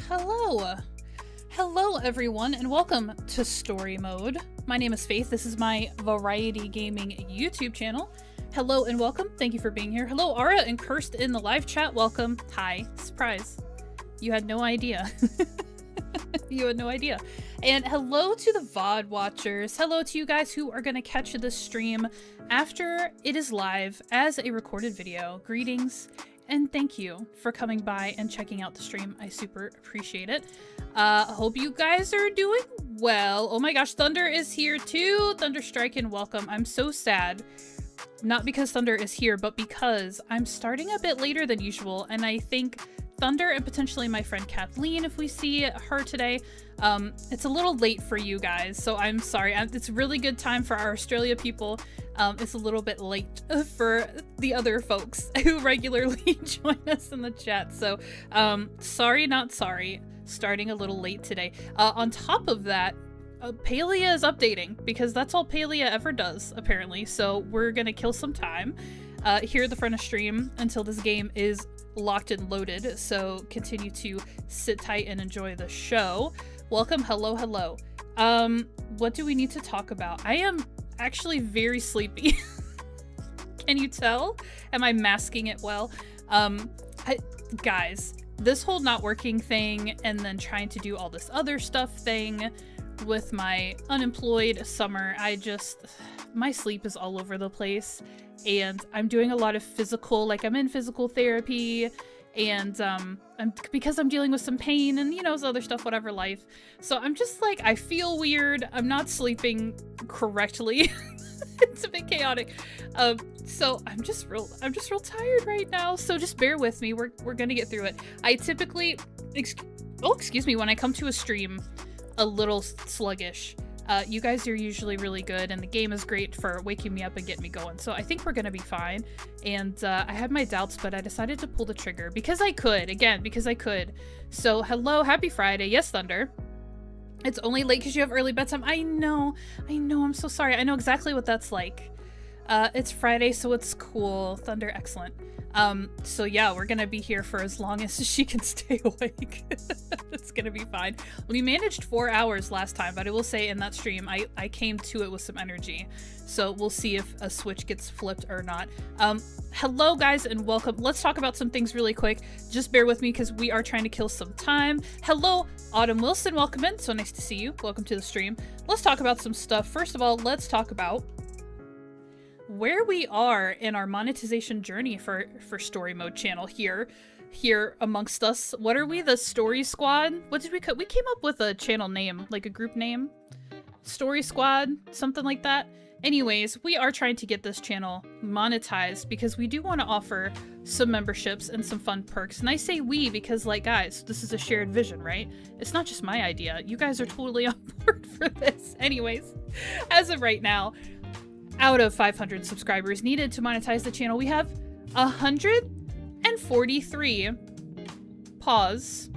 Hello! Hello everyone and welcome to Story Mode. My name is Faith. This is my variety gaming YouTube channel. Hello and welcome. Thank you for being here. Hello Ara and Kirst in the live chat. Welcome. Hi. Surprise. You had no idea. You had no idea. And hello to the VOD watchers. Hello to you guys who are going to catch this stream after it is live as a recorded video. Greetings. And thank you for coming by and checking out the stream. I super appreciate it. Hope you guys are doing well. Oh my gosh, Thunder is here too. Thunder Strike and welcome. I'm so sad. Not because Thunder is here, but because I'm starting a bit later than usual. And I think Thunder and potentially my friend Kathleen, if we see her today, it's a little late for you guys. So I'm sorry. It's a really good time for our Australia people. It's a little bit late for the other folks who regularly join us in the chat. So sorry, not sorry. Starting a little late today. On top of that, Palia is updating because that's all Palia ever does, apparently. So we're going to kill some time here at the front of stream until this game is locked and loaded. So continue to sit tight and enjoy the show. Welcome. Hello. Hello. What do we need to talk about? I am actually very sleepy. Can you tell? Am I masking it well? Guys, this whole not working thing and then trying to do all this other stuff thing with my unemployed summer, my sleep is all over the place and I'm doing a lot of physical, like I'm in physical therapy and because I'm dealing with some pain and, you know, other stuff, whatever, life. So I'm just like, I feel weird. I'm not sleeping correctly. It's a bit chaotic. So I'm just real tired right now. So just bear with me. We're gonna get through it. I typically, excuse me, when I come to a stream a little sluggish, you guys are usually really good and the game is great for waking me up and getting me going. So I think we're gonna be fine. And I had my doubts, but I decided to pull the trigger because I could. Again, because I could. So hello, happy Friday. Yes, Thunder. It's only late because you have early bedtime. I know, I'm so sorry. I know exactly what that's like. It's Friday, so it's cool. Thunder, excellent. So yeah, we're gonna be here for as long as she can stay awake. It's gonna be fine. We managed 4 hours last time, but I will say in that stream, I came to it with some energy. So we'll see if a switch gets flipped or not. Hello guys and welcome. Let's talk about some things really quick. Just bear with me because we are trying to kill some time. Hello, Autumn Wilson, welcome in. So nice to see you. Welcome to the stream. Let's talk about some stuff. First of all, let's talk about where we are in our monetization journey for Story Mode channel here amongst us. What are we, the Story Squad? What did we came up with a channel name, like a group name? Story Squad, something like that. Anyways, we are trying to get this channel monetized because we do want to offer some memberships and some fun perks. And I say we because, like, guys, this is a shared vision, right? It's not just my idea. You guys are totally on board for this. Anyways, as of right now, out of 500 subscribers needed to monetize the channel, we have 143. Pause.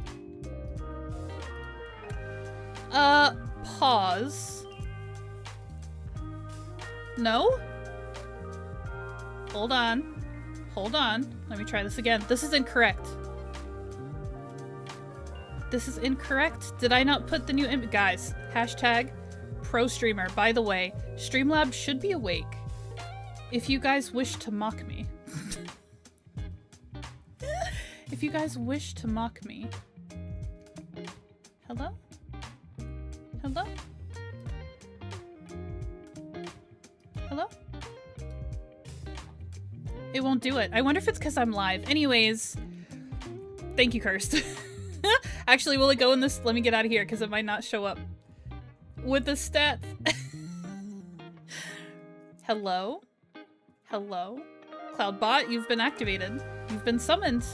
Pause. No? Hold on. Hold on. Let me try this again. This is incorrect. This is incorrect. Did I not put the new image? Guys, hashtag pro streamer. By the way, Streamlabs should be awake if you guys wish to mock me. If you guys wish to mock me. Hello? Hello? Hello? It won't do it. I wonder if it's because I'm live. Anyways, thank you, Kirst. Actually, will it go in this? Let me get out of here because it might not show up with the stats. Hello? Hello? Cloudbot, you've been activated. You've been summoned.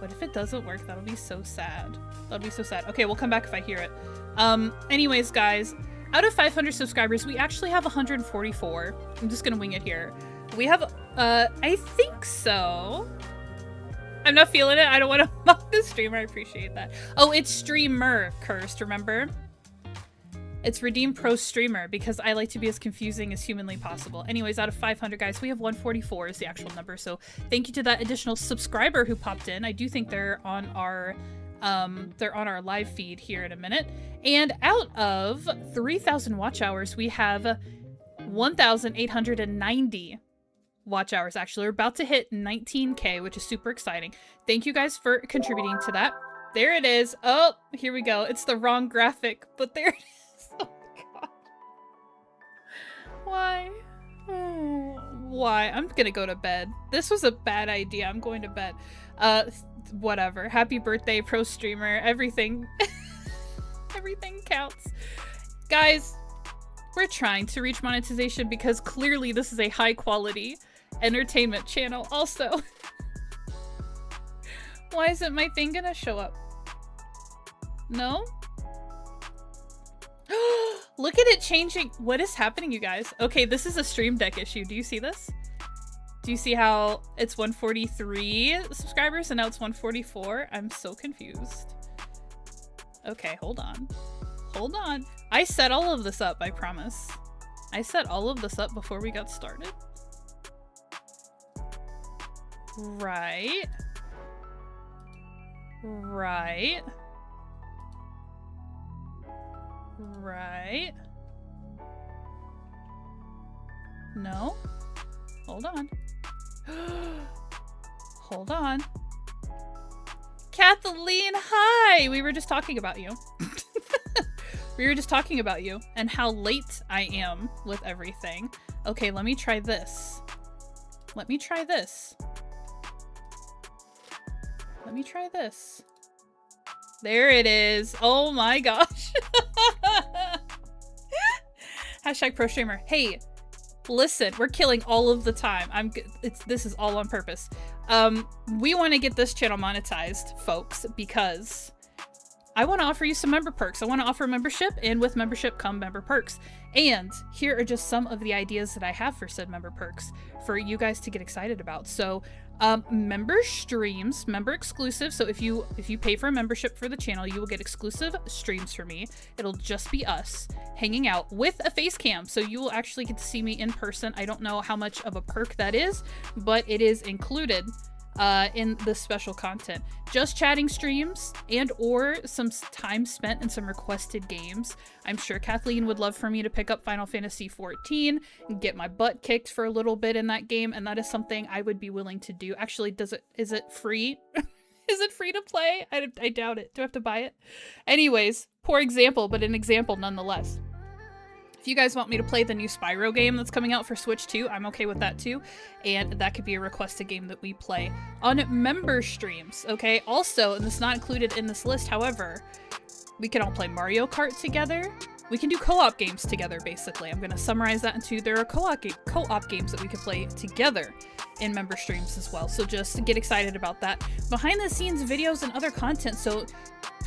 What if it doesn't work? That'll be so sad. That'll be so sad. Okay, we'll come back if I hear it. Anyways, guys, out of 500 subscribers, we actually have 144. I'm just gonna wing it here. We have, I think so. I'm not feeling it. I don't want to mock the streamer. I appreciate that. Oh, it's streamer, Cursed, remember? It's Redeem Pro Streamer because I like to be as confusing as humanly possible. Anyways, out of 500 guys, we have 144 is the actual number. So thank you to that additional subscriber who popped in. I do think they're on our They're on our live feed here in a minute. And out of 3,000 watch hours, we have 1,890 watch hours. Actually, we're about to hit 19K, which is super exciting. Thank you guys for contributing to that. There it is. Oh, here we go. It's the wrong graphic, but there it is. Oh my god. Why? Oh, why? I'm gonna go to bed. This was a bad idea. I'm going to bed. Whatever. Happy birthday, pro streamer. Everything. Everything counts. Guys, we're trying to reach monetization because clearly this is a high quality entertainment channel also. Why isn't my thing gonna show up? No? Look at it changing. What is happening, you guys? Okay, this is a Stream Deck issue. Do you see this? Do you see how it's 143 subscribers and now it's 144? I'm so confused. Okay, hold on. Hold on. I set all of this up, I promise. I set all of this up before we got started. Right. Right. Right. No. Hold on. Hold on. Kathleen, hi! We were just talking about you. We were just talking about you and how late I am with everything. Okay, let me try this. Let me try this. Let me try this. There it is. Oh my gosh. Hashtag pro streamer. Hey, listen, we're killing all of the time. This is all on purpose. We want to get this channel monetized, folks, because I want to offer you some member perks. I want to offer membership, and with membership come member perks. And here are just some of the ideas that I have for said member perks for you guys to get excited about. So member streams, member exclusive. So if you pay for a membership for the channel, you will get exclusive streams for me. It'll just be us hanging out with a face cam. So you will actually get to see me in person. I don't know how much of a perk that is, but it is included in the special content. Just chatting streams and or some time spent in some requested games. I'm sure Kathleen would love for me to pick up Final Fantasy XIV and get my butt kicked for a little bit in that game, and that is something I would be willing to do. Actually, is it free? Is it free to play? I doubt it. Do I have to buy it? Anyways, poor example, but an example nonetheless. If you guys want me to play the new Spyro game that's coming out for Switch 2, I'm okay with that too. And that could be a requested game that we play on member streams, okay? Also, and this is not included in this list, however, we can all play Mario Kart together. We can do co-op games together, basically. I'm going to summarize that into there are co-op games that we can play together in member streams as well. So just get excited about that. Behind the scenes videos and other content. So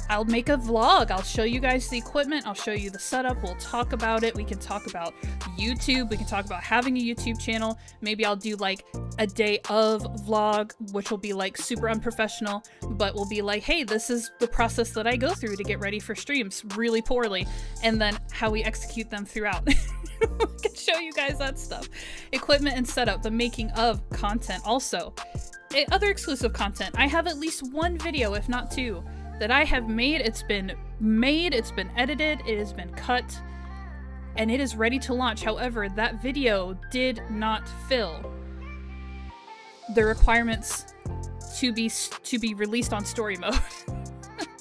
I'll make a vlog. I'll show you guys the equipment. I'll show you the setup. We'll talk about it. We can talk about YouTube. We can talk about having a YouTube channel. Maybe I'll do like a day of vlog, which will be like super unprofessional, but will be like, hey, this is the process that I go through to get ready for streams really poorly, and then how we execute them throughout. I can show you guys that stuff. Equipment and setup, the making of content. Also, other exclusive content. I have at least one video, if not two, that I have made. It's been edited, it has been cut, and it is ready to launch. However, that video did not fill the requirements to be released on story mode.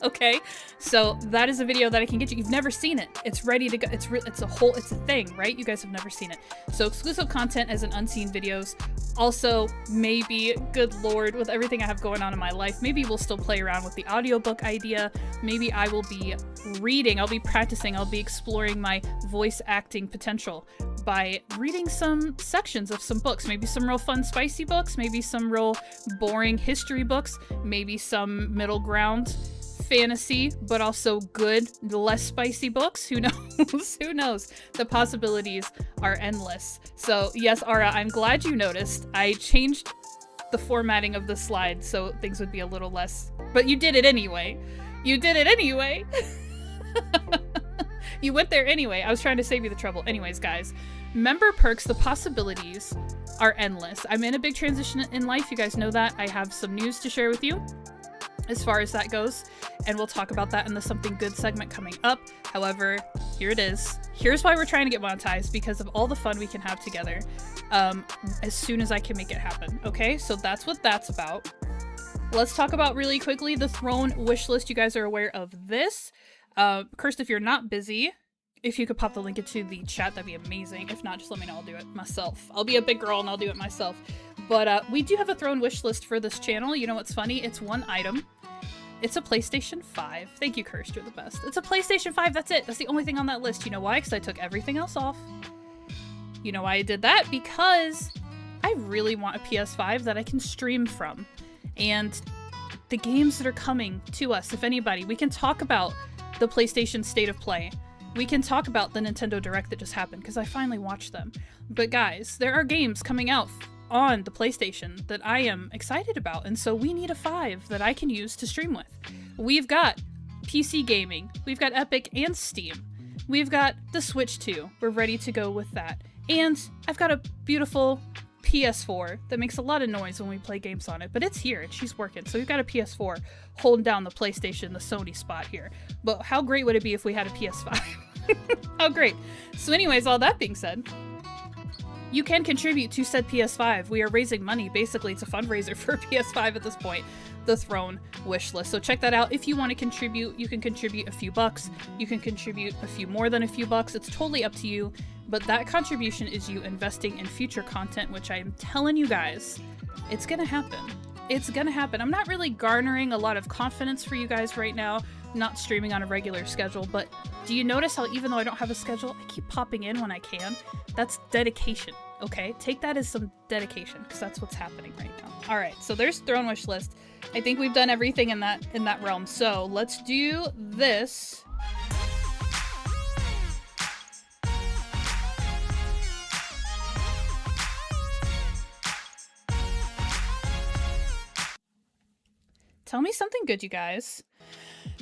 Okay, so that is a video that I can get you. You've never seen it. It's ready to go. It's a thing, right? You guys have never seen it. So exclusive content as in unseen videos. Also, maybe, good lord, with everything I have going on in my life, maybe we'll still play around with the audiobook idea. Maybe I will be reading, I'll be practicing, I'll be exploring my voice acting potential by reading some sections of some books. Maybe some real fun, spicy books, maybe some real boring history books, maybe some middle ground fantasy, but also good, less spicy books. Who knows? Who knows? The possibilities are endless. So yes, Ara, I'm glad you noticed. I changed the formatting of the slide so things would be a little less, but you did it anyway. You did it anyway. You went there anyway. I was trying to save you the trouble. Anyways, guys, member perks, the possibilities are endless. I'm in a big transition in life. You guys know that. I have some news to share with you. as far as that goes, and we'll talk about that in the something good segment coming up. However, here it is. Here's why we're trying to get monetized, because of all the fun we can have together, as soon as I can make it happen. Okay, so that's what that's about. Let's talk about really quickly the Throne wish list. You guys are aware of this. Cursed, if you're not busy, if you could pop the link into the chat, that'd be amazing. If not, just let me know. I'll do it myself. I'll be a big girl and I'll do it myself. But we do have a Throne wish list for this channel. You know what's funny? It's one item. It's a PlayStation 5. Thank you, Cursed. You're the best. It's a PlayStation 5. That's it. That's the only thing on that list. You know why? Because I took everything else off. You know why I did that? Because I really want a PS5 that I can stream from. And the games that are coming to us, if anybody, we can talk about the PlayStation State of Play. We can talk about the Nintendo Direct that just happened, because I finally watched them. But guys, there are games coming out on the PlayStation that I am excited about, and so we need a 5 that I can use to stream with. We've got PC gaming, we've got Epic and Steam, we've got the Switch 2, we're ready to go with that, and I've got a beautiful PS4 that makes a lot of noise when we play games on it, but it's here and she's working. So we've got a PS4 holding down the PlayStation, the Sony spot here. But how great would it be if we had a PS5? How great. So anyways, all that being said, you can contribute to said PS5. We are raising money. Basically, it's a fundraiser for PS5 at this point. The Throne wish list. So check that out. If you want to contribute, you can contribute a few bucks. You can contribute a few more than a few bucks. It's totally up to you. But that contribution is you investing in future content, which I'm telling you guys, it's gonna happen. It's gonna happen. I'm not really garnering a lot of confidence for you guys right now, not streaming on a regular schedule, but do you notice how even though I don't have a schedule, I keep popping in when I can? That's dedication, okay? Take that as some dedication, because that's what's happening right now. All right, so there's Throne wish list. I think we've done everything in that realm. So let's do this. Tell me something good, you guys.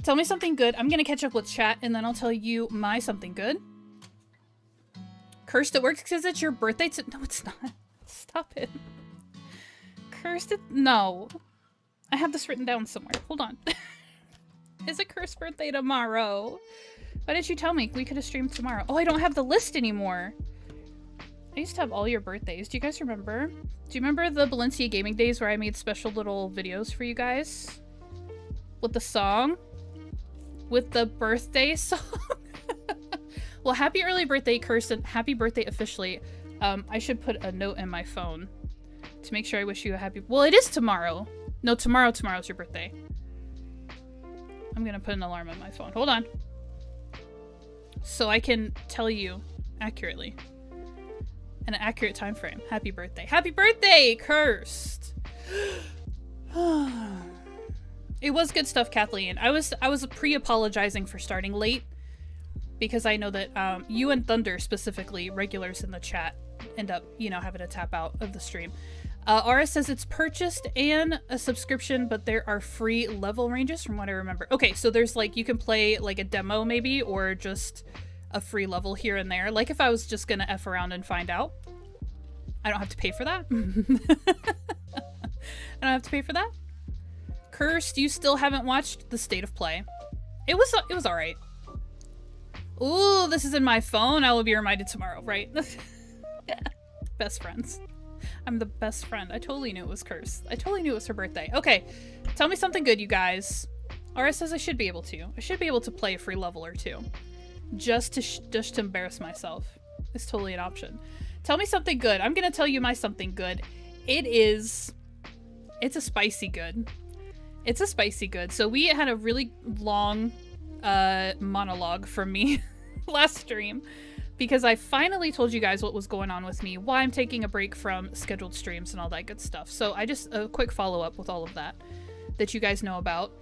Tell me something good. I'm gonna catch up with chat and then I'll tell you my something good. Cursed, it works because it's your birthday. No, it's not. Stop it. Cursed, no. I have this written down somewhere. Hold on. Is it Cursed birthday tomorrow? Why didn't you tell me? We could have streamed tomorrow. Oh, I don't have the list anymore. I used to have all your birthdays. Do you guys remember? Do you remember the Valencia Gaming Days where I made special little videos for you guys? With the song? With the birthday song? Well, happy early birthday, Kirsten. Happy birthday officially. I should put a note in my phone to make sure I wish you a happy... Well, it is tomorrow. No, tomorrow's your birthday. I'm gonna put an alarm on my phone. Hold on. So I can tell you accurately. An accurate time frame. Happy birthday. Happy birthday, Cursed! It was good stuff, Kathleen. I was pre-apologizing for starting late because I know that you and Thunder, specifically, regulars in the chat, end up, you know, having to tap out of the stream. Ara says it's purchased and a subscription, but there are free level ranges from what I remember. Okay, so there's like, you can play like a demo maybe, or just a free level here and there. Like if I was just gonna F around and find out. I don't have to pay for that. I don't have to pay for that. Cursed, you still haven't watched the State of Play. It was alright. Ooh, this is in my phone. I will be reminded tomorrow, right? Best friends. I'm the best friend. I totally knew it was Cursed. I totally knew it was her birthday. Okay, tell me something good, you guys. Ara says I should be able to. I should be able to play a free level or two. Just to embarrass myself. It's totally an option. Tell me something good. I'm gonna tell you my something good. It's a spicy good. It's a spicy good. So we had a really long monologue from me last stream because I finally told you guys what was going on with me, why I'm taking a break from scheduled streams and all that good stuff. So I just, a quick follow-up with all of that you guys know about.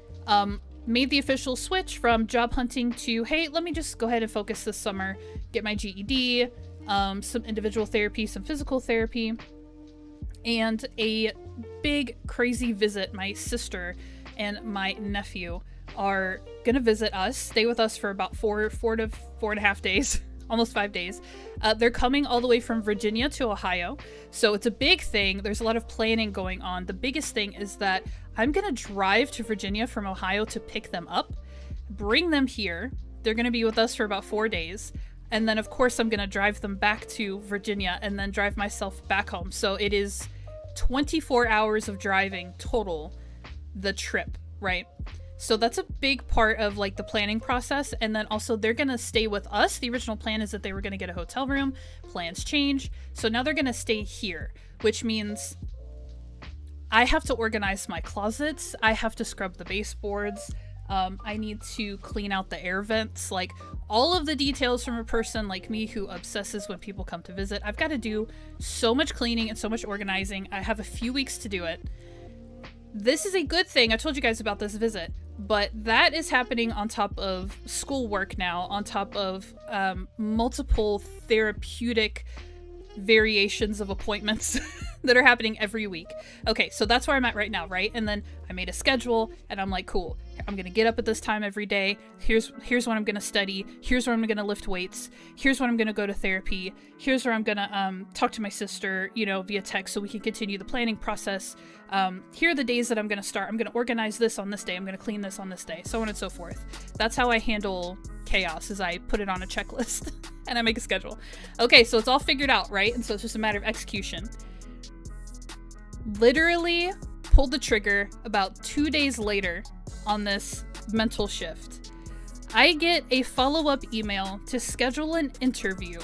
Made the official switch from job hunting to, hey, let me just go ahead and focus this summer, get my GED, some individual therapy, some physical therapy, and a big crazy visit. My sister and my nephew are gonna visit us, stay with us for about four to 4.5 days, almost 5 days. They're coming all the way from Virginia to Ohio, so it's a big thing. There's a lot of planning going on. The biggest thing is that I'm gonna drive to Virginia from Ohio to pick them up, bring them here. They're gonna be with us for about 4 days. And then, of course, I'm gonna drive them back to Virginia and then drive myself back home. So it is 24 hours of driving total, the trip, right? So that's a big part of like the planning process. And then also they're going to stay with us. The original plan is that they were going to get a hotel room. Plans change. So now they're going to stay here, which means I have to organize my closets. I have to scrub the baseboards. I need to clean out the air vents, like all of the details from a person like me who obsesses when people come to visit. I've got to do so much cleaning and so much organizing. I have a few weeks to do it. This is a good thing. I told you guys about this visit, but that is happening on top of schoolwork now, on top of multiple therapeutic variations of appointments that are happening every week. Okay, so that's where I'm at right now, right? And then I made a schedule and I'm like, cool, I'm gonna get up at this time every day. Here's when I'm gonna study. Here's where I'm gonna lift weights. Here's when I'm gonna go to therapy. Here's where I'm gonna talk to my sister, via text so we can continue the planning process. Here are the days that I'm gonna start. I'm gonna organize this on this day. I'm gonna clean this on this day, so on and so forth. That's how I handle chaos, is I put it on a checklist and I make a schedule. Okay, so it's all figured out, right? And so it's just a matter of execution. Literally pulled the trigger about 2 days later on this mental shift. I get a follow-up email to schedule an interview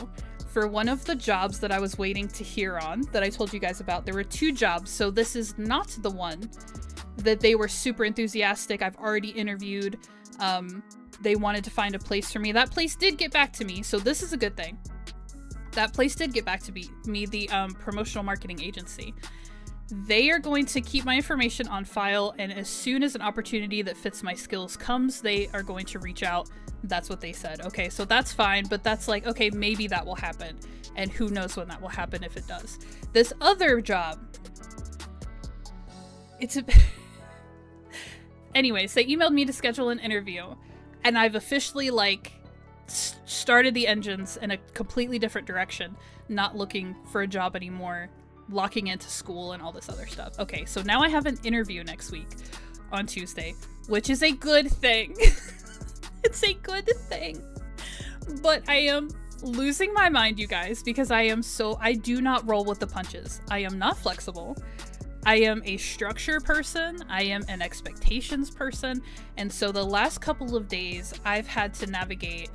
for one of the jobs that I was waiting to hear on, that I told you guys about. There were 2 jobs, so this is not the one that they were super enthusiastic. I've already interviewed. They wanted to find a place for me. That place did get back to me, so this is a good thing. That place did get back to me, the promotional marketing agency. They are going to keep my information on file, and as soon as an opportunity that fits my skills comes, they are going to reach out. That's what they said. Okay, so that's fine, but that's like, okay, maybe that will happen, and who knows when that will happen if it does. This other job, it's a... Anyways, they emailed me to schedule an interview, and I've officially, started the engines in a completely different direction, not looking for a job anymore, locking into school and all this other stuff. Okay, so now I have an interview next week on Tuesday, which is a good thing. It's a good thing. But I am losing my mind, you guys, because I do not roll with the punches. I am not flexible. I am a structure person. I am an expectations person. And so the last couple of days, I've had to navigate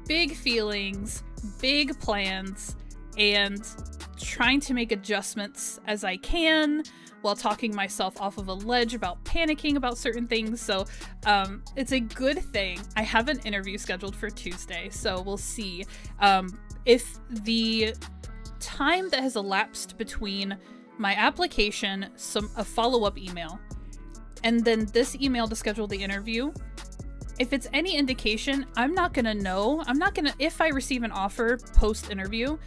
big feelings, big plans, and trying to make adjustments as I can while talking myself off of a ledge about panicking about certain things. So it's a good thing. I have an interview scheduled for Tuesday, so we'll see. If the time that has elapsed between my application, a follow-up email, and then this email to schedule the interview, if it's any indication, I'm not gonna know. If I receive an offer post-interview,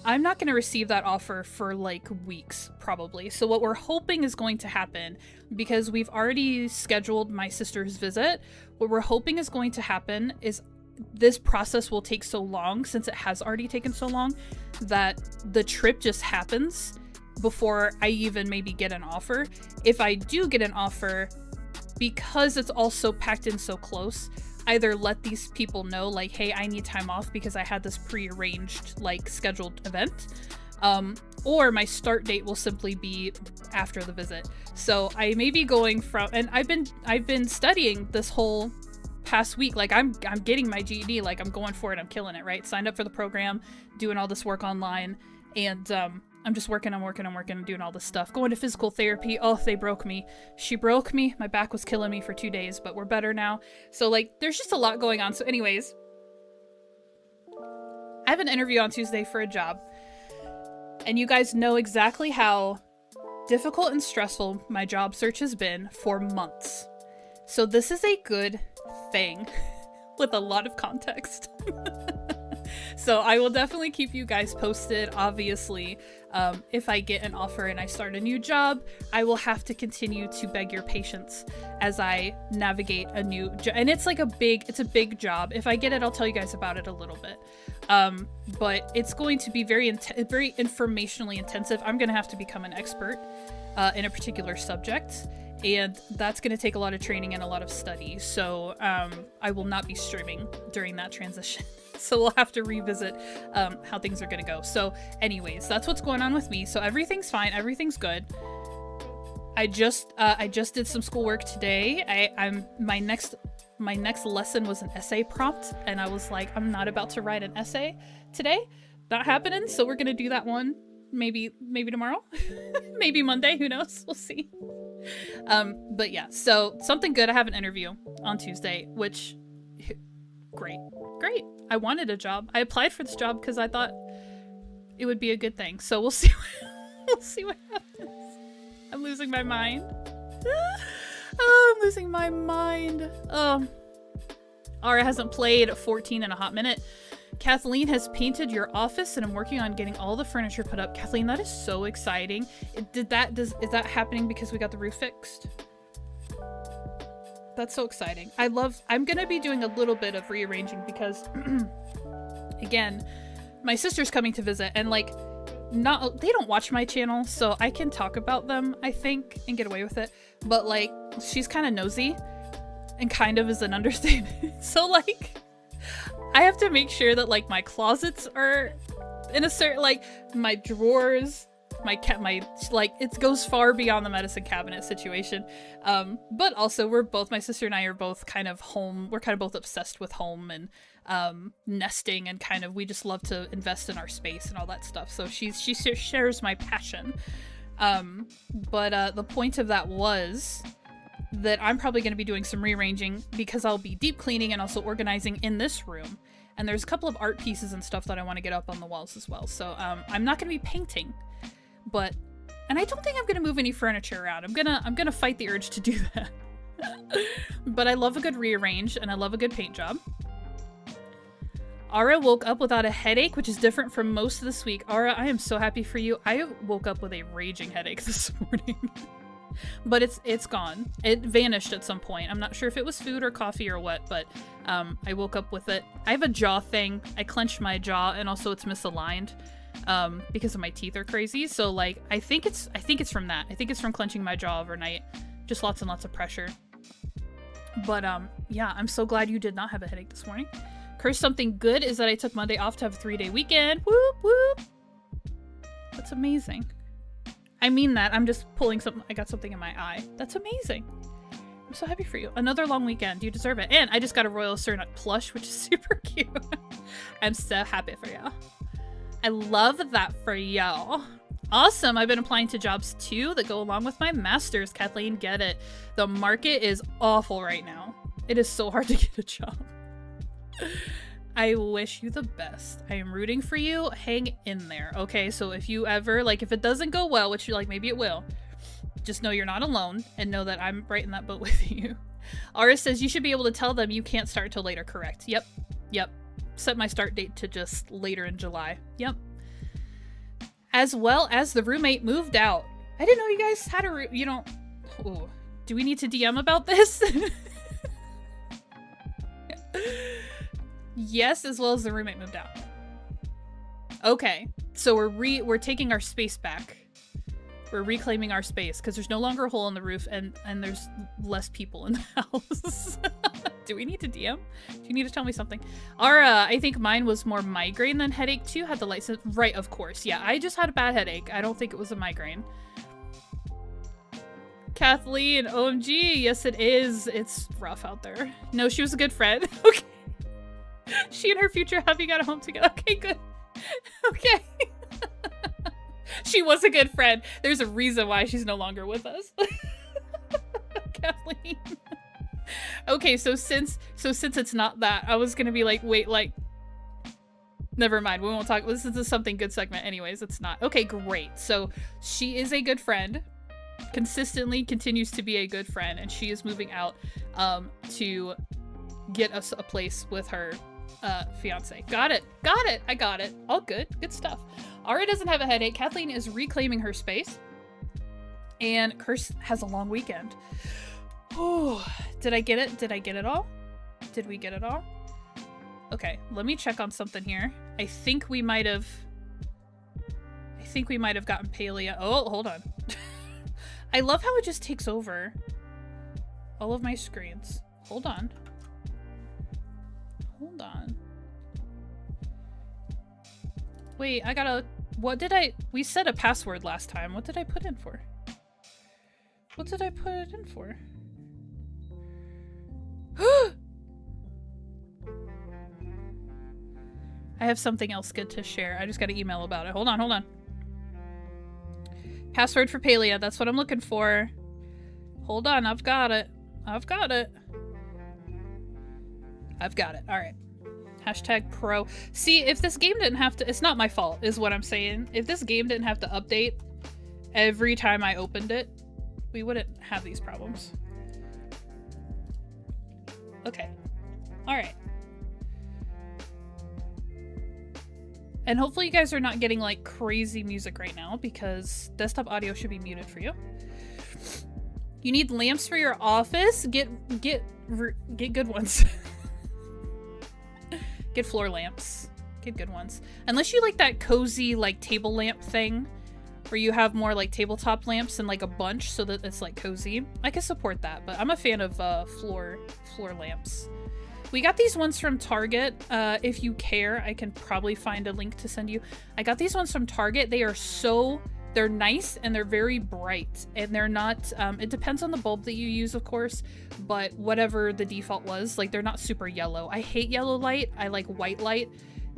I'm not gonna receive that offer for weeks, probably. So what we're hoping is going to happen, because we've already scheduled my sister's visit, what we're hoping is going to happen is this process will take so long, since it has already taken so long, that the trip just happens before I even maybe get an offer. If I do get an offer, because it's also packed in so close, either let these people know, hey, I need time off because I had this prearranged, scheduled event, or my start date will simply be after the visit. So I may be going from, and I've been studying this whole past week. I'm getting my GED, I'm going for it, I'm killing it, right? Signed up for the program, doing all this work online, and I'm just working, and doing all this stuff. Going to physical therapy. Oh, they broke me. She broke me. My back was killing me for 2 days, but we're better now. So, there's just a lot going on. So anyways, I have an interview on Tuesday for a job. And you guys know exactly how difficult and stressful my job search has been for months. So this is a good thing with a lot of context. So I will definitely keep you guys posted. Obviously, if I get an offer and I start a new job, I will have to continue to beg your patience as I navigate a new job. And it's it's a big job. If I get it, I'll tell you guys about it a little bit. But it's going to be very informationally intensive. I'm going to have to become an expert in a particular subject, and that's going to take a lot of training and a lot of study. So I will not be streaming during that transition. So we'll have to revisit how things are going to go. So anyways, that's what's going on with me. So everything's fine. Everything's good. I just did some schoolwork today. My next lesson was an essay prompt, and I was like, I'm not about to write an essay today. Not happening. So we're going to do that one maybe tomorrow, maybe Monday. Who knows? We'll see. But yeah, so something good. I have an interview on Tuesday, which great. I wanted a job. I applied for this job because I thought it would be a good thing. So we'll see. We'll see what happens. I'm losing my mind. Oh, I'm losing my mind. Aura hasn't played 14 in a hot minute. Kathleen has painted your office, and I'm working on getting all the furniture put up. Kathleen, that is so exciting. Is that happening because we got the roof fixed? That's so exciting. I'm gonna be doing a little bit of rearranging because again, my sister's coming to visit, and like they don't watch my channel, so I can talk about them, I think, and get away with it. But like, she's kind of nosy, and kind of is an understatement. So like, I have to make sure that like my closets are in a certain, like my drawers, my like, it goes far beyond the medicine cabinet situation. But also my sister and I are both kind of home. We're kind of both obsessed with home and nesting, and kind of, we just love to invest in our space and all that stuff. So she shares my passion. But the point of that was that I'm probably going to be doing some rearranging because I'll be deep cleaning and also organizing in this room. And there's a couple of art pieces and stuff that I want to get up on the walls as well. So I'm not going to be painting, and I don't think I'm going to move any furniture around. I'm going to fight the urge to do that. But I love a good rearrange, and I love a good paint job. Ara woke up without a headache, which is different from most of this week. Ara, I am so happy for you. I woke up with a raging headache this morning. But it's gone. It vanished at some point. I'm not sure if it was food or coffee or what, but I woke up with it. I have a jaw thing. I clenched my jaw, and also it's misaligned because of my teeth are crazy. So like, I think it's from that. I think it's from clenching my jaw overnight. Just lots and lots of pressure. But yeah, I'm so glad you did not have a headache this morning. Curse, something good is that I took Monday off to have a 3-day weekend. Whoop whoop. That's amazing. I mean that. I'm just pulling something. I got something in my eye. That's amazing. I'm so happy for you. Another long weekend. You deserve it. And I just got a Royal Cernut plush, which is super cute. I'm so happy for y'all. I love that for y'all. Awesome. I've been applying to jobs too that go along with my master's. Kathleen, get it. The market is awful right now. It is so hard to get a job. I wish you the best. I am rooting for you. Hang in there, okay? So if you ever, like, if it doesn't go well, which, like, maybe it will, just know you're not alone, and know that I'm right in that boat with you. Aris says you should be able to tell them you can't start till later. Correct. Yep. Set my start date to just later in July. Yep. As well as the roommate moved out. I didn't know you guys had a you know. Ooh. Do we need to DM about this? Yes, as well as the roommate moved out. Okay, so we're taking our space back. We're reclaiming our space because there's no longer a hole in the roof, and there's less people in the house. Do we need to DM? Do you need to tell me something? I think mine was more migraine than headache too. Had the lights right, of course. Yeah, I just had a bad headache. I don't think it was a migraine. Kathleen, OMG, yes it is. It's rough out there. No, she was a good friend. Okay. She and her future hubby got a home together. Okay, good. Okay. She was a good friend. There's a reason why she's no longer with us. Kathleen. Okay, so since it's not that, I was gonna be like, wait, like, never mind. We won't talk. This is a something good segment. Anyways, it's not. Okay, great. So she is a good friend. Consistently continues to be a good friend, and she is moving out to get us a place with her fiance. Got it. I got it. All good stuff. Ara doesn't have a headache. Kathleen is reclaiming her space, and Curse has a long weekend. Oh, did I get it? Did I get it all? Did we get it all? Okay, let me check on something here. I think we might have gotten Palia. Oh, hold on. I love how it just takes over all of my screens. Hold on. Hold on. Wait, I gotta... What did I... We said a password last time. What did I put in for? What did I put it in for? I have something else good to share. I just got an email about it. Hold on, hold on. Password for Palia. That's what I'm looking for. Hold on, I've got it. I've got it. I've got it. All right. Hashtag pro. See, if this game didn't have to... It's not my fault, is what I'm saying. If this game didn't have to update every time I opened it, we wouldn't have these problems. Okay. All right. And hopefully you guys are not getting like crazy music right now because desktop audio should be muted for you. You need lamps for your office? Get good ones. Get floor lamps. Get good ones. Unless you like that cozy like table lamp thing where you have more like tabletop lamps and like a bunch so that it's like cozy. I can support that, but I'm a fan of floor lamps. We got these ones from Target. If you care, I can probably find a link to send you. I got these ones from Target. They're nice and they're very bright and they're not, it depends on the bulb that you use, of course, but whatever the default was, like they're not super yellow. I hate yellow light. I like white light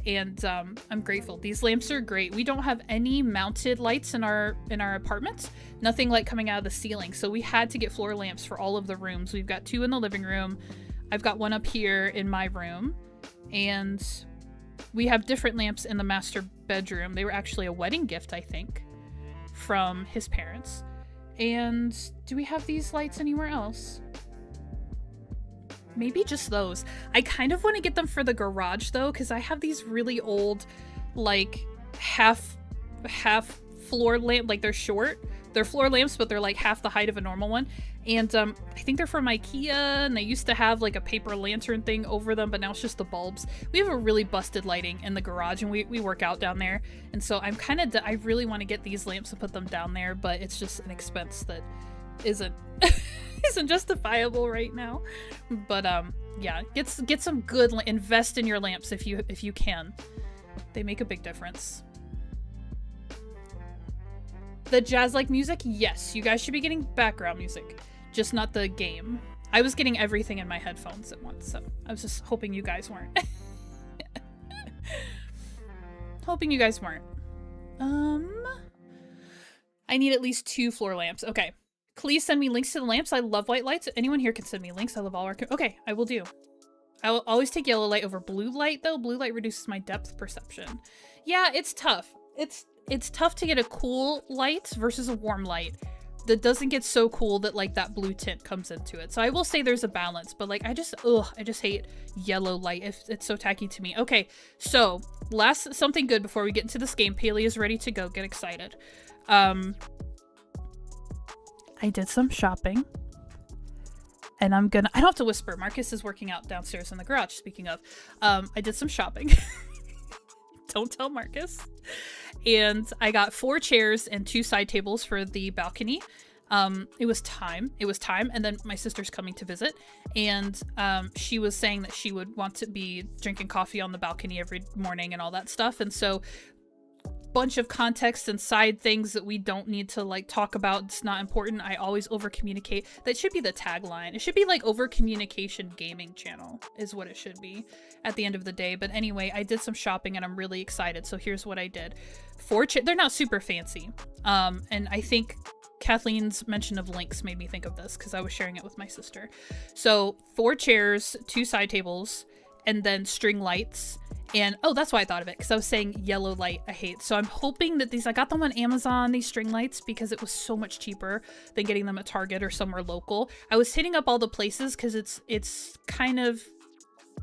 and I'm grateful. These lamps are great. We don't have any mounted lights in our apartments, nothing like coming out of the ceiling. So we had to get floor lamps for all of the rooms. We've got 2 in the living room. I've got one up here in my room and we have different lamps in the master bedroom. They were actually a wedding gift, I think, from his parents. And do we have these lights anywhere else? Maybe just those. I kind of want to get them for the garage though, because I have these really old, like half floor lamp, like they're short. They're floor lamps, but they're like half the height of a normal one. And I think they're from IKEA, and they used to have like a paper lantern thing over them, but now it's just the bulbs. We have a really busted lighting in the garage, and we work out down there. And so I'm kind of, I really want to get these lamps and put them down there, but it's just an expense that isn't isn't justifiable right now. But yeah, get some good, invest in your lamps if you can. They make a big difference. The jazz-like music, yes, you guys should be getting background music, just not the game. I was getting everything in my headphones at once, so I was just hoping you guys weren't. Hoping you guys weren't. I need at least 2 floor lamps. Okay. Please send me links to the lamps. I love white lights. Anyone here can send me links. I love all our... Okay, I will do. I will always take yellow light over blue light, though. Blue light reduces my depth perception. Yeah, it's tough. It's tough to get a cool light versus a warm light that doesn't get so cool that like that blue tint comes into it. So I will say there's a balance, but like I just hate yellow light. It's so tacky to me. Okay, so something good before we get into this game. Palia is ready to go. Get excited. I did some shopping and I don't have to whisper. Marcus is working out downstairs in the garage. Speaking of, I did some shopping. Don't tell Marcus. And I got 4 chairs and 2 side tables for the balcony. It was time. And then my sister's coming to visit. And she was saying that she would want to be drinking coffee on the balcony every morning and all that stuff. And so bunch of context and side things that we don't need to like talk about. It's not important. I always over communicate. That should be the tagline. It should be like over communication gaming channel is what it should be at the end of the day. But anyway, I did some shopping and I'm really excited. So here's what I did. 4 they're not super fancy. And I think Kathleen's mention of links made me think of this because I was sharing it with my sister. So 4 chairs, 2 side tables, and then string lights. And oh, that's why I thought of it, because I was saying yellow light I hate. So I'm hoping that I got them on Amazon, these string lights, because it was so much cheaper than getting them at Target or somewhere local. I was hitting up all the places because it's kind of,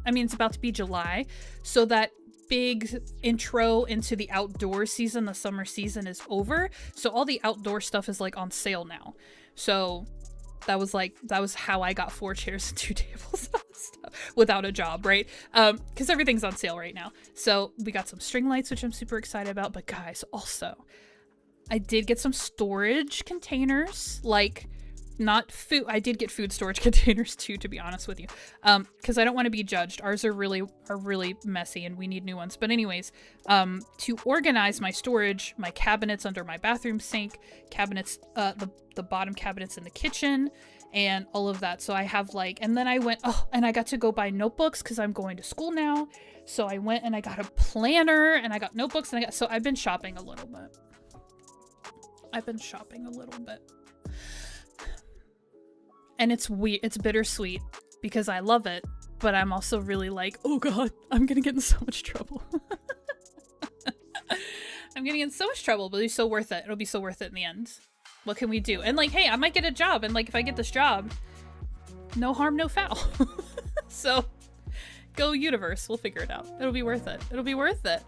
I mean, it's about to be July, so that big intro into the outdoor season, the summer season is over. So all the outdoor stuff is like on sale now. So that was how I got 4 chairs and 2 tables without a job, right? Because everything's on sale right now. So we got some string lights, which I'm super excited about. But guys, also, I did get some storage containers, like not food. I did get food storage containers too, to be honest with you, because I don't want to be judged. Ours are really messy, and we need new ones. But anyways, to organize my storage, my cabinets under my bathroom sink, cabinets, the bottom cabinets in the kitchen, and all of that. So I have like, and then I went, and I got to go buy notebooks because I'm going to school now. So I went and I got a planner, and I got notebooks, and so I've been shopping a little bit. And it's weird, it's bittersweet because I love it, but I'm also really like, oh god, I'm gonna get in so much trouble. I'm gonna get in so much trouble, but it's so worth it. It'll be so worth it in the end. What can we do? And like, hey, I might get a job, and like, if I get this job, no harm, no foul. So, go universe, we'll figure it out. It'll be worth it. It'll be worth it.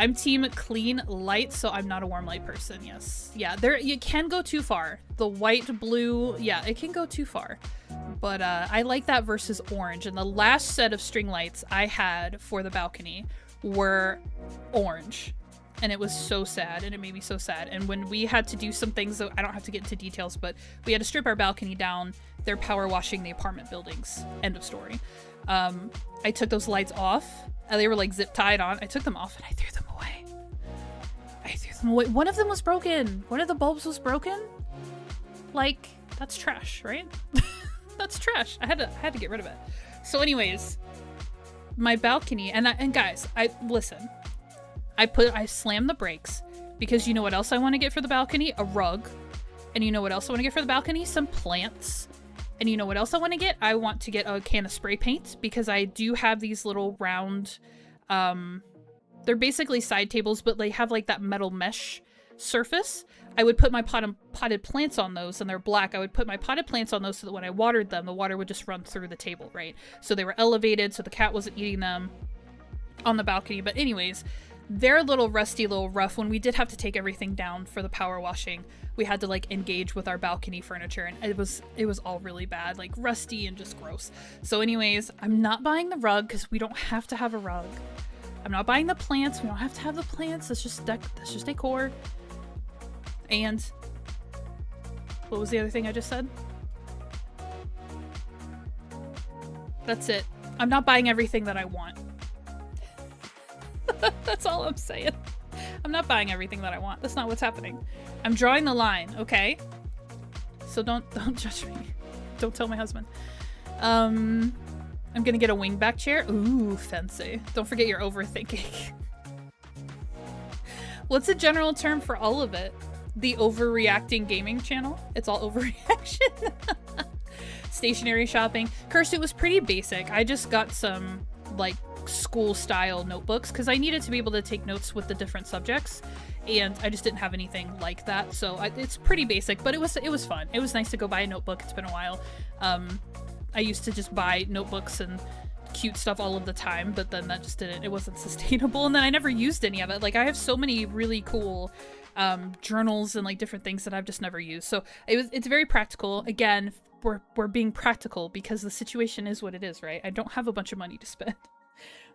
I'm team clean light, so I'm not a warm light person. Yes. Yeah, there, you can go too far. The white, blue, yeah, it can go too far. But I like that versus orange. And the last set of string lights I had for the balcony were orange. And it was so sad, and it made me so sad. And when we had to do some things, I don't have to get into details, but we had to strip our balcony down. They're power washing the apartment buildings. End of story. I took those lights off. They were like zip tied on. I took them off and I threw them away. One of them was broken. One of the bulbs was broken. Like, that's trash, right? That's trash. I had to get rid of it. So anyways, my balcony, and guys, listen. I slammed the brakes because you know what else I want to get for the balcony? A rug. And you know what else I want to get for the balcony? Some plants. And you know what else I want to get? I want to get a can of spray paint because I do have these little round, they're basically side tables, but they have like that metal mesh surface. I would put my potted plants on those, and they're black. I would put my potted plants on those so that when I watered them, the water would just run through the table, right? So they were elevated so the cat wasn't eating them on the balcony. But anyways, they're a little rusty, a little rough. When we did have to take everything down for the power washing, we had to like engage with our balcony furniture, and it was all really bad, like rusty and just gross. So anyways, I'm not buying the rug because we don't have to have a rug. I'm not buying the plants. We don't have to have the plants. That's just decor. And what was the other thing I just said? That's it. I'm not buying everything that I want. That's all I'm saying. I'm not buying everything that I want. That's not what's happening. I'm drawing the line, okay? So don't judge me. Don't tell my husband. I'm gonna get a wingback chair. Ooh, fancy. Don't forget you're overthinking. What's a general term for all of it? The overreacting gaming channel? It's all overreaction. Stationary shopping. Cursed, it was pretty basic. I just got some, like, school style notebooks because I needed to be able to take notes with the different subjects, and I just didn't have anything like that. So it's pretty basic, but it was fun. It was nice to go buy a notebook. It's been a while. I used to just buy notebooks and cute stuff all of the time, but then that just it wasn't sustainable, and then I never used any of it. Like, I have so many really cool journals and like different things that I've just never used. So it's very practical. Again, we're being practical because the situation is what it is, right? I don't have a bunch of money to spend.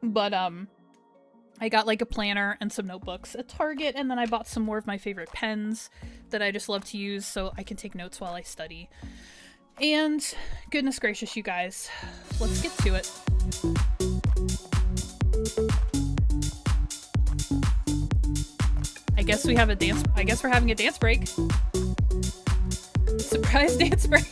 But I got like a planner and some notebooks at Target, and then I bought some more of my favorite pens that I just love to use so I can take notes while I study. And goodness gracious, you guys, let's get to it. I guess we have a dance. I guess we're having a dance break. Surprise dance break.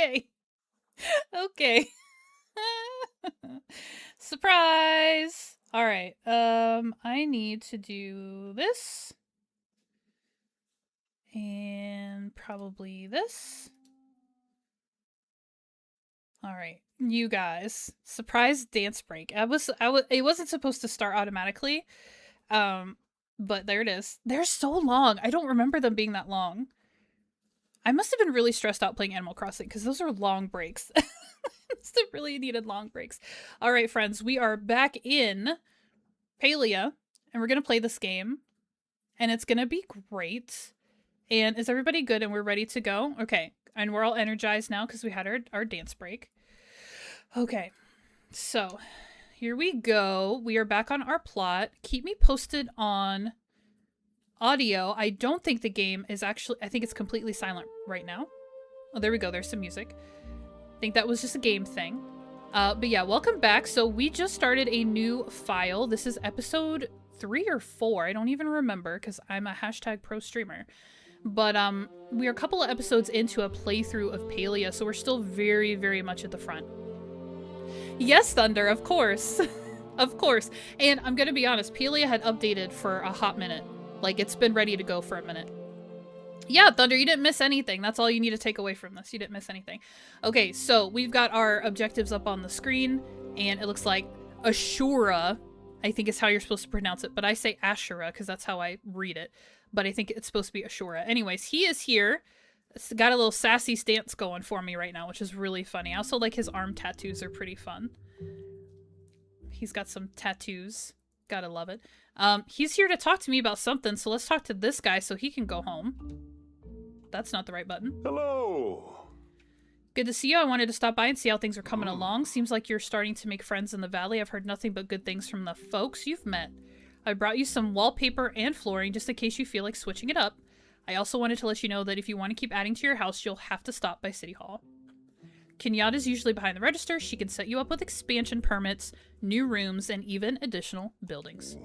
Okay. Okay. Surprise! Alright, I need to do this. And probably this. Alright, you guys. Surprise dance break. It wasn't supposed to start automatically. But there it is. They're so long. I don't remember them being that long. I must have been really stressed out playing Animal Crossing because those are long breaks. They really needed long breaks. All right, friends, we are back in Palia, and we're going to play this game, and it's going to be great. And is everybody good and we're ready to go? Okay, and we're all energized now because we had our dance break. Okay, so here we go. We are back on our plot. Keep me posted on audio. I don't think the game is actually, I think it's completely silent right now. Oh, there we go. There's some music. I think that was just a game thing. But yeah, welcome back. So we just started a new file. This is episode 3 or 4. I don't even remember because I'm a #pro streamer. But we are a couple of episodes into a playthrough of Palia, so we're still very, very much at the front. Yes, Thunder, of course. Of course. And I'm gonna be honest, Palia had updated for a hot minute. Like, it's been ready to go for a minute. Yeah, Thunder, you didn't miss anything. That's all you need to take away from this. You didn't miss anything. Okay, so we've got our objectives up on the screen, and it looks like Ashura, I think is how you're supposed to pronounce it, but I say Ashura because that's how I read it. But I think it's supposed to be Ashura. Anyways, he is here. It's got a little sassy stance going for me right now, which is really funny. I also like his arm tattoos are pretty fun. He's got some tattoos. Gotta love it. He's here to talk to me about something, so let's talk to this guy so he can go home. That's not the right button. Hello. Good to see you. I wanted to stop by and see how things are coming along. Seems like you're starting to make friends in the valley. I've heard nothing but good things from the folks you've met. I brought you some wallpaper and flooring just in case you feel like switching it up. I also wanted to let you know that if you want to keep adding to your house, you'll have to stop by City Hall. Kenyatta's usually behind the register. She can set you up with expansion permits, new rooms, and even additional buildings.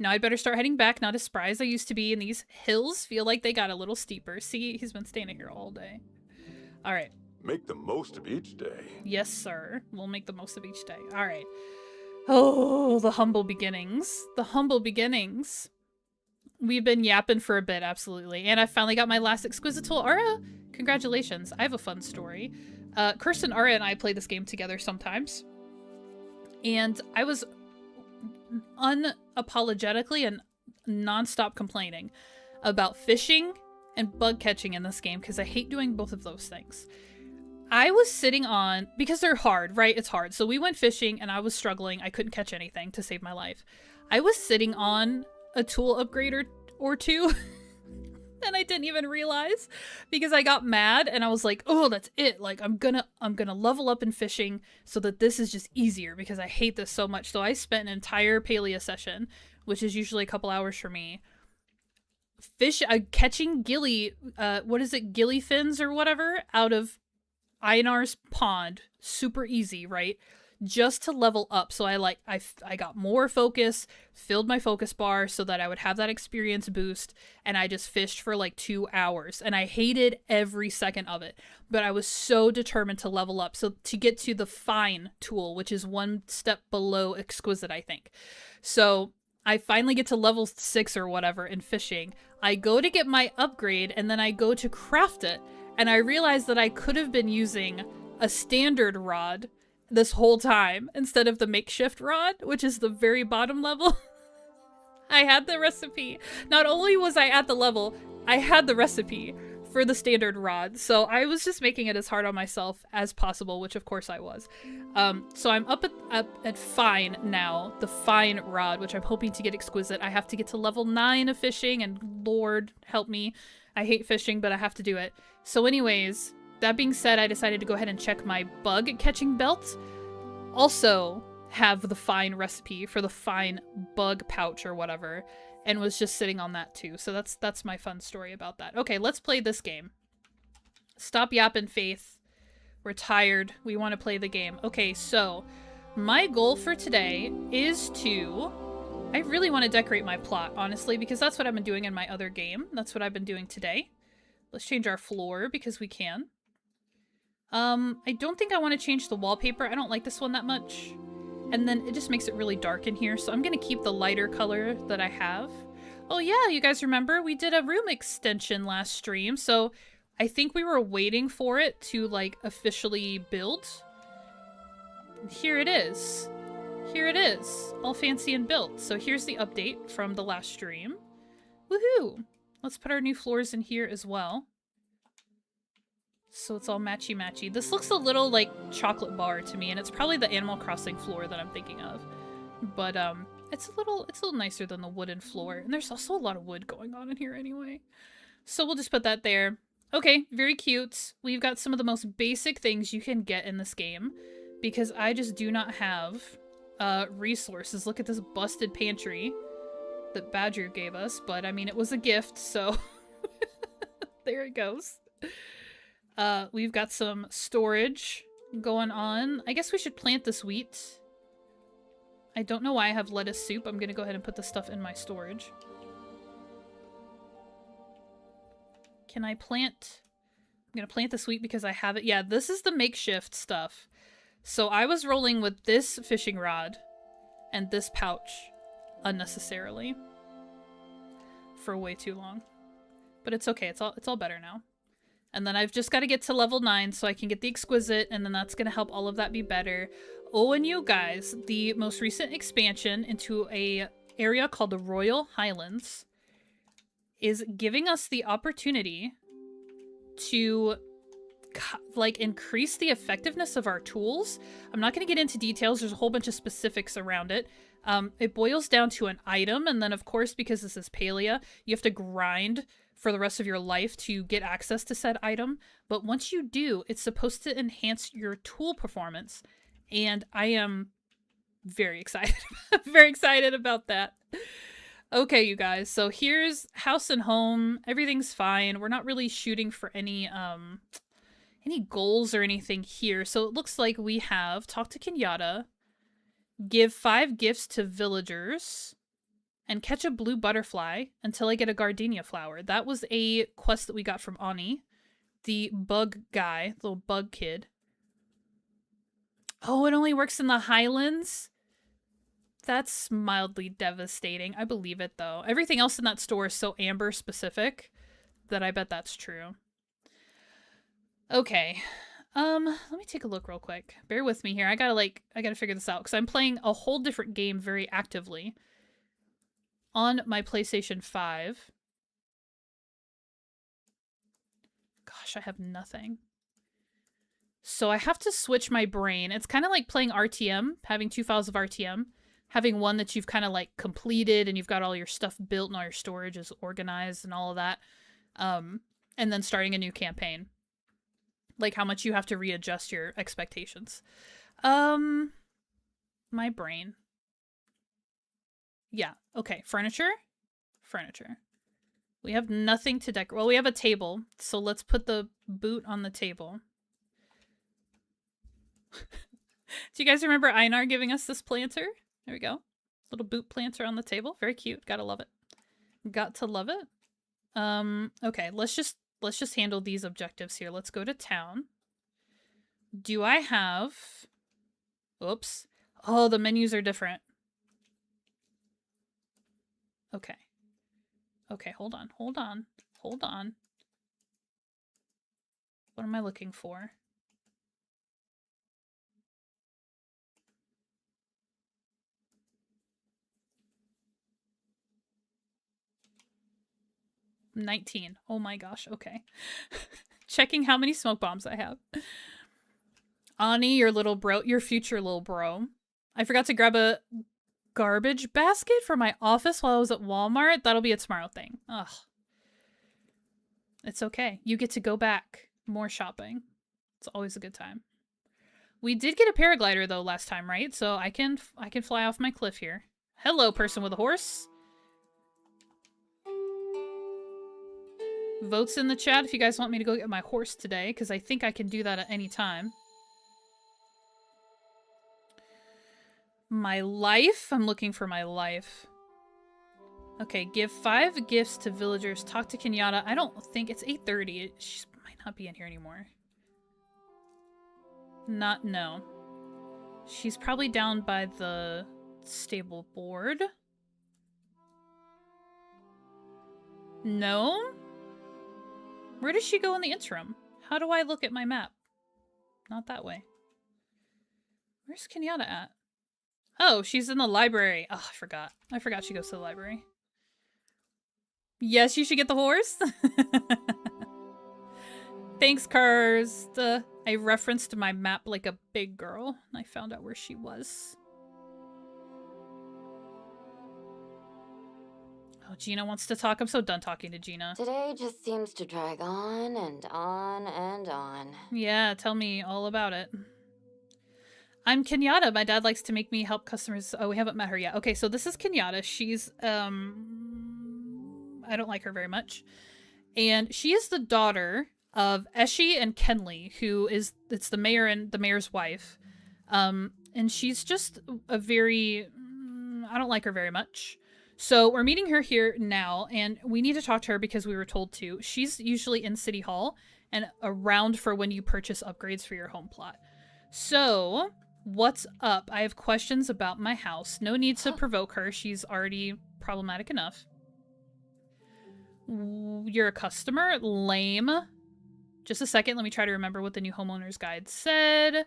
Now I'd better start heading back, not as spry as I used to be, and these hills feel like they got a little steeper. See, he's been standing here all day. All right. Make the most of each day. Yes, sir. We'll make the most of each day. All right. Oh, the humble beginnings. The humble beginnings. We've been yapping for a bit, absolutely. And I finally got my last exquisite tool. Ara, congratulations. I have a fun story. Kirsten, Ara, and I play this game together sometimes. And I was unapologetically and non-stop complaining about fishing and bug catching in this game because I hate doing both of those things. I was sitting on, because they're hard, right? It's hard. So we went fishing and I was struggling. I couldn't catch anything to save my life. I was sitting on a tool upgrade or two and I didn't even realize because I got mad and I was like, oh, that's it. Like, I'm gonna level up in fishing so that this is just easier because I hate this so much. So I spent an entire Palia session, which is usually a couple hours for me, catching gilly, gilly fins or whatever out of Einar's pond. Super easy, right? Just to level up. So I got more focus, filled my focus bar so that I would have that experience boost, and I just fished for like 2 hours and I hated every second of it, but I was so determined to level up. So to get to the fine tool, which is one step below exquisite, I think. So I finally get to level 6 or whatever in fishing. I go to get my upgrade and then I go to craft it, and I realize that I could have been using a standard rod this whole time instead of the makeshift rod, which is the very bottom level. I had the recipe. Not only was I at the level, I had the recipe for the standard rod. So I was just making it as hard on myself as possible, which of course I was. So I'm up at fine now, the fine rod, which I'm hoping to get exquisite. I have to get to level 9 of fishing, and Lord help me. I hate fishing, but I have to do it. So anyways, that being said, I decided to go ahead and check my bug catching belt. Also have the fine recipe for the fine bug pouch or whatever, and was just sitting on that too. So that's my fun story about that. Okay, let's play this game. Stop yapping, Faith. We're tired. We want to play the game. Okay, so my goal for today is to... I really want to decorate my plot, honestly, because that's what I've been doing in my other game. That's what I've been doing today. Let's change our floor because we can. I don't think I want to change the wallpaper. I don't like this one that much. And then it just makes it really dark in here, so I'm gonna keep the lighter color that I have. Oh yeah, you guys remember we did a room extension last stream, so I think we were waiting for it to, like, officially build. Here it is. Here it is, all fancy and built. So here's the update from the last stream. Woohoo! Let's put our new floors in here as well. So it's all matchy-matchy. This looks a little like chocolate bar to me, and it's probably the Animal Crossing floor that I'm thinking of. But it's a little nicer than the wooden floor, and there's also a lot of wood going on in here anyway. So we'll just put that there. Okay, very cute. We've got some of the most basic things you can get in this game, because I just do not have resources. Look at this busted pantry that Badger gave us, but I mean, it was a gift, so there it goes. We've got some storage going on. I guess we should plant this wheat. I don't know why I have lettuce soup. I'm gonna go ahead and put this stuff in my storage. Can I plant? I'm gonna plant this wheat because I have it. Yeah, this is the makeshift stuff. So I was rolling with this fishing rod and this pouch unnecessarily for way too long. But it's okay. It's all better now. And then I've just got to get to level 9 so I can get the exquisite, and then that's going to help all of that be better. Oh, and you guys, the most recent expansion into a area called the Royal Highlands is giving us the opportunity to, like, increase the effectiveness of our tools. I'm not going to get into details. There's a whole bunch of specifics around it. It boils down to an item, and then, of course, because this is Palia, you have to grind for the rest of your life to get access to said item. But once you do, it's supposed to enhance your tool performance. And I am very excited. Very excited about that. Okay, you guys. So here's house and home. Everything's fine. We're not really shooting for any goals or anything here. So it looks like we have talk to Kenyatta, give 5 gifts to villagers, and catch a blue butterfly until I get a gardenia flower. That was a quest that we got from Ani, the bug guy, little bug kid. Oh, it only works in the Highlands? That's mildly devastating. I believe it, though. Everything else in that store is so Amber specific that I bet that's true. Okay. Let me take a look real quick. Bear with me here. I gotta figure this out because I'm playing a whole different game very actively on my PlayStation 5. Gosh, I have nothing. So I have to switch my brain. It's kind of like playing RTM, having 2 files of RTM, having one that you've kind of like completed and you've got all your stuff built and all your storage is organized and all of that. And then starting a new campaign. Like how much you have to readjust your expectations. My brain. Yeah, okay. Furniture? Furniture. We have nothing to decorate. Well, we have a table, so let's put the boot on the table. Do you guys remember Einar giving us this planter? There we go. Little boot planter on the table. Very cute. Gotta love it. Got to love it. Okay, let's just handle these objectives here. Let's go to town. Do I have... Oops. Oh, the menus are different. Okay. Okay, hold on. What am I looking for? $19. Oh my gosh, okay. Checking how many smoke bombs I have. Ani, your little bro, your future little bro. I forgot to grab a garbage basket for my office while I was at Walmart. That'll be a tomorrow thing. Ugh. It's okay. You get to go back. More shopping. It's always a good time. We did get a paraglider though last time, right? So I can fly off my cliff here. Hello, person with a horse. Votes in the chat if you guys want me to go get my horse today, because I think I can do that at any time. My life? I'm looking for my life. Okay, give 5 gifts to villagers. Talk to Kenyatta. I don't think it's 8:30. She might not be in here anymore. No. She's probably down by the stable board. No? Where does she go in the interim? How do I look at my map? Not that way. Where's Kenyatta at? Oh, she's in the library. Oh, I forgot. I forgot she goes to the library. Yes, you should get the horse. Thanks, Karst. I referenced my map like a big girl, and I found out where she was. Oh, Gina wants to talk. I'm so done talking to Gina. Today just seems to drag on and on and on. Yeah, tell me all about it. I'm Kenyatta. My dad likes to make me help customers. Oh, we haven't met her yet. Okay, so this is Kenyatta. She's, I don't like her very much. And she is the daughter of Eshi and Kenley, it's the mayor and the mayor's wife. And she's just a very, I don't like her very much. So we're meeting her here now, and we need to talk to her because we were told to. She's usually in City Hall and around for when you purchase upgrades for your home plot. So, what's up? I have questions about my house. No need to provoke her. She's already problematic enough. You're a customer? Lame. Just a second. Let me try to remember what the new homeowner's guide said.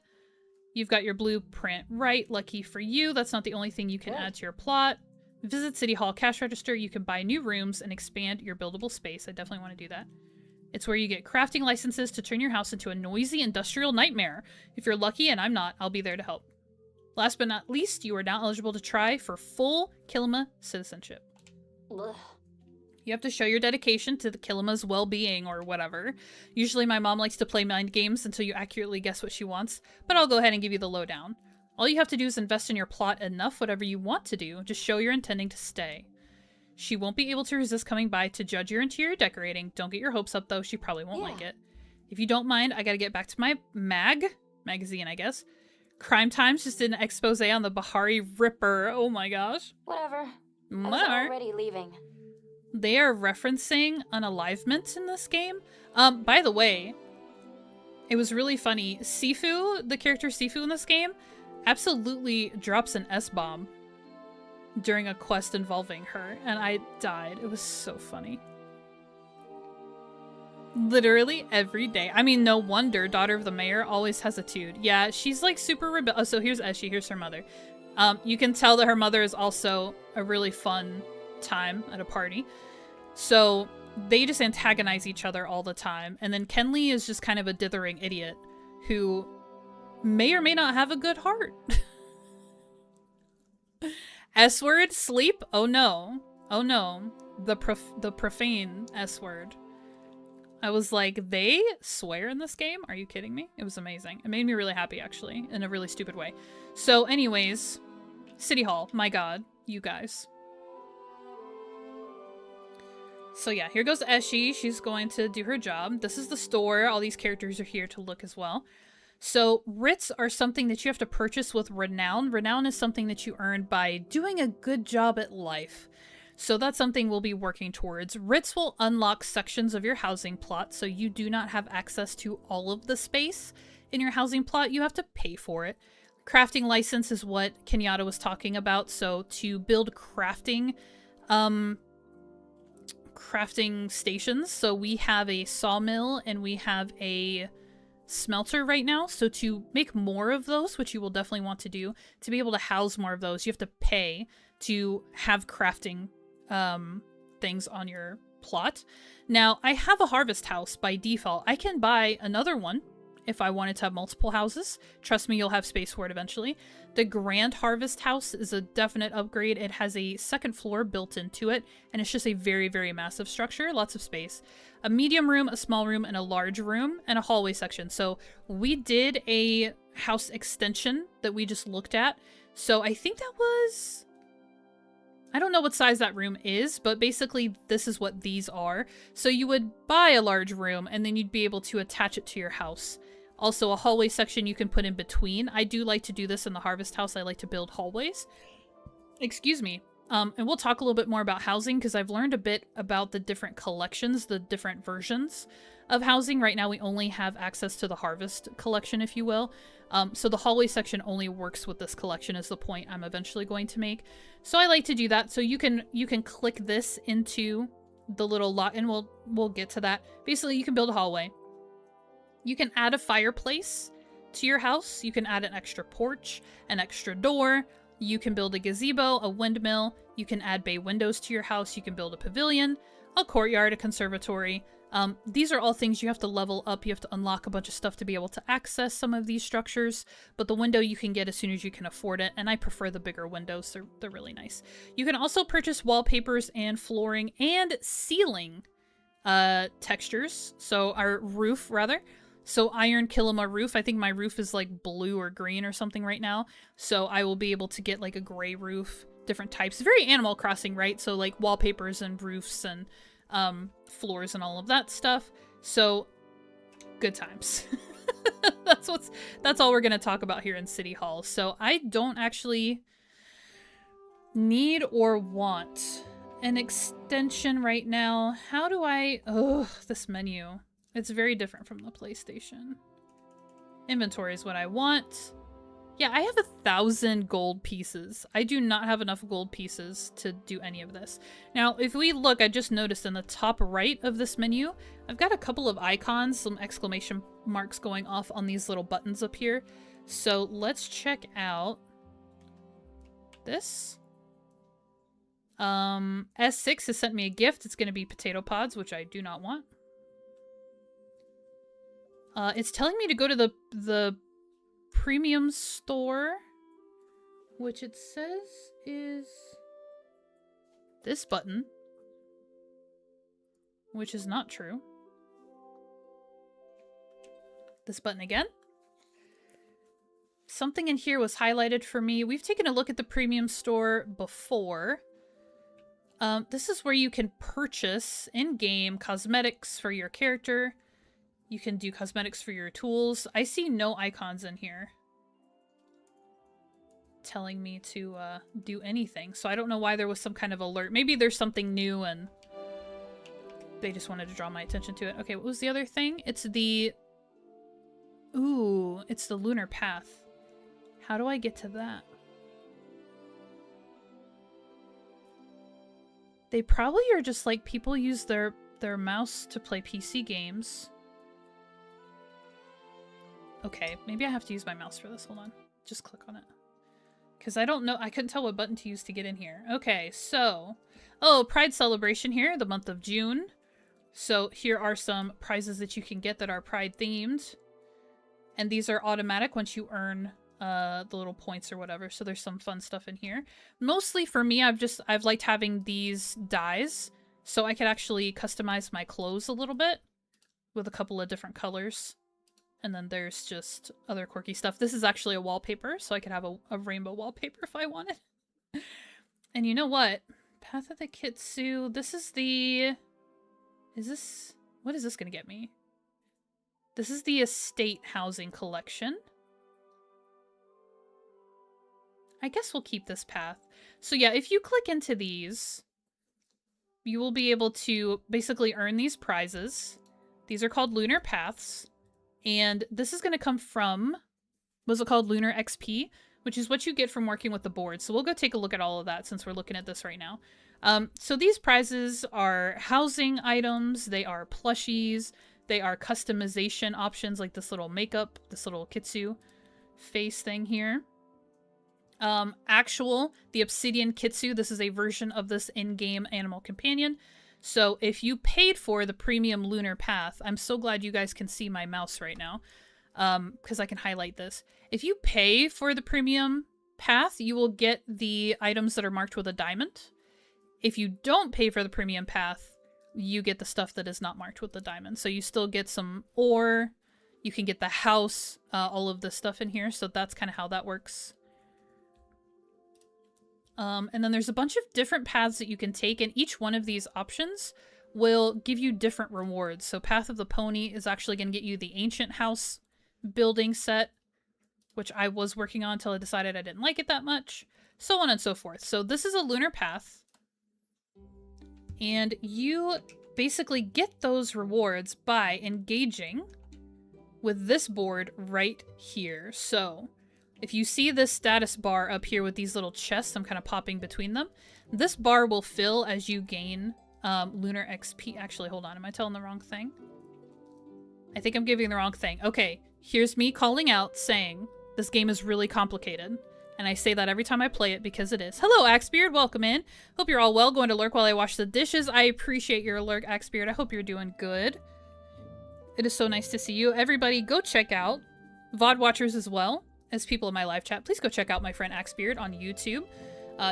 You've got your blueprint right. Lucky for you. That's not the only thing you can add to your plot. Visit City Hall cash register. You can buy new rooms and expand your buildable space. I definitely want to do that. It's where you get crafting licenses to turn your house into a noisy industrial nightmare. If you're lucky and I'm not, I'll be there to help. Last but not least, you are now eligible to try for full Kilima citizenship. Ugh. You have to show your dedication to the Kilima's well-being or whatever. Usually my mom likes to play mind games until you accurately guess what she wants, but I'll go ahead and give you the lowdown. All you have to do is invest in your plot enough, whatever you want to do. Just show you're intending to stay. She won't be able to resist coming by to judge your interior decorating. Don't get your hopes up, though. She probably won't like it. If you don't mind, I gotta get back to my magazine, I guess. Crime Times just did an expose on the Bahari Ripper. Oh my gosh. Whatever. I was already leaving. They are referencing unalivement in this game. By the way, it was really funny. Sifu, the character Sifu in this game, absolutely drops an S-bomb during a quest involving her, and I died. It was so funny. Literally every day. I mean, no wonder daughter of the mayor always has a tude. Yeah, she's like super rebel. Oh, so here's Eshi. Here's her mother. You can tell that her mother is also a really fun time at a party. So they just antagonize each other all the time. And then Kenley is just kind of a dithering idiot who may or may not have a good heart. S-word? Sleep? Oh no. Oh no. The profane S-word. I was like, they swear in this game? Are you kidding me? It was amazing. It made me really happy, actually, in a really stupid way. So anyways, City Hall. My god. You guys. So yeah, here goes Eshi. She's going to do her job. This is the store. All these characters are here to look as well. So writs are something that you have to purchase with renown. Renown is something that you earn by doing a good job at life. So that's something we'll be working towards. Writs will unlock sections of your housing plot, so you do not have access to all of the space in your housing plot. You have to pay for it. Crafting license is what Kenyatta was talking about. So to build crafting stations. So we have a sawmill and we have a smelter right now. So to make more of those, which you will definitely want to do, to be able to house more of those, you have to pay to have crafting things on your plot. Now, I have a harvest house by default. I can buy another one if I wanted to have multiple houses. Trust me, you'll have space for it eventually. The Grand Harvest House is a definite upgrade. It has a second floor built into it, and it's just a very, very massive structure. Lots of space. A medium room, a small room, and a large room, and a hallway section. So we did a house extension that we just looked at. So I think that was... I don't know what size that room is, but basically this is what these are. So you would buy a large room, and then you'd be able to attach it to your house. Also, a hallway section you can put in between. I do like to do this in the Harvest House. I like to build hallways. Excuse me. And we'll talk a little bit more about housing because I've learned a bit about the different collections, the different versions of housing. Right now we only have access to the harvest collection, if you will. So the hallway section only works with this collection is the point I'm eventually going to make. So I like to do that. So you can click this into the little lot, and we'll get to that. Basically, you can build a hallway. You can add a fireplace to your house. You can add an extra porch, an extra door. You can build a gazebo, a windmill. You can add bay windows to your house. You can build a pavilion, a courtyard, a conservatory. These are all things you have to level up. You have to unlock a bunch of stuff to be able to access some of these structures. But the window you can get as soon as you can afford it. And I prefer the bigger windows. They're really nice. You can also purchase wallpapers and flooring and ceiling textures. So our roof, rather. So iron kilima roof. I think my roof is like blue or green or something right now. So I will be able to get like a gray roof, different types. Very Animal Crossing, right? So like wallpapers and roofs and floors and all of that stuff. So good times. That's all we're going to talk about here in City Hall. So I don't actually need or want an extension right now. How do I... Oh, this menu. It's very different from the PlayStation. Inventory is what I want. Yeah, I have 1,000 gold pieces. I do not have enough gold pieces to do any of this. Now, if we look, I just noticed in the top right of this menu, I've got a couple of icons, some exclamation marks going off on these little buttons up here. So let's check out this. S6 has sent me a gift. It's going to be potato pods, which I do not want. It's telling me to go to the premium store, which it says is this button, which is not true. This button again. Something in here was highlighted for me. We've taken a look at the premium store before. This is where you can purchase in-game cosmetics for your character. You can do cosmetics for your tools. I see no icons in here telling me to do anything. So I don't know why there was some kind of alert. Maybe there's something new and they just wanted to draw my attention to it. Okay, what was the other thing? It's the... Ooh, it's the lunar path. How do I get to that? They probably are just like people use their mouse to play PC games. Okay, maybe I have to use my mouse for this. Hold on. Just click on it. Because I don't know. I couldn't tell what button to use to get in here. Okay, so... Oh, Pride Celebration here, the month of June. So here are some prizes that you can get that are Pride themed. And these are automatic once you earn the little points or whatever. So there's some fun stuff in here. Mostly for me, I've liked having these dyes. So I could actually customize my clothes a little bit with a couple of different colors. And then there's just other quirky stuff. This is actually a wallpaper, so I could have a rainbow wallpaper if I wanted. And you know what? Path of the Kitsu. This is the... Is this... What is this going to get me? This is the estate housing collection. I guess we'll keep this path. So yeah, if you click into these, you will be able to basically earn these prizes. These are called Lunar Paths. And this is going to come from, what's it called? Lunar XP, which is what you get from working with the board. So we'll go take a look at all of that since we're looking at this right now. So these prizes are housing items. They are plushies. They are customization options like this little makeup, this little Kitsu face thing here. The Obsidian Kitsu. This is a version of this in-game animal companion. So if you paid for the premium lunar path, I'm so glad you guys can see my mouse right now, because I can highlight this. If you pay for the premium path, you will get the items that are marked with a diamond. If you don't pay for the premium path, you get the stuff that is not marked with the diamond. So you still get some ore, you can get the house, all of this stuff in here. So that's kind of how that works. And then there's a bunch of different paths that you can take, and each one of these options will give you different rewards. So Path of the Pony is actually going to get you the Ancient House building set, which I was working on until I decided I didn't like it that much, so on and so forth. So this is a lunar path, and you basically get those rewards by engaging with this board right here. So if you see this status bar up here with these little chests, I'm kind of popping between them. This bar will fill as you gain lunar XP. Actually, hold on. Am I telling the wrong thing? I think I'm giving the wrong thing. Okay, here's me calling out saying this game is really complicated. And I say that every time I play it because it is. Hello, Axebeard. Welcome in. Hope you're all well. Going to lurk while I wash the dishes. I appreciate your lurk, Axebeard. I hope you're doing good. It is so nice to see you. Everybody, go check out VOD watchers as well as people in my live chat. Please go check out my friend Axebeard on YouTube.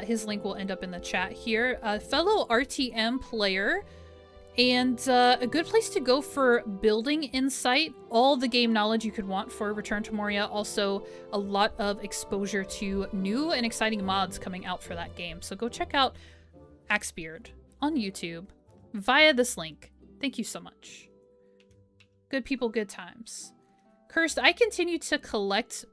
His link will end up in the chat here. A fellow RTM player and a good place to go for building insight. All the game knowledge you could want for Return to Moria. Also, a lot of exposure to new and exciting mods coming out for that game. So go check out Axebeard on YouTube via this link. Thank you so much. Good people, good times. Cursed, I continue to collect...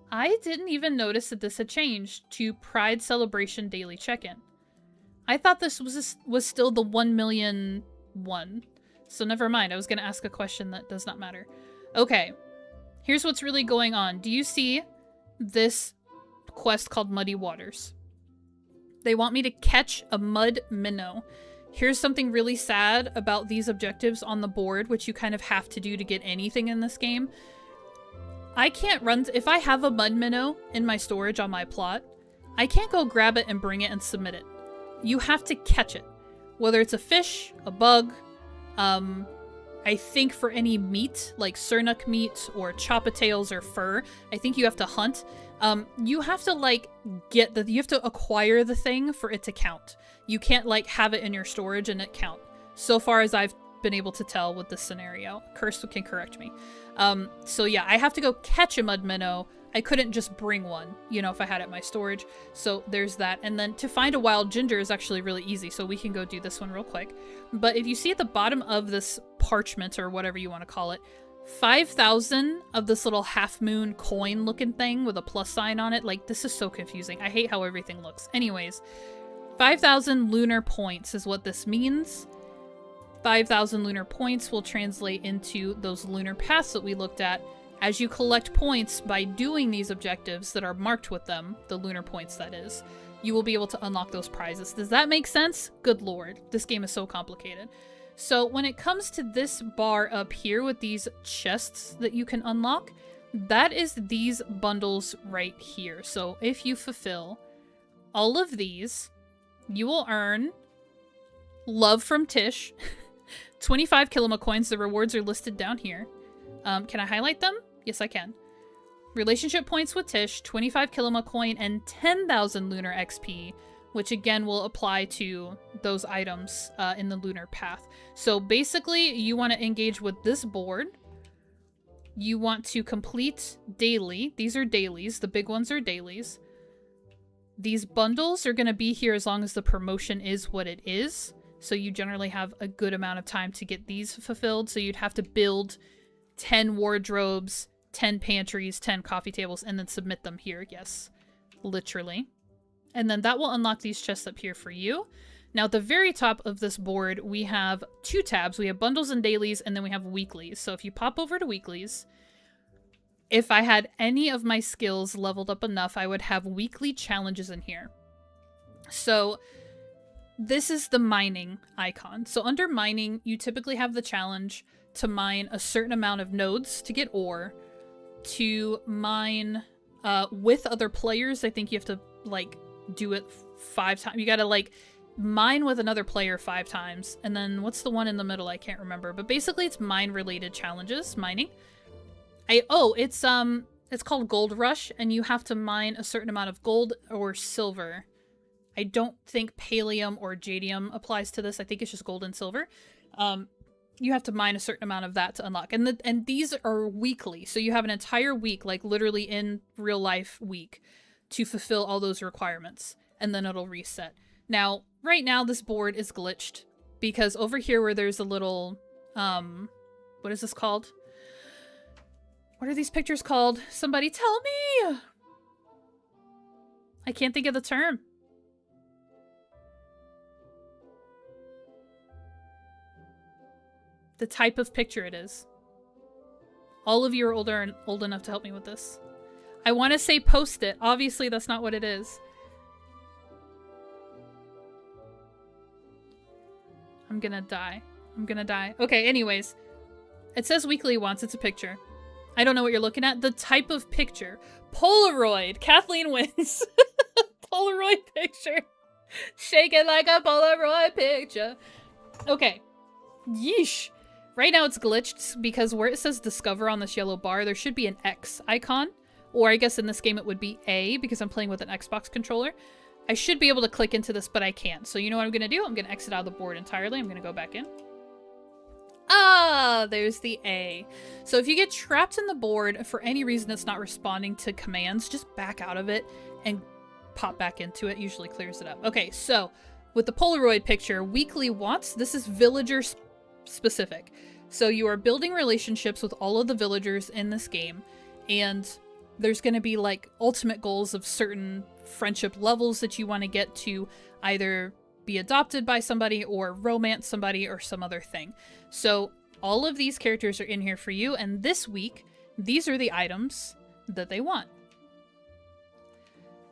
I didn't even notice that this had changed to Pride Celebration Daily Check-In. I thought this was still the 1 million one. So never mind, I was going to ask a question that does not matter. Okay, here's what's really going on. Do you see this quest called Muddy Waters? They want me to catch a mud minnow. Here's something really sad about these objectives on the board, which you kind of have to do to get anything in this game. I can't run... If I have a mud minnow in my storage on my plot, I can't go grab it and bring it and submit it. You have to catch it. Whether it's a fish, a bug, I think for any meat, like surnuk meat or choppatails or fur, I think you have to hunt. You have to, like, you have to acquire the thing for it to count. You can't, like, have it in your storage and it count. So far as I've been able to tell with this scenario. Cursed can correct me. So yeah, I have to go catch a mud minnow. I couldn't just bring one, you know, if I had it in my storage. So there's that. And then to find a wild ginger is actually really easy. So we can go do this one real quick. But if you see at the bottom of this parchment or whatever you want to call it, 5,000 of this little half moon coin looking thing with a plus sign on it. Like, this is so confusing. I hate how everything looks. Anyways, 5,000 lunar points is what this means. 5,000 lunar points will translate into those lunar paths that we looked at. As you collect points by doing these objectives that are marked with them, the lunar points that is, you will be able to unlock those prizes. Does that make sense? Good lord, this game is so complicated. So when it comes to this bar up here with these chests that you can unlock, that is these bundles right here. So if you fulfill all of these, you will earn Love from Tish, 25 Kilima coins. The rewards are listed down here. Can I highlight them? Yes, I can. Relationship points with Tish, 25 Kilima coin, and 10,000 lunar XP, which again will apply to those items in the lunar path. So basically, you want to engage with this board. You want to complete daily. These are dailies. The big ones are dailies. These bundles are going to be here as long as the promotion is what it is. So you generally have a good amount of time to get these fulfilled. So you'd have to build 10 wardrobes, 10 pantries, 10 coffee tables, and then submit them here. Yes, literally. And then that will unlock these chests up here for you. Now at the very top of this board, we have two tabs. We have bundles and dailies, and then we have weeklies. So if you pop over to weeklies, if I had any of my skills leveled up enough, I would have weekly challenges in here. So this is the mining icon. So under mining, you typically have the challenge to mine a certain amount of nodes to get ore, to mine with other players. I think you have to, like, do it 5 times. You gotta, like, mine with another player 5 times. And then what's the one in the middle? I can't remember. But basically it's mine-related challenges, mining. It's called Gold Rush, and you have to mine a certain amount of gold or silver. I don't think Palium or Jadium applies to this. I think it's just gold and silver. You have to mine a certain amount of that to unlock. And these are weekly. So you have an entire week, like literally in real life week, to fulfill all those requirements. And then it'll reset. Now, right now this board is glitched because over here where there's a little, what is this called? What are these pictures called? Somebody tell me! I can't think of the term. The type of picture it is. All of you are older and old enough to help me with this. I want to say post-it. Obviously, that's not what it is. I'm gonna die. I'm gonna die. Okay, anyways. It says weekly once. It's a picture. I don't know what you're looking at. The type of picture. Polaroid. Kathleen wins. Polaroid picture. Shake it like a Polaroid picture. Okay. Yeesh. Right now it's glitched because where it says discover on this yellow bar, there should be an X icon. Or I guess in this game it would be A because I'm playing with an Xbox controller. I should be able to click into this, but I can't. So you know what I'm going to do? I'm going to exit out of the board entirely. I'm going to go back in. Ah, there's the A. So if you get trapped in the board for any reason that's not responding to commands, just back out of it and pop back into it. Usually clears it up. Okay, so with the Polaroid picture, weekly wants, this is villager specific. So you are building relationships with all of the villagers in this game, and there's going to be like ultimate goals of certain friendship levels that you want to get to either be adopted by somebody or romance somebody or some other thing. So all of these characters are in here for you, and this week, these are the items that they want.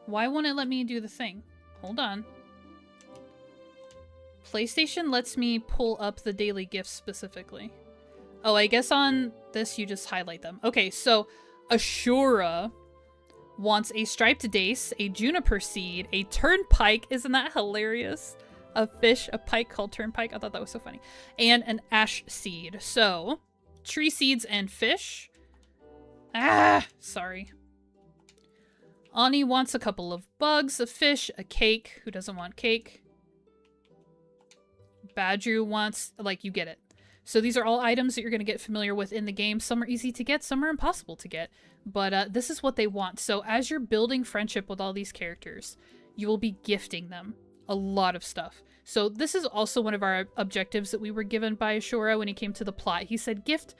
Why won't it let me do the thing? Hold on. PlayStation lets me pull up the daily gifts specifically. Oh, I guess on this you just highlight them. Okay, so Ashura wants a striped dace, a juniper seed, a turnpike. Isn't that hilarious? A fish, a pike called turnpike. I thought that was so funny. And an ash seed. So, tree seeds and fish. Ah, sorry. Ani wants a couple of bugs, a fish, a cake. Who doesn't want cake? Badger wants, like, you get it. So these are all items that you're going to get familiar with in the game. Some are easy to get, some are impossible to get. But this is what they want. So as you're building friendship with all these characters, you will be gifting them a lot of stuff. So this is also one of our objectives that we were given by Ashura when he came to the plot. He said gift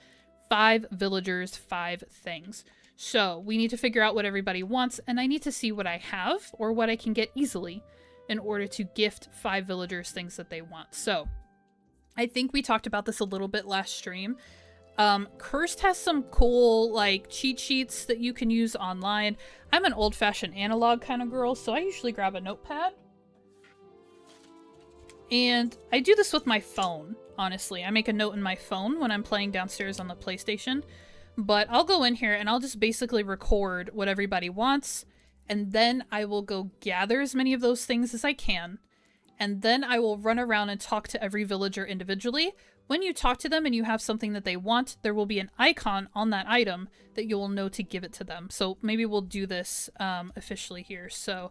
5 villagers 5 things. So we need to figure out what everybody wants, and I need to see what I have or what I can get easily in order to gift 5 villagers things that they want. So I think we talked about this a little bit last stream. Cursed has some cool, like, cheat sheets that you can use online. I'm an old-fashioned analog kind of girl, so I usually grab a notepad. And I do this with my phone, honestly. I make a note in my phone when I'm playing downstairs on the PlayStation. But I'll go in here and I'll just basically record what everybody wants. And then I will go gather as many of those things as I can. And then I will run around and talk to every villager individually. When you talk to them and you have something that they want, there will be an icon on that item that you will know to give it to them. So maybe we'll do this officially here. So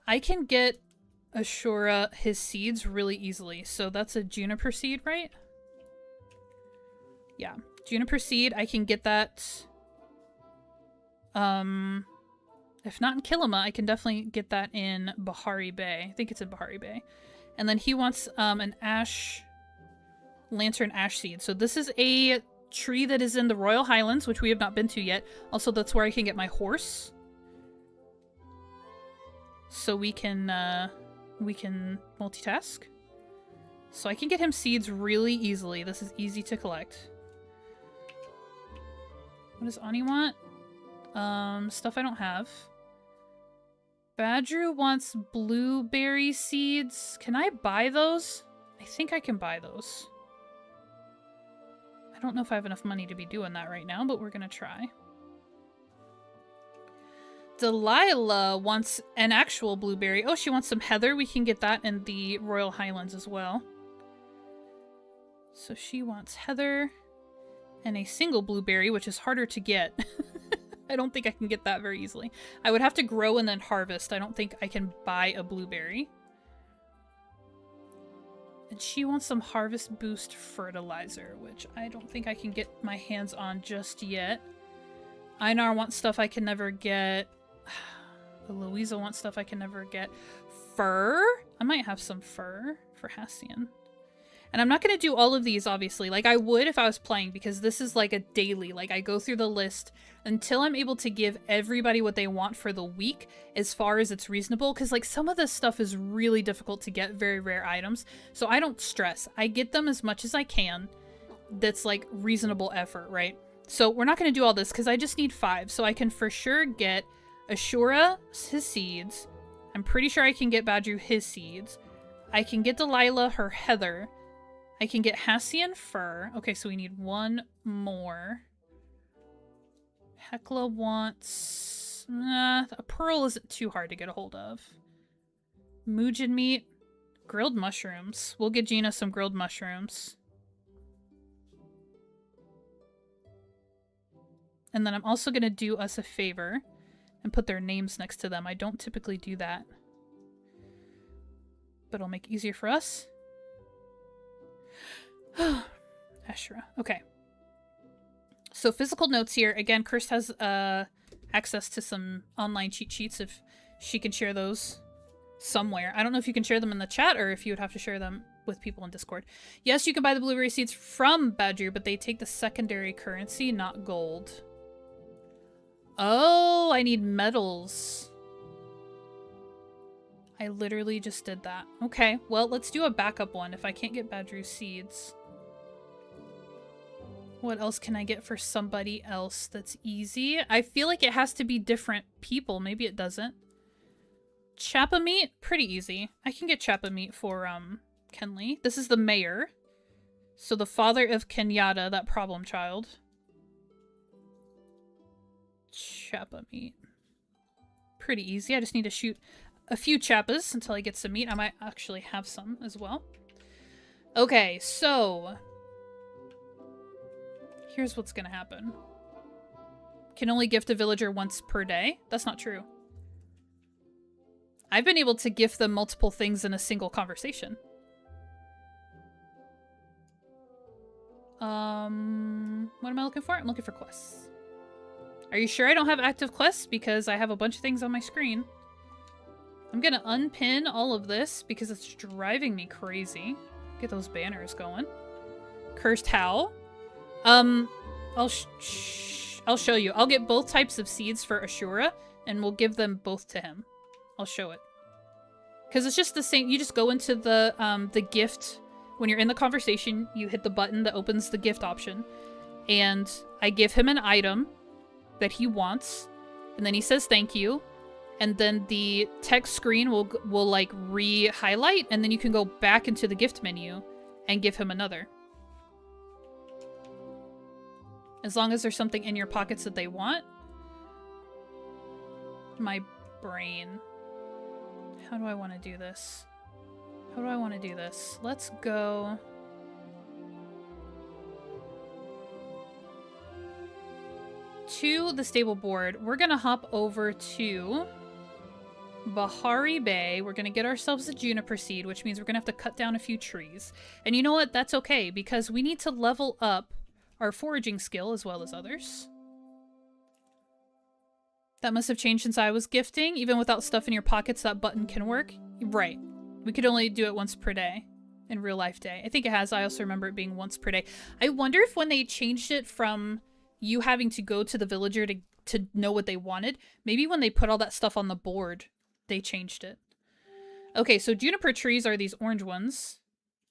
I can get Ashura his seeds really easily. So that's a juniper seed, right? Yeah, juniper seed. I can get that. If not in Kilima, I can definitely get that in Bahari Bay. I think it's in Bahari Bay. And then he wants an lantern ash seed. So this is a tree that is in the Royal Highlands, which we have not been to yet. Also, that's where I can get my horse. So we can multitask. So I can get him seeds really easily. This is easy to collect. What does Ani want? Stuff I don't have. Badru wants blueberry seeds. Can I buy those? I think I can buy those. I don't know if I have enough money to be doing that right now, but we're gonna try. Delilah wants an actual blueberry. Oh, she wants some heather. We can get that in the Royal Highlands as well. So she wants heather and a single blueberry, which is harder to get. I don't think I can get that very easily. I would have to grow and then harvest. I don't think I can buy a blueberry. And she wants some harvest boost fertilizer, which I don't think I can get my hands on just yet. Einar wants stuff I can never get. Louisa wants stuff I can never get. Fur? I might have some fur for Hassian. And I'm not going to do all of these, obviously. Like, I would if I was playing, because this is like a daily. Like, I go through the list until I'm able to give everybody what they want for the week as far as it's reasonable. Because, like, some of this stuff is really difficult to get, very rare items. So I don't stress. I get them as much as I can. That's, like, reasonable effort, right? So we're not going to do all this because I just need 5. So I can for sure get Ashura his seeds. I'm pretty sure I can get Badru his seeds. I can get Delilah her heather. I can get Hassian fur. Okay, so we need 1 more. Hecla wants... a pearl isn't too hard to get a hold of. Mujin meat. Grilled mushrooms. We'll get Gina some grilled mushrooms. And then I'm also going to do us a favor and put their names next to them. I don't typically do that. But it'll make it easier for us. Ashura. Okay. So physical notes here. Again, Kirst has access to some online cheat sheets if she can share those somewhere. I don't know if you can share them in the chat or if you would have to share them with people in Discord. Yes, you can buy the blueberry seeds from Badru, but they take the secondary currency, not gold. Oh, I need metals. I literally just did that. Okay, well, let's do a backup one if I can't get Badru seeds. What else can I get for somebody else that's easy? I feel like it has to be different people. Maybe it doesn't. Chappa meat? Pretty easy. I can get Chappa meat for, Kenley. This is the mayor. So the father of Kenyatta, that problem child. Chappa meat. Pretty easy. I just need to shoot a few chappas until I get some meat. I might actually have some as well. Okay, so... here's what's gonna happen. Can only gift a villager once per day? That's not true. I've been able to gift them multiple things in a single conversation. What am I looking for? I'm looking for quests. Are you sure I don't have active quests? Because I have a bunch of things on my screen. I'm gonna unpin all of this because it's driving me crazy. Get those banners going. Cursed Howl. I'll show you. I'll get both types of seeds for Ashura, and we'll give them both to him. I'll show it. Because it's just the same. You just go into the gift. When you're in the conversation, you hit the button that opens the gift option. And I give him an item that he wants. And then he says thank you. And then the text screen will like re-highlight. And then you can go back into the gift menu and give him another. As long as there's something in your pockets that they want. My brain. How do I want to do this? How do I want to do this? Let's go... to the stable board. We're gonna hop over to Bahari Bay. We're gonna get ourselves a juniper seed, which means we're gonna have to cut down a few trees. And you know what? That's okay, because we need to level up our foraging skill as well as others. That must have changed since I was gifting. Even without stuff in your pockets, that button can work. Right. We could only do it once per day in real life day. I think it has. I also remember it being once per day. I wonder if when they changed it from you having to go to the villager to know what they wanted, maybe when they put all that stuff on the board, they changed it. Okay, so juniper trees are these orange ones.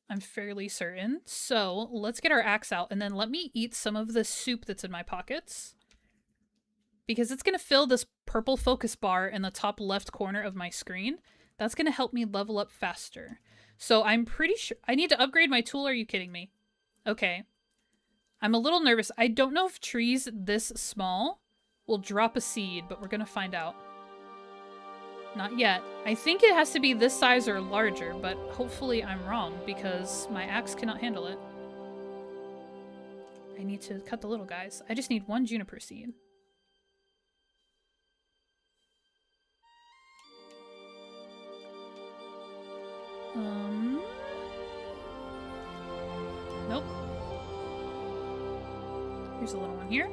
I'm fairly certain. So let's get our axe out and then let me eat some of the soup that's in my pockets. Because it's going to fill this purple focus bar in the top left corner of my screen. That's going to help me level up faster. So I'm pretty sure... I need to upgrade my tool. Are you kidding me? Okay. I'm a little nervous. I don't know if trees this small will drop a seed, but we're going to find out. Not yet. I think it has to be this size or larger, but hopefully I'm wrong because my axe cannot handle it. I need to cut the little guys. I just need 1 juniper seed. Nope. Here's a little one here.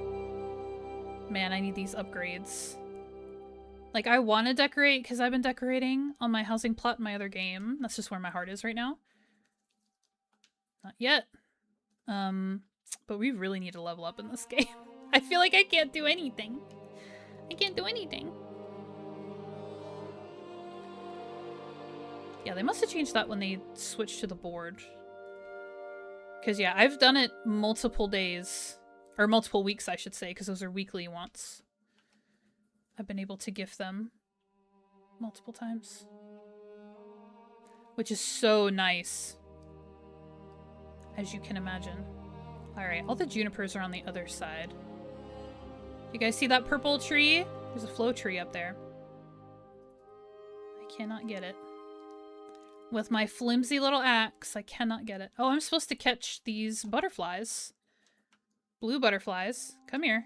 Man, I need these upgrades. Like, I want to decorate because I've been decorating on my housing plot in my other game. That's just where my heart is right now. Not yet. But we really need to level up in this game. I feel like I can't do anything. I can't do anything. Yeah, they must have changed that when they switched to the board. Because, yeah, I've done it multiple days. Or multiple weeks, I should say, because those are weekly ones. I've been able to gift them multiple times. Which is so nice. As you can imagine. Alright, all the junipers are on the other side. You guys see that purple tree? There's a flow tree up there. I cannot get it. With my flimsy little axe, I cannot get it. Oh, I'm supposed to catch these butterflies. Blue butterflies. Come here.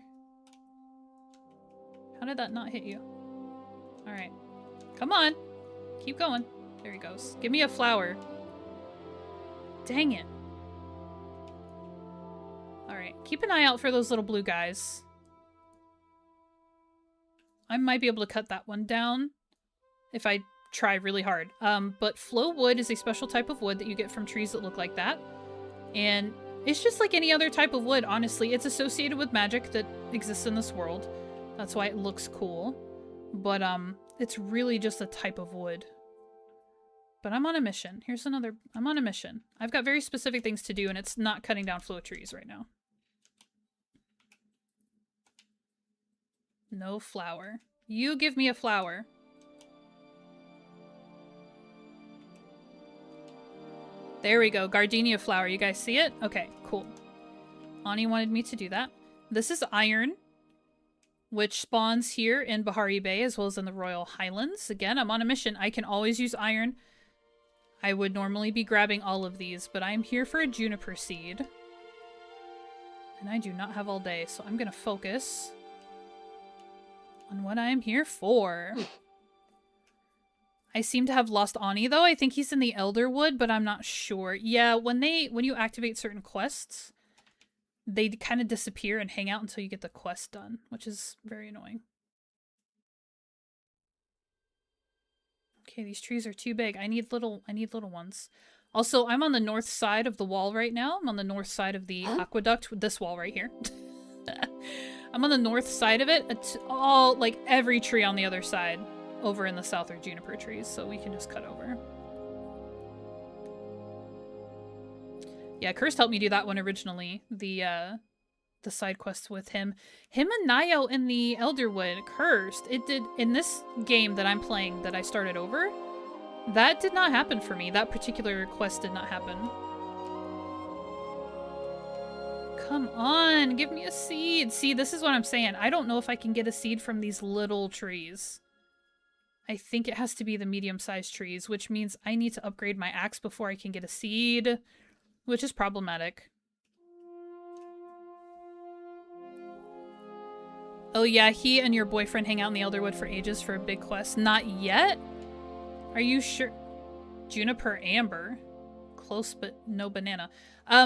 How did that not hit you? Alright. Come on. Keep going. There he goes. Give me a flower. Dang it. Alright. Keep an eye out for those little blue guys. I might be able to cut that one down if I try really hard. But flow wood is a special type of wood that you get from trees that look like that. And it's just like any other type of wood, honestly. It's associated with magic that exists in this world. That's why it looks cool. But it's really just a type of wood. But I'm on a mission. Here's another... I'm on a mission. I've got very specific things to do, and it's not cutting down flow trees right now. No flower. You give me a flower. There we go. Gardenia flower. You guys see it? Okay, cool. Ani wanted me to do that. This is iron, which spawns here in Bahari Bay as well as in the Royal Highlands. Again, I'm on a mission. I can always use iron. I would normally be grabbing all of these, but I'm here for a juniper seed. And I do not have all day, so I'm going to focus on what I'm here for. I seem to have lost Ani, though. I think he's in the Elderwood, but I'm not sure. Yeah, when you activate certain quests, they kind of disappear and hang out until you get the quest done, which is very annoying. Okay, these trees are too big. I need little ones. Also, I'm on the north side of the wall right now. I'm on the north side of the aqueduct with this wall right here. I'm on the north side of it. It's all, like, every tree on the other side over in the south are juniper trees, so we can just cut over. Yeah, Cursed helped me do that one originally. The side quest with him. Him and Nayo in the Elderwood. Cursed. It did, in this game that I'm playing that I started over, that did not happen for me. That particular quest did not happen. Come on, give me a seed. See, this is what I'm saying. I don't know if I can get a seed from these little trees. I think it has to be the medium-sized trees, which means I need to upgrade my axe before I can get a seed, which is problematic. Oh yeah, he and your boyfriend hang out in the Elderwood for ages for a big quest. Not yet? Are you sure? Juniper amber. Close, but no banana.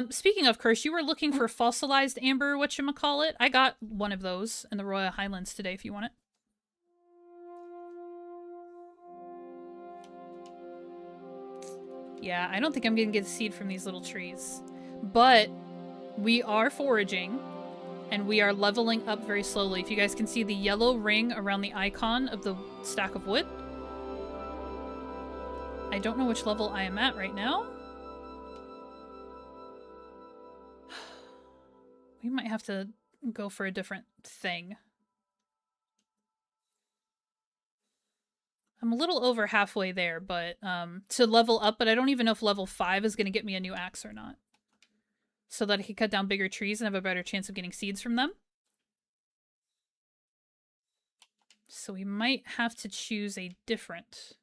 Speaking of Curse, you were looking for fossilized amber, whatchamacallit? I got one of those in the Royal Highlands today if you want it. Yeah, I don't think I'm gonna get a seed from these little trees. But we are foraging, and we are leveling up very slowly. If you guys can see the yellow ring around the icon of the stack of wood. I don't know which level I am at right now. We might have to go for a different thing. I'm a little over halfway there, but to level up, but I don't even know if level 5 is going to get me a new axe or not. So that I can cut down bigger trees and have a better chance of getting seeds from them. So we might have to choose a different...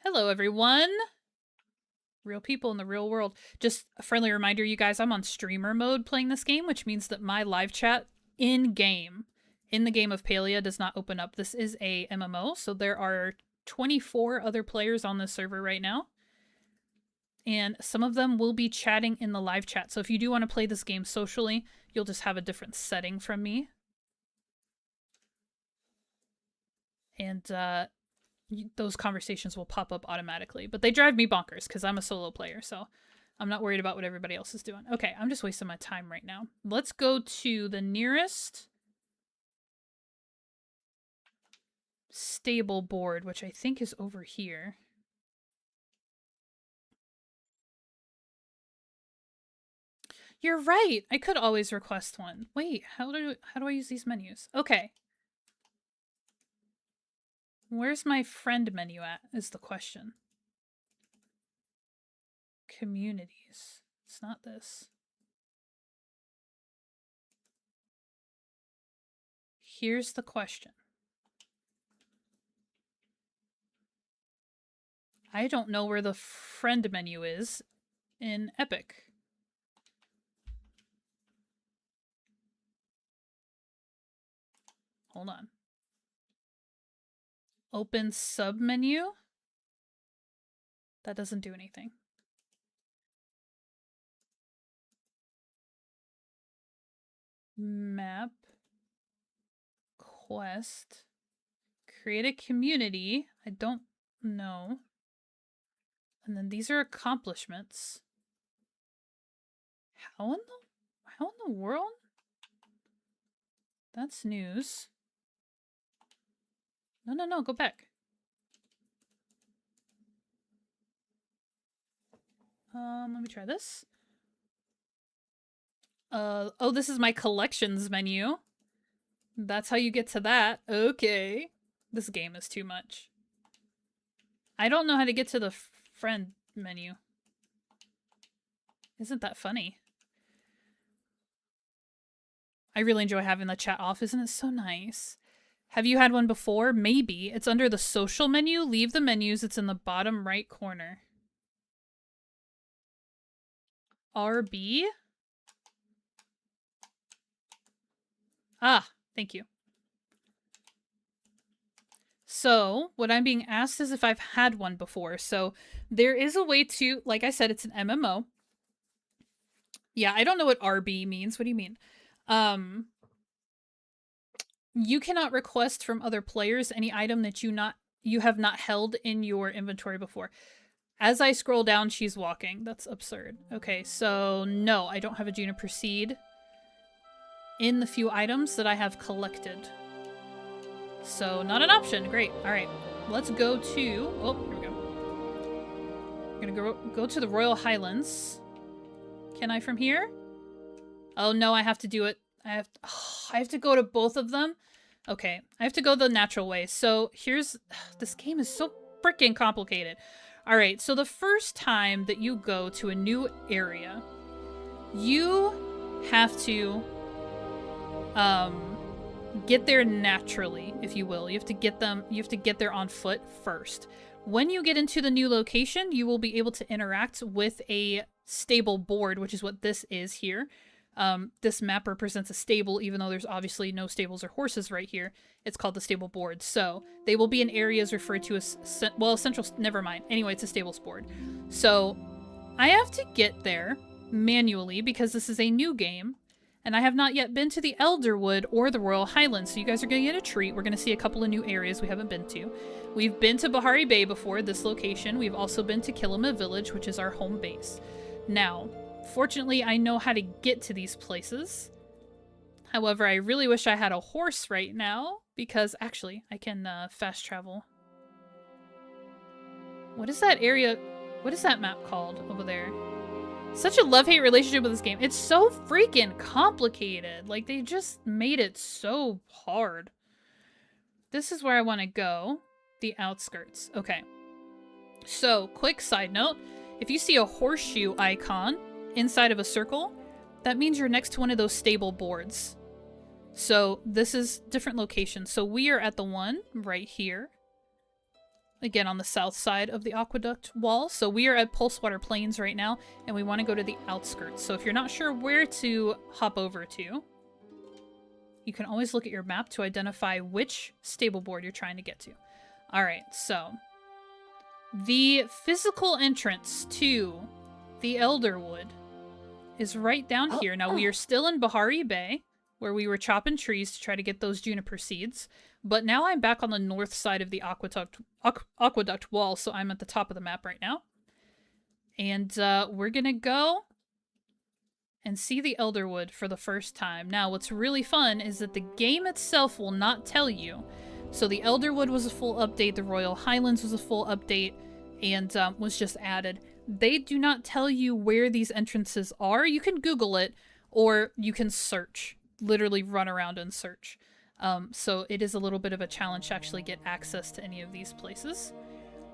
Hello, everyone! Real people in the real world. Just a friendly reminder, you guys, I'm on streamer mode playing this game, which means that my live chat in-game, in the game of Palia, does not open up. This is a MMO, so there are 24 other players on this server right now. And some of them will be chatting in the live chat. So if you do want to play this game socially, you'll just have a different setting from me. And those conversations will pop up automatically. But they drive me bonkers because I'm a solo player, so I'm not worried about what everybody else is doing. Okay, I'm just wasting my time right now. Let's go to the nearest stable board, which I think is over here. You're right. I could always request one. Wait, how do I use these menus? Okay. Where's my friend menu at is the question. Communities. It's not this. Here's the question. I don't know where the friend menu is in Epic. Hold on. Open submenu? That doesn't do anything. Map. Quest. Create a community. I don't know. And then these are accomplishments. How in the world? That's news. No, go back. Let me try this. Oh, this is my collections menu. That's how you get to that. Okay. This game is too much. I don't know how to get to the friend menu. Isn't that funny? I really enjoy having the chat off. Isn't it so nice? Have you had one before? Maybe. It's under the social menu. Leave the menus. It's in the bottom right corner. RB? Ah, thank you. So, what I'm being asked is if I've had one before. So, there is a way to, like I said, it's an MMO. Yeah, I don't know what RB means. What do you mean? You cannot request from other players any item that you have not held in your inventory before. As I scroll down, she's walking. That's absurd. Okay, so no, I don't have a Juniper Seed in the few items that I have collected. So not an option. Great. All right, let's go to. Oh, here we go. We're gonna go to the Royal Highlands. Can I from here? Oh no, I have to do it. I have to go to both of them. Okay, I have to go the natural way. So here's this game is so freaking complicated. All right, so the first time that you go to a new area, you have to get there naturally, if you will. You have to get there on foot first. When you get into the new location, you will be able to interact with a stable board, which is what this is here. This map represents a stable, even though there's obviously no stables or horses right here. It's called the stable board. So they will be in areas referred to as, well, central, never mind. Anyway, it's a stables board. So I have to get there manually because this is a new game. And I have not yet been to the Elderwood or the Royal Highlands. So you guys are going to get a treat. We're going to see a couple of new areas we haven't been to. We've been to Bahari Bay before, this location. We've also been to Kilima Village, which is our home base. Now, fortunately, I know how to get to these places. However, I really wish I had a horse right now, because actually, I can fast travel. What is that area? What is that map called over there? Such a love-hate relationship with this game. It's so freaking complicated. Like, they just made it so hard. This is where I want to go. The outskirts. Okay. So, quick side note. If you see a horseshoe icon inside of a circle, that means you're next to one of those stable boards. So this is different locations. So we are at the one right here. Again, on the south side of the aqueduct wall. So we are at Pulsewater Plains right now, and we want to go to the outskirts. So if you're not sure where to hop over to, you can always look at your map to identify which stable board you're trying to get to. All right, so the physical entrance to the Elderwood is right down here. Now, we are still in Bahari Bay, where we were chopping trees to try to get those juniper seeds. But now I'm back on the north side of the aqueduct wall, so I'm at the top of the map right now. And we're gonna go and see the Elderwood for the first time. Now, what's really fun is that the game itself will not tell you. So the Elderwood was a full update, the Royal Highlands was a full update, and was just added. They do not tell you where these entrances are. You can Google it, or you can search. Literally run around and search. So it is a little bit of a challenge to actually get access to any of these places.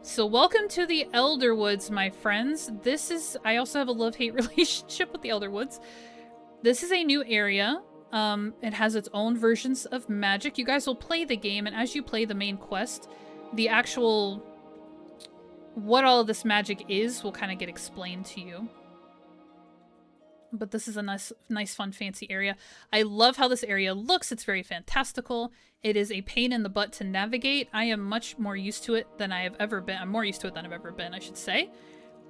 So welcome to the Elderwoods, my friends. This is... I also have a love-hate relationship with the Elderwoods. This is a new area. It has its own versions of magic. You guys will play the game, and as you play the main quest, the actual... what all of this magic is will kind of get explained to you. But this is a nice, fun, fancy area. I love how this area looks. It's very fantastical. It is a pain in the butt to navigate. I am much more used to it than I have ever been. I'm more used to it than I've ever been, I should say.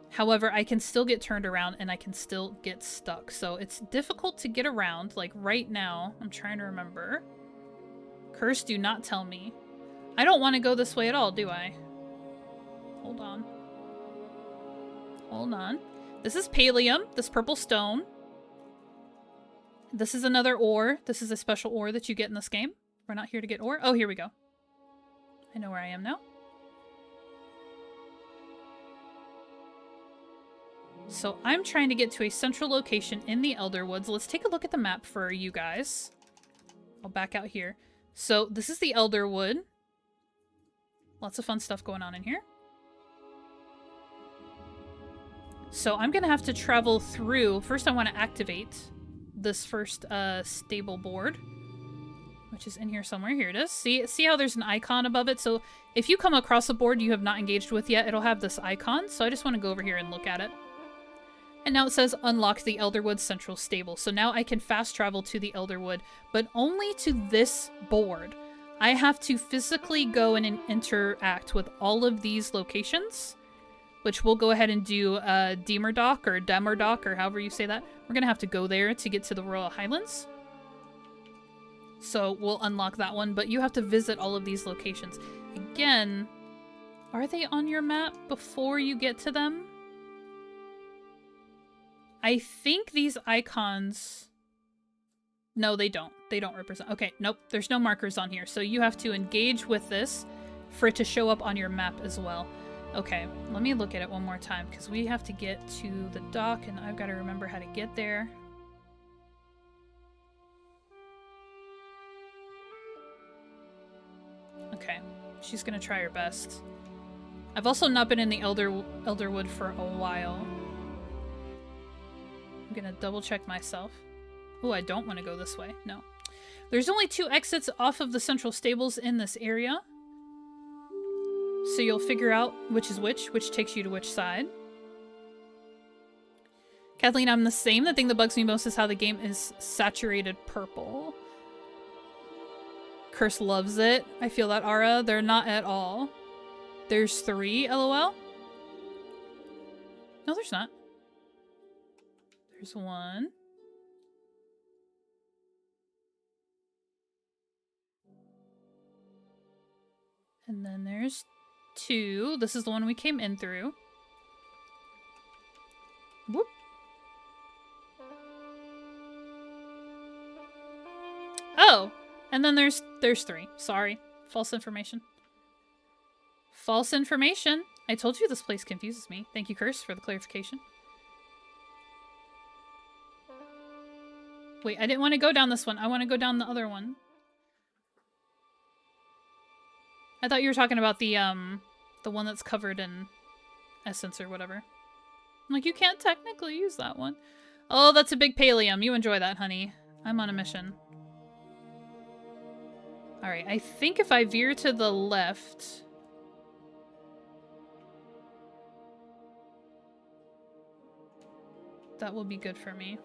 However, I can still get turned around and I can still get stuck. So it's difficult to get around. Like right now, I'm trying to remember. Curse, do not tell me. I don't want to go this way at all, do I? Hold on. Hold on. This is Palium, this purple stone. This is another ore. This is a special ore that you get in this game. We're not here to get ore. Oh, here we go. I know where I am now. So I'm trying to get to a central location in the Elderwoods. Let's take a look at the map for you guys. I'll back out here. So this is the Elderwood. Lots of fun stuff going on in here. So I'm going to have to travel through... First I want to activate this first stable board, which is in here somewhere. Here it is. See how there's an icon above it? So if you come across a board you have not engaged with yet, it'll have this icon. So I just want to go over here and look at it. And now it says unlock the Elderwood Central Stable. So now I can fast travel to the Elderwood, but only to this board. I have to physically go and interact with all of these locations, which we'll go ahead and do Demerdock or Demerdock or however you say that. We're going to have to go there to get to the Royal Highlands. So we'll unlock that one, but you have to visit all of these locations. Again, are they on your map before you get to them? I think these icons... No, they don't. They don't represent... Okay, nope. There's no markers on here. So you have to engage with this for it to show up on your map as well. Okay, let me look at it one more time because we have to get to the dock and I've got to remember how to get there. Okay, she's gonna try her best. I've also not been in the Elderwood for a while. I'm gonna double check myself. Oh, I don't want to go this way. No. There's only 2 exits off of the central stables in this area. So you'll figure out which is which takes you to which side. Kathleen, I'm the same. The thing that bugs me most is how the game is saturated purple. Curse loves it. I feel that, Ara. They're not at all. There's 3, LOL. No, there's not. There's 1. And then there's 2. This is the one we came in through. Whoop. Oh! And then there's 3. Sorry. False information. False information. I told you this place confuses me. Thank you, Curse, for the clarification. Wait, I didn't want to go down this one. I want to go down the other one. I thought you were talking about the one that's covered in essence or whatever. I'm like, you can't technically use that one. Oh, that's a big Palium. You enjoy that, honey. I'm on a mission. Alright, I think if I veer to the left... that will be good for me.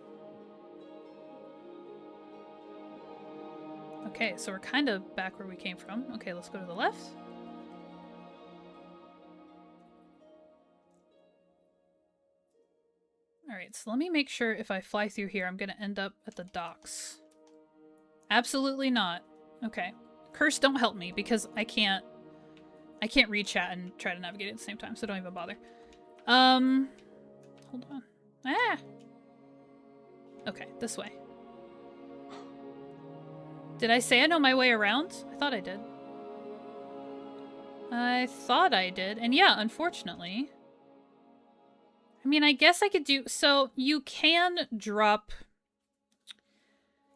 Okay, so we're kind of back where we came from. Okay, let's go to the left. Alright, so let me make sure if I fly through here, I'm going to end up at the docks. Absolutely not. Okay. Curse, don't help me because I can't read chat and try to navigate at the same time, so don't even bother. Hold on. Ah! Okay, this way. Did I say I know my way around? I thought I did. I thought I did. And yeah, unfortunately. I mean, I guess I could do... So, you can drop...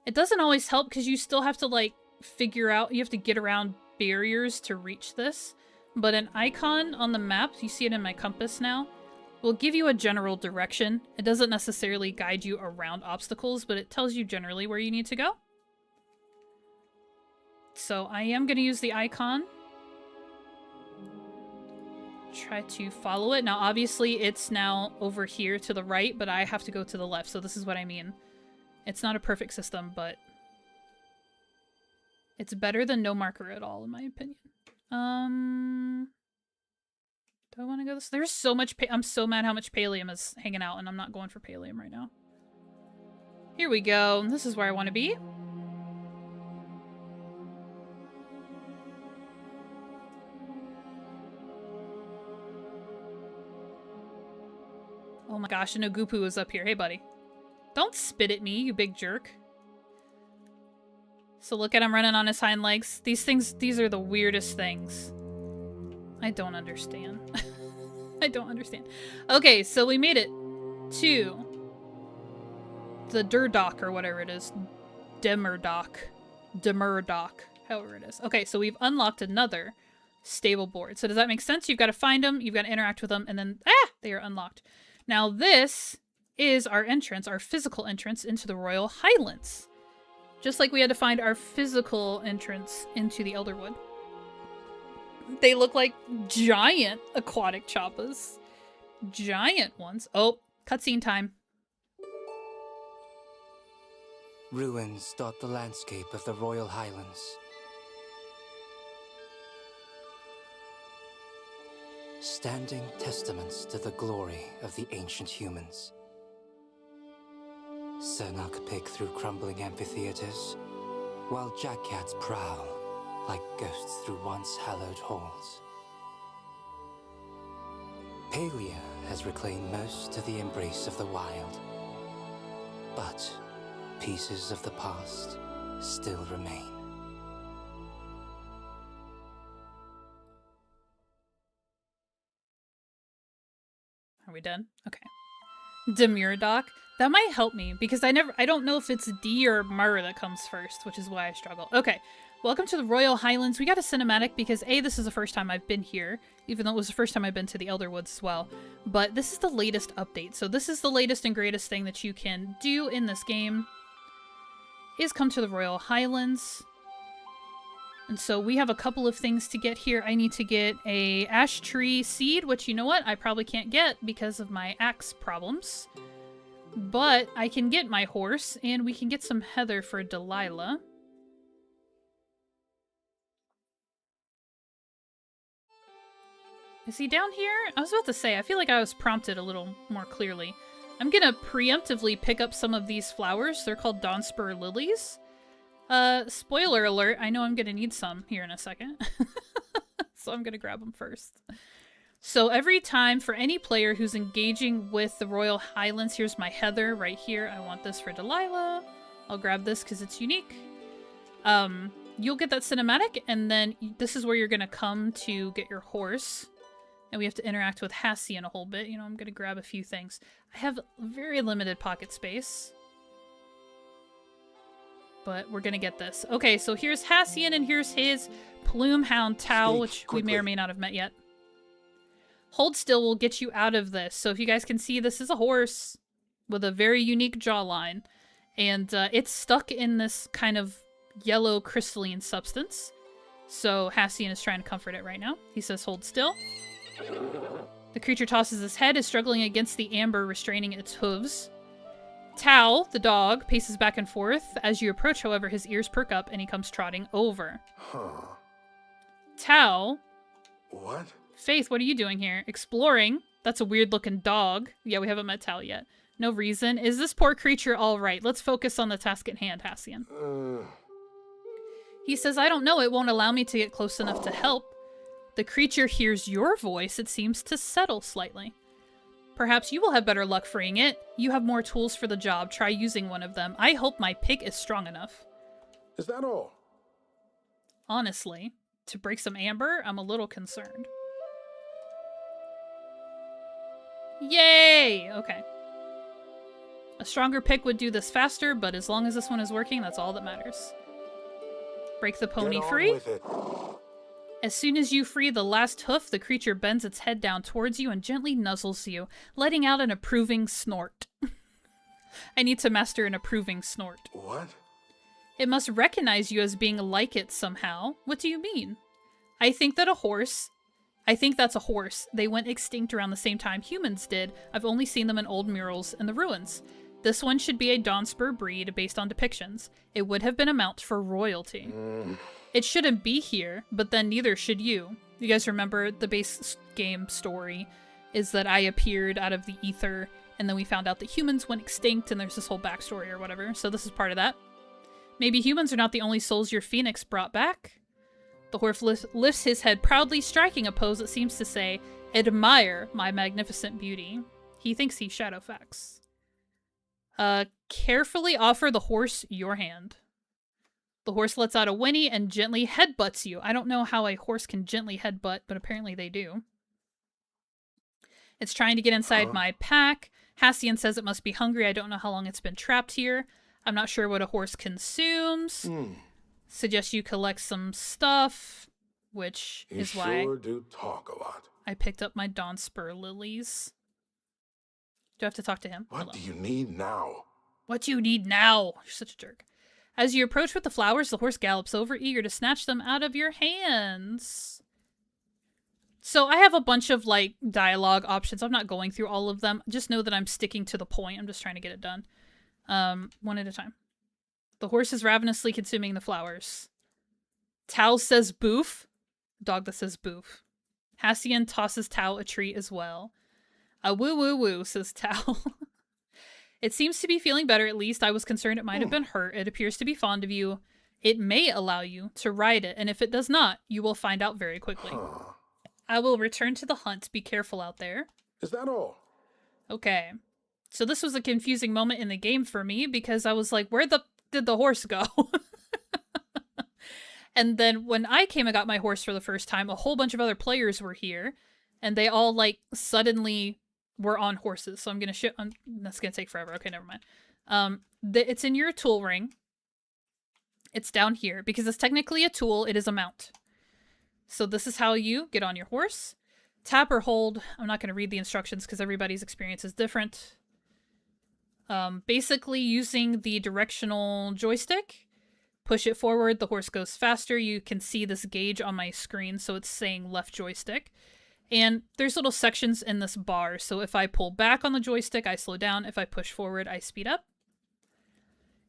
It doesn't always help because you still have to, like, figure out... You have to get around barriers to reach this. But an icon on the map, you see it in my compass now, will give you a general direction. It doesn't necessarily guide you around obstacles, but it tells you generally where you need to go. So I am going to use the icon. Try to follow it. Now, obviously, it's now over here to the right, but I have to go to the left, so this is what I mean. It's not a perfect system, but it's better than no marker at all, in my opinion. Do I want to go this? There's so much I'm so mad how much Palium is hanging out, and I'm not going for Palium right now. Here we go. This is where I want to be. Oh my gosh, Nogupu is up here. Hey, buddy. Don't spit at me, you big jerk. So look at him running on his hind legs. These are the weirdest things. I don't understand. I don't understand. Okay, so we made it to the Durdock or whatever it is. Demurdock, however it is. Okay, so we've unlocked another stable board. So does that make sense? You've got to find them, you've got to interact with them, and then, they are unlocked. Now this is our entrance, our physical entrance into the Royal Highlands. Just like we had to find our physical entrance into the Elderwood. They look like giant aquatic choppas. Giant ones. Oh, cutscene time. Ruins dot the landscape of the Royal Highlands. Standing testaments to the glory of the ancient humans. Cernuk pick through crumbling amphitheaters, while jackcats prowl like ghosts through once hallowed halls. Palia has reclaimed most to the embrace of the wild, but pieces of the past still remain. Are we done? Okay. Demurdock. That might help me because I don't know if it's D or Mur that comes first, which is why I struggle. Okay. Welcome to the Royal Highlands. We got a cinematic because A, this is the first time I've been here, even though it was the first time I've been to the Elderwoods as well. But this is the latest update. So this is the latest and greatest thing that you can do in this game, is come to the Royal Highlands. And so we have a couple of things to get here. I need to get a ash tree seed, which you know what? I probably can't get because of my axe problems. But I can get my horse, and we can get some heather for Delilah. Is he down here? I was about to say, I feel like I was prompted a little more clearly. I'm gonna preemptively pick up some of these flowers. They're called Dawnspur Lilies. Spoiler alert, I know I'm gonna need some here in a second. So I'm gonna grab them first. So every time for any player who's engaging with the Royal Highlands, here's my heather right here. I want this for Delilah. I'll grab this because it's unique. You'll get that cinematic, and then this is where you're gonna come to get your horse. And we have to interact with Hassian a whole bit. You know, I'm gonna grab a few things. I have very limited pocket space. But we're gonna get this. Okay, so here's Hassian, and here's his Plumehound Tau, which we may or may not have met yet. Hold still will get you out of this. So if you guys can see, this is a horse with a very unique jawline. And it's stuck in this kind of yellow crystalline substance. So Hassian is trying to comfort it right now. He says, hold still. The creature tosses his head, is struggling against the amber restraining its hooves. Tau, the dog, paces back and forth. As you approach, however, his ears perk up and he comes trotting over. Huh. Tau. What? Faith, what are you doing here? Exploring. That's a weird looking dog. Yeah, we haven't met Tau yet. No reason. Is this poor creature all right? Let's focus on the task at hand, Hassian. He says, I don't know. It won't allow me to get close enough to help. The creature hears your voice. It seems to settle slightly. Perhaps you will have better luck freeing it. You have more tools for the job. Try using one of them. I hope my pick is strong enough. Is that all? Honestly, to break some amber, I'm a little concerned. Yay! Okay. A stronger pick would do this faster, but as long as this one is working, that's all that matters. Break the pony Get on free. with it. As soon as you free the last hoof, the creature bends its head down towards you and gently nuzzles you, letting out an approving snort. I need to master an approving snort. What? It must recognize you as being like it somehow. What do you mean? I think that's a horse. They went extinct around the same time humans did. I've only seen them in old murals in the ruins. This one should be a Dawnspur breed based on depictions. It would have been a mount for royalty. It shouldn't be here, but then neither should you. You guys remember the base game story is that I appeared out of the ether, and then we found out that humans went extinct, and there's this whole backstory or whatever, so this is part of that. Maybe humans are not the only souls your phoenix brought back? The horse lifts his head proudly, striking a pose that seems to say, admire my magnificent beauty. He thinks he's Shadowfax. Carefully offer the horse your hand. The horse lets out a whinny and gently headbutts you. I don't know how a horse can gently headbutt, but apparently they do. It's trying to get inside my pack. Hassian says it must be hungry. I don't know how long it's been trapped here. I'm not sure what a horse consumes. Suggest you collect some stuff, which You is why sure do talk a lot. I picked up my Dawnspur lilies. Do I have to talk to him? What Hello. do you need now? What do you need now? You're such a jerk. As you approach with the flowers, the horse gallops over, eager to snatch them out of your hands. So I have a bunch of, like, dialogue options. I'm not going through all of them. Just know that I'm sticking to the point. I'm just trying to get it done. One at a time. The horse is ravenously consuming the flowers. Tao says boof. Dog that says boof. Hassian tosses Tao a treat as well. A woo woo woo, says Tao. It seems to be feeling better, at least. I was concerned it might have been hurt. It appears to be fond of you. It may allow you to ride it, and if it does not, you will find out very quickly. I will return to the hunt. Be careful out there. Is that all? Okay. So this was a confusing moment in the game for me, because I was like, where did the horse go? And then when I came and got my horse for the first time, a whole bunch of other players were here, and they all, like, suddenly were on horses. So I'm gonna that's gonna take forever. Okay, never mind. It's in your tool ring. It's down here. Because it's technically a tool, it is a mount. So this is how you get on your horse. Tap or hold. I'm not gonna read the instructions because everybody's experience is different. Basically using the directional joystick, push it forward, the horse goes faster. You can see this gauge on my screen, so it's saying left joystick. And there's little sections in this bar, so if I pull back on the joystick, I slow down. If I push forward, I speed up.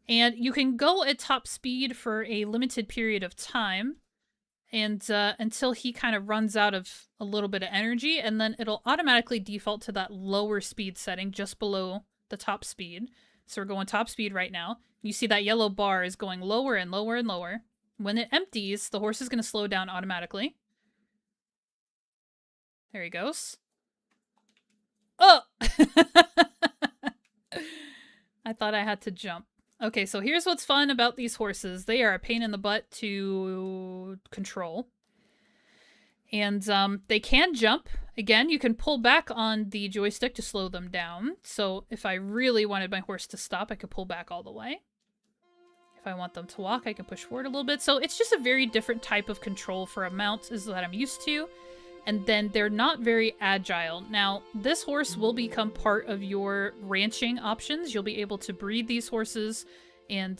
And you can go at top speed for a limited period of time, and until he kind of runs out of a little bit of energy, and then it'll automatically default to that lower speed setting just below the top speed. So we're going top speed right now. You see that yellow bar is going lower and lower and lower. When it empties, the horse is going to slow down automatically. There he goes. Oh! I thought I had to jump. Okay, so here's what's fun about these horses. They are a pain in the butt to control. And they can jump. Again, you can pull back on the joystick to slow them down. So if I really wanted my horse to stop, I could pull back all the way. If I want them to walk, I can push forward a little bit. So it's just a very different type of control for a mount is that I'm used to. And then they're not very agile. Now, this horse will become part of your ranching options. You'll be able to breed these horses and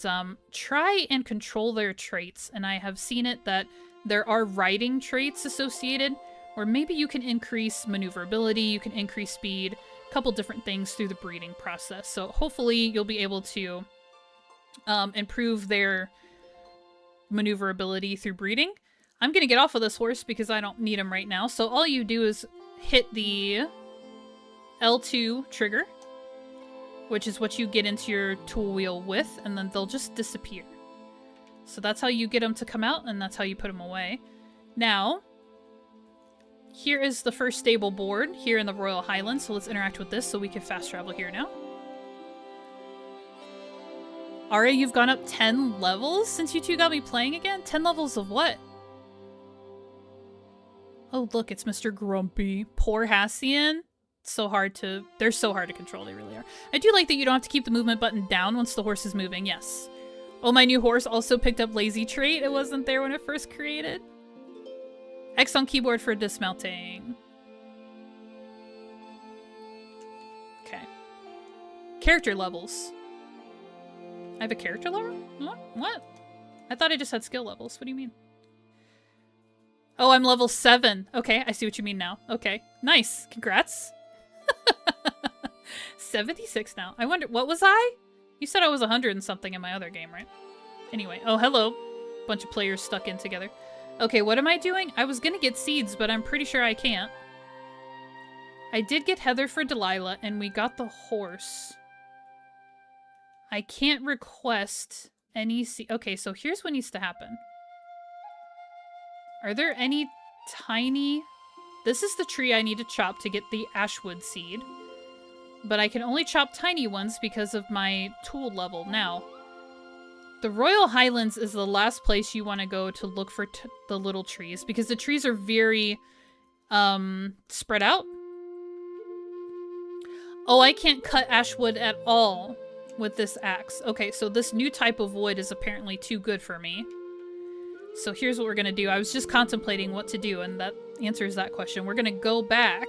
try and control their traits. And I have seen it that there are riding traits associated, or maybe you can increase maneuverability, you can increase speed, a couple different things through the breeding process. So hopefully you'll be able to improve their maneuverability through breeding. I'm going to get off of this horse because I don't need him right now. So all you do is hit the L2 trigger, which is what you get into your tool wheel with, and then they'll just disappear. So that's how you get them to come out, and that's how you put them away. Now, here is the first stable board here in the Royal Highlands. So let's interact with this so we can fast travel here now. Aria, you've gone up 10 levels since you two got me playing again? 10 levels of what? Oh, look, it's Mr. Grumpy. Poor Hassian. They're so hard to control, they really are. I do like that you don't have to keep the movement button down once the horse is moving, yes. Oh, my new horse also picked up lazy trait. It wasn't there when it first created. X on keyboard for dismounting. Okay. Character levels. I have a character level? What? I thought I just had skill levels. What do you mean? Oh, I'm level 7. Okay, I see what you mean now. Okay, nice. Congrats. 76 now. I wonder, what was I? You said I was 100 and something in my other game, right? Anyway, oh, hello. Bunch of players stuck in together. Okay, what am I doing? I was gonna get seeds, but I'm pretty sure I can't. I did get Heather for Delilah, and we got the horse. I can't request any okay, so here's what needs to happen. Are there any tiny... This is the tree I need to chop to get the Ashwood seed. But I can only chop tiny ones because of my tool level. Now, the Royal Highlands is the last place you want to go to look for the little trees, because the trees are very spread out. Oh, I can't cut Ashwood at all with this axe. Okay, so this new type of wood is apparently too good for me. So here's what we're gonna do. I was just contemplating what to do, and that answers that question. We're gonna go back.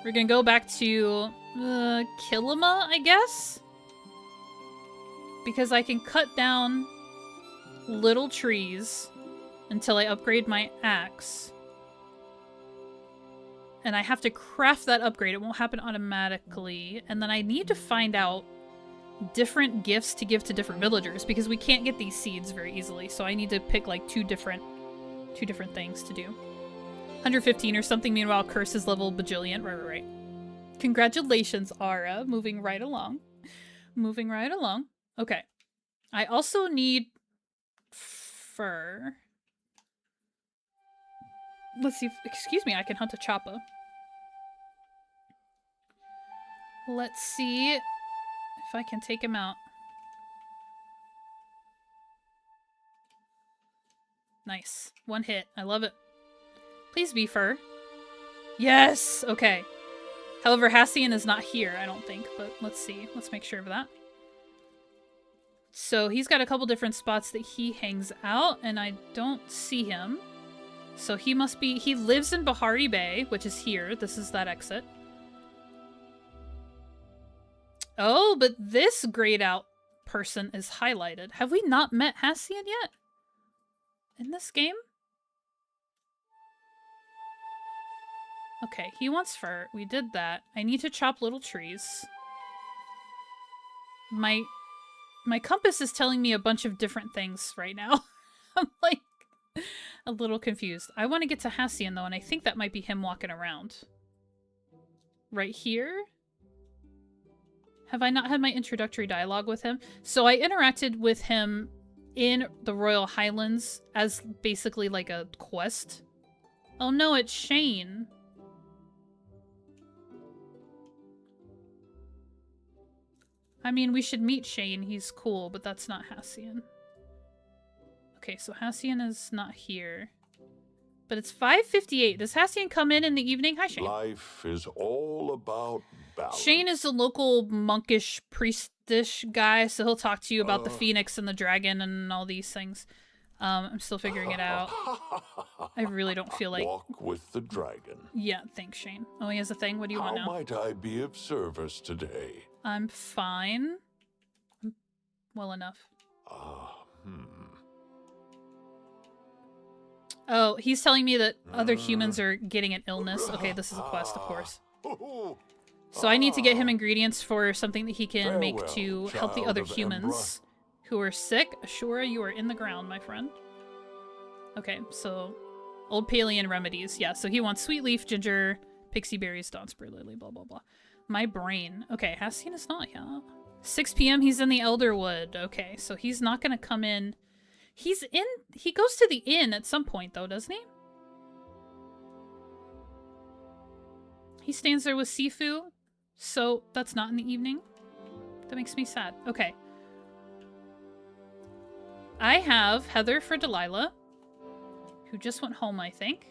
We're gonna go back to Kilima, I guess? Because I can cut down little trees until I upgrade my axe. And I have to craft that upgrade. It won't happen automatically. And then I need to find out different gifts to give to different villagers, because we can't get these seeds very easily. So I need to pick like two different things to do. 115 or something. Meanwhile, Curse is level bajillion. Right. Congratulations, Ara. Moving right along. Moving right along. Okay. I also need fur. Let's see. Excuse me. I can hunt a Choppa. Let's see if I can take him out. Nice. One hit. I love it. Please be fur. Yes! Okay. However, Hassian is not here, I don't think, but let's see. Let's make sure of that. So he's got a couple different spots that he hangs out, and I don't see him. So he must be... He lives in Bahari Bay, which is here. This is that exit. Oh, but this grayed out person is highlighted. Have we not met Hassian yet? In this game? Okay, he wants fur. We did that. I need to chop little trees. My compass is telling me a bunch of different things right now. I'm like a little confused. I want to get to Hassian though, and I think that might be him walking around. Right here? Have I not had my introductory dialogue with him? So I interacted with him in the Royal Highlands as basically like a quest. Oh no, it's Shane. I mean, we should meet Shane. He's cool, but that's not Hassian. Okay, so Hassian is not here. But it's 5:58. Does Hassian come in the evening? Hi, Shane. Life is all about balance. Shane is the local monkish, priestish guy, so he'll talk to you about the phoenix and the dragon and all these things. I'm still figuring it out. I really don't feel like... Walk with the dragon. Yeah, thanks, Shane. Oh, he has a thing? What do you want now? How might I be of service today? I'm fine. Well enough. Oh, he's telling me that other humans are getting an illness. Okay, this is a quest, of course. So I need to get him ingredients for something that he can make to help the other humans who are sick. Ashura, you are in the ground, my friend. Okay, so old Palian remedies. Yeah, so he wants sweet leaf, ginger, pixie berries, dawn spur lily, blah, blah, blah. My brain. Okay, Hassian is not here. 6 p.m. He's in the Elderwood. Okay, so he's not going to come in. He goes to the inn at some point, though, doesn't he? He stands there with Sifu, so that's not in the evening. That makes me sad. Okay. I have Heather for Delilah, who just went home, I think.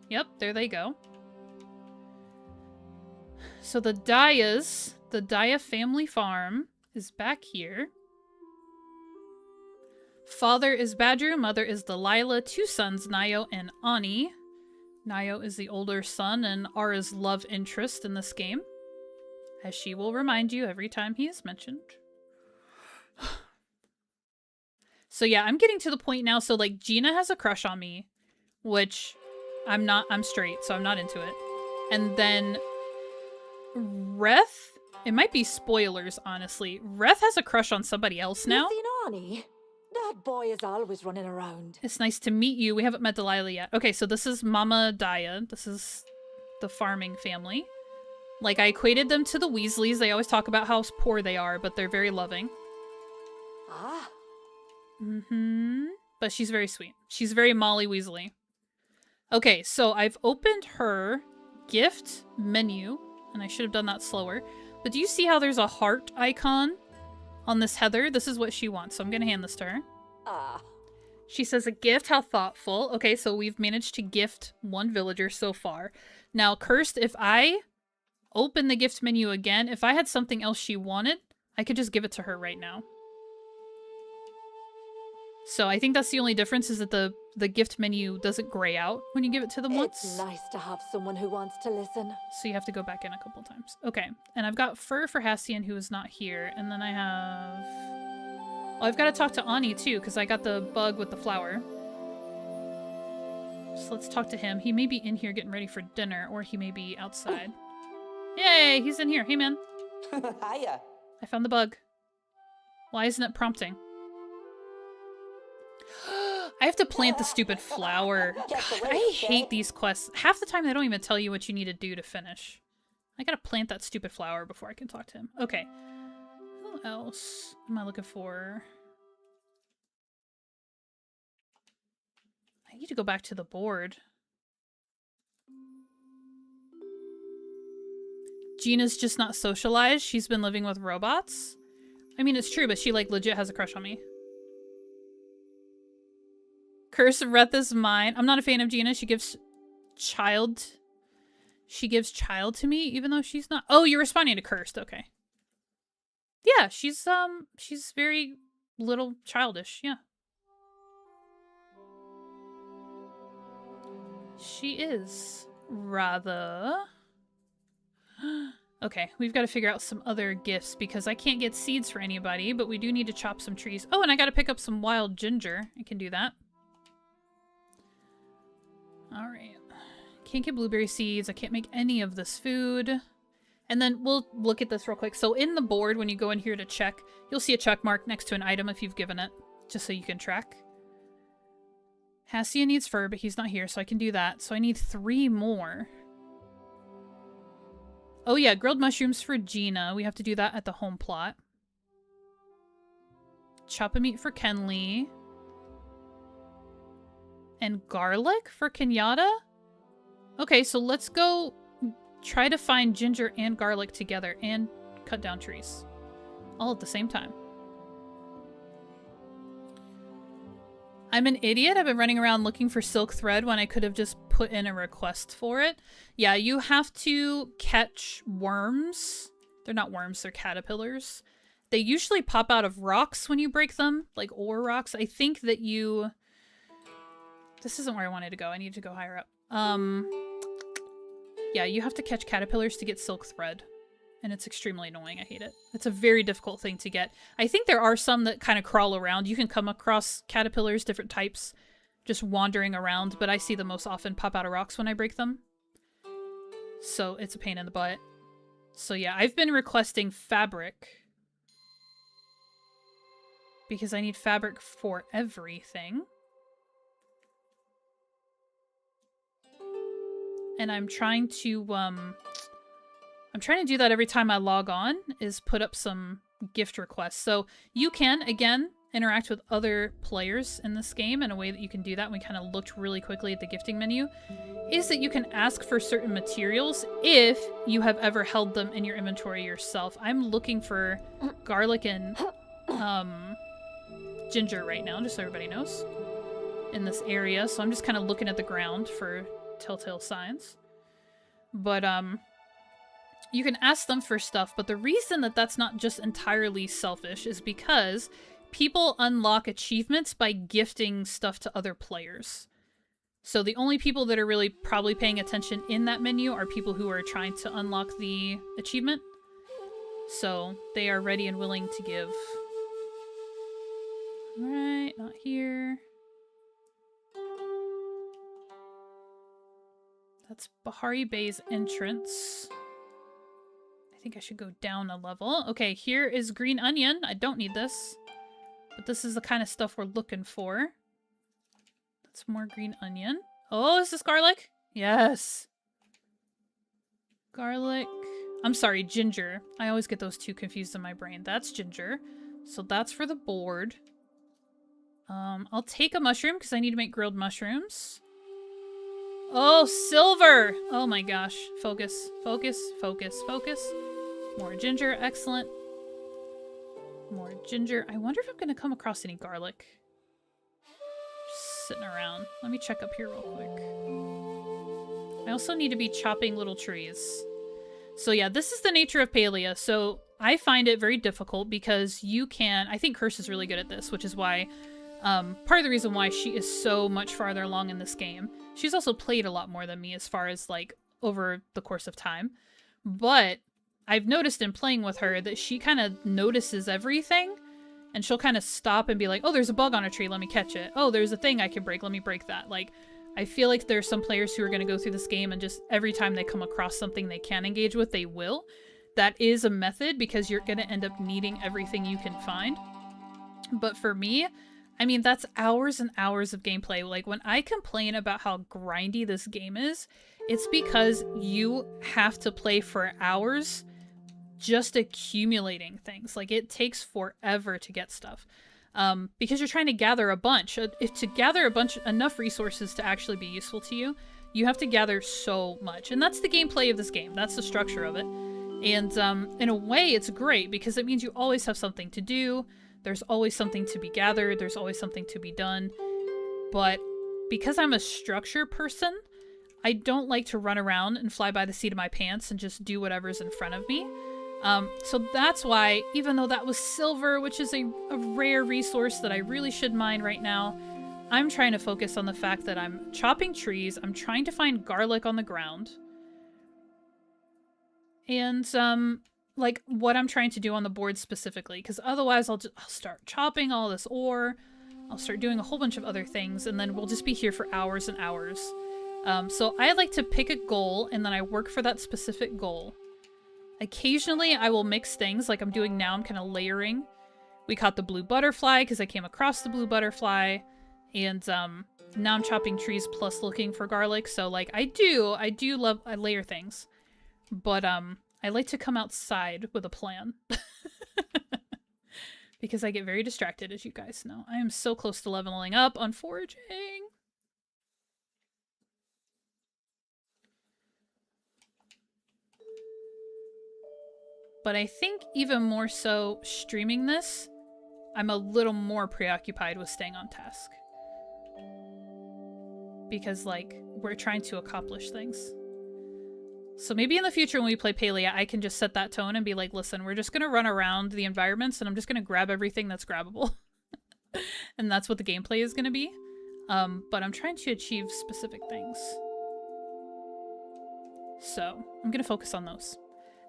Yep, there they go. So the Dyas, the Daya family farm is back here. Father is Badru, mother is Delilah, 2 sons, Nayo and Ani. Nayo is the older son and Ara's love interest in this game, as she will remind you every time he is mentioned. So yeah, I'm getting to the point now, so like Gina has a crush on me, which I'm straight, so I'm not into it. And then Reth, it might be spoilers, honestly. Reth has a crush on somebody else now. Nothing, Arnie. That boy is always running around. It's nice to meet you. We haven't met Delilah yet. Okay, so this is Mama Daya. This is the farming family. Like, I equated them to the Weasleys. They always talk about how poor they are, but they're very loving. Ah. But she's very sweet. She's very Molly Weasley. Okay, so I've opened her gift menu, and I should have done that slower. But do you see how there's a heart icon on this Heather? This is what she wants, so I'm going to hand this to her. Ah. She says, a gift, how thoughtful. Okay, so we've managed to gift 1 villager so far. Now, Cursed, if I open the gift menu again, if I had something else she wanted, I could just give it to her right now. So I think that's the only difference, is that the gift menu doesn't gray out when you give it to them once. It's nice to have someone who wants to listen. So you have to go back in a couple times. Okay, and I've got fur for Hassian, who is not here. And then I have... Oh, I've got to talk to Ani, too, because I got the bug with the flower. So let's talk to him. He may be in here getting ready for dinner, or he may be outside. Yay, he's in here. Hey, man. Hiya. I found the bug. Why isn't it prompting? I have to plant the stupid flower. God, I hate these quests. Half the time they don't even tell you what you need to do to finish. I gotta plant that stupid flower before I can talk to him. Okay. Who else am I looking for? I need to go back to the board. Gina's just not socialized. She's been living with robots. I mean, it's true, but she like legit has a crush on me. Curse of Reth is mine. I'm not a fan of Gina. She gives child to me, even though she's not. Oh, you're responding to Cursed. Okay. Yeah, she's very little childish. Yeah. She is rather. Okay, we've got to figure out some other gifts because I can't get seeds for anybody, but we do need to chop some trees. Oh, and I got to pick up some wild ginger. I can do that. Alright. Can't get blueberry seeds. I can't make any of this food. And then we'll look at this real quick. So in the board, when you go in here to check, you'll see a check mark next to an item if you've given it, just so you can track. Hassian needs fur, but he's not here, so I can do that. So I need 3 more. Oh yeah, grilled mushrooms for Gina. We have to do that at the home plot. Chop-a-meat for Kenley. And garlic for Kenyatta? Okay, so let's go try to find ginger and garlic together and cut down trees. All at the same time. I'm an idiot. I've been running around looking for silk thread when I could have just put in a request for it. Yeah, you have to catch worms. They're not worms, they're caterpillars. They usually pop out of rocks when you break them, like ore rocks. I think that you... This isn't where I wanted to go. I need to go higher up. Yeah, you have to catch caterpillars to get silk thread. And it's extremely annoying. I hate it. It's a very difficult thing to get. I think there are some that kind of crawl around. You can come across caterpillars, different types, just wandering around. But I see them most often pop out of rocks when I break them. So it's a pain in the butt. So yeah, I've been requesting fabric. Because I need fabric for everything. And I'm trying to do that every time I log on, is put up some gift requests. So you can, again, interact with other players in this game in a way that you can do that, and we kind of looked really quickly at the gifting menu, is that you can ask for certain materials if you have ever held them in your inventory yourself. I'm looking for garlic and ginger right now, just so everybody knows, in this area. So I'm just kind of looking at the ground for telltale signs. But you can ask them for stuff, but the reason that that's not just entirely selfish is because people unlock achievements by gifting stuff to other players. So the only people that are really probably paying attention in that menu are people who are trying to unlock the achievement. So they are ready and willing to give. Alright, not here. That's Bahari Bay's entrance. I think I should go down a level. Okay, here is green onion. I don't need this. But this is the kind of stuff we're looking for. That's more green onion. Oh, is this garlic? Yes. Garlic. I'm sorry, ginger. I always get those two confused in my brain. That's ginger. So that's for the board. I'll take a mushroom because I need to make grilled mushrooms. Oh, silver! Oh my gosh. Focus, focus, focus, focus. More ginger. Excellent. More ginger. I wonder if I'm going to come across any garlic. Just sitting around. Let me check up here real quick. I also need to be chopping little trees. So yeah, this is the nature of Palia. So I find it very difficult because you can... I think Curse is really good at this, which is why... part of the reason why she is so much farther along in this game. She's also played a lot more than me as far as, like, over the course of time. But I've noticed in playing with her that she kind of notices everything, and she'll kind of stop and be like, oh, there's a bug on a tree, let me catch it. Oh, there's a thing I can break, let me break that. Like, I feel like there's some players who are going to go through this game and just every time they come across something they can engage with, they will. That is a method because you're going to end up needing everything you can find. But for me, I mean, that's hours and hours of gameplay. Like, when I complain about how grindy this game is, it's because you have to play for hours just accumulating things. Like, it takes forever to get stuff. Because you're trying to gather a bunch. To gather enough resources to actually be useful to you, you have to gather so much. And that's the gameplay of this game. That's the structure of it. And in a way, it's great because it means you always have something to do. There's always something to be gathered. There's always something to be done. But because I'm a structure person, I don't like to run around and fly by the seat of my pants and just do whatever's in front of me. So that's why, even though that was silver, which is a rare resource that I really should mine right now, I'm trying to focus on the fact that I'm chopping trees, I'm trying to find garlic on the ground, and, like, what I'm trying to do on the board specifically, because otherwise I'll start chopping all this ore, I'll start doing a whole bunch of other things, and then we'll just be here for hours and hours. So I like to pick a goal, and then I work for that specific goal. Occasionally, I will mix things, like I'm doing now. I'm kind of layering. We caught the blue butterfly because I came across the blue butterfly, and now I'm chopping trees plus looking for garlic. So, like, I layer things, but I like to come outside with a plan because I get very distracted, as you guys know. I am so close to leveling up on foraging. But I think even more so streaming this, I'm a little more preoccupied with staying on task. Because, like, we're trying to accomplish things. So maybe in the future when we play Palia, I can just set that tone and be like, listen, we're just going to run around the environments and I'm just going to grab everything that's grabbable. And that's what the gameplay is going to be. But I'm trying to achieve specific things. So I'm going to focus on those.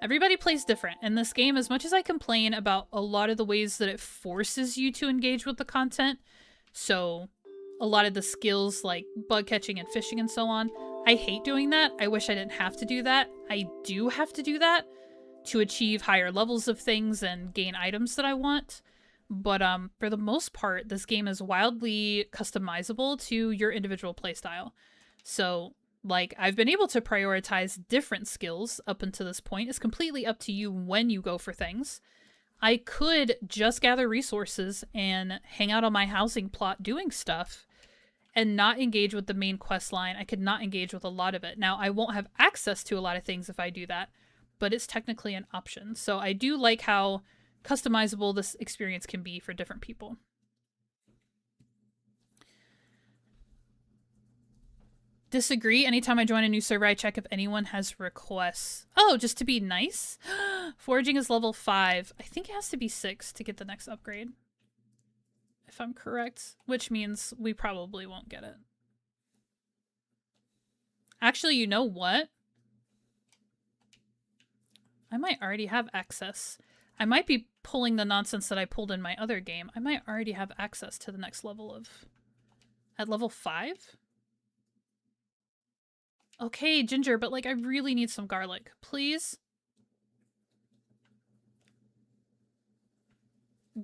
Everybody plays different. In this game, as much as I complain about a lot of the ways that it forces you to engage with the content, so a lot of the skills like bug catching and fishing and so on, I hate doing that. I wish I didn't have to do that. I do have to do that to achieve higher levels of things and gain items that I want. But for the most part, this game is wildly customizable to your individual playstyle. So, like, I've been able to prioritize different skills up until this point. It's completely up to you when you go for things. I could just gather resources and hang out on my housing plot doing stuff and not engage with the main quest line. I could not engage with a lot of it. Now, I won't have access to a lot of things if I do that, but it's technically an option. So I do like how customizable this experience can be for different people. Disagree. Anytime I join a new server, I check if anyone has requests. Oh, just to be nice? Foraging is level 5. I think it has to be 6 to get the next upgrade. If I'm correct. Which means we probably won't get it. Actually, you know what? I might already have access. I might be pulling the nonsense that I pulled in my other game. I might already have access to the next level of... At level 5? Okay, ginger, but like I really need some garlic. Please?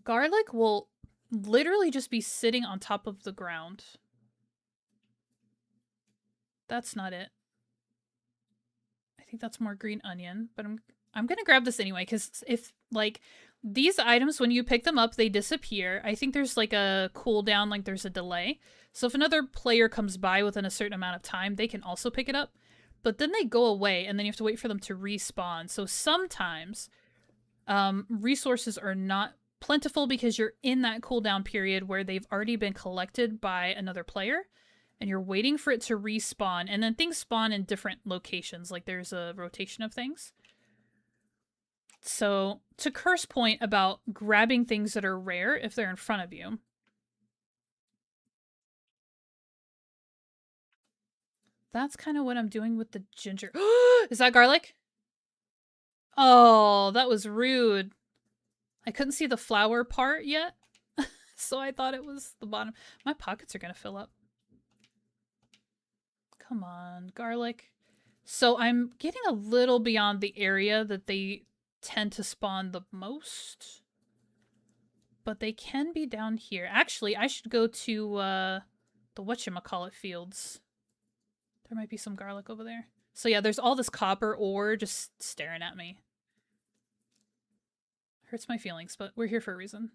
Garlic will literally just be sitting on top of the ground. That's not it. I think that's more green onion, but I'm gonna grab this anyway, because if, like, these items, when you pick them up, they disappear. I think there's, like, a cooldown, like, there's a delay. So if another player comes by within a certain amount of time, they can also pick it up. But then they go away, and then you have to wait for them to respawn. So sometimes resources are not plentiful because you're in that cooldown period where they've already been collected by another player, and you're waiting for it to respawn. And then things spawn in different locations, like there's a rotation of things. So, to Kerr's point about grabbing things that are rare if they're in front of you. That's kind of what I'm doing with the ginger. Is that garlic? Oh, that was rude. I couldn't see the flower part yet, so I thought it was the bottom. My pockets are going to fill up. Come on, garlic. So I'm getting a little beyond the area that they tend to spawn the most, but they can be down here. Actually, I should go to the whatchamacallit fields. There might be some garlic over there. So yeah, there's all this copper ore just staring at me. Hurts my feelings, but we're here for a reason.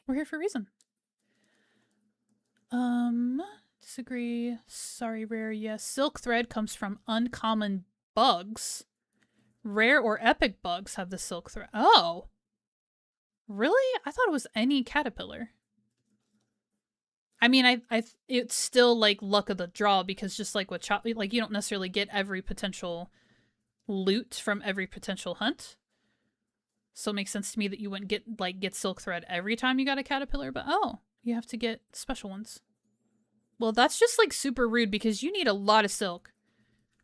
We're here for a reason. Disagree. Sorry, rare. Yes. Silk thread comes from uncommon bugs. Rare or epic bugs have the silk thread. Oh. Really? I thought it was any caterpillar. I mean, it's still like luck of the draw, because just like with like you don't necessarily get every potential loot from every potential hunt. So it makes sense to me that you wouldn't get silk thread every time you got a caterpillar, but oh, you have to get special ones. Well, that's just like super rude, because you need a lot of silk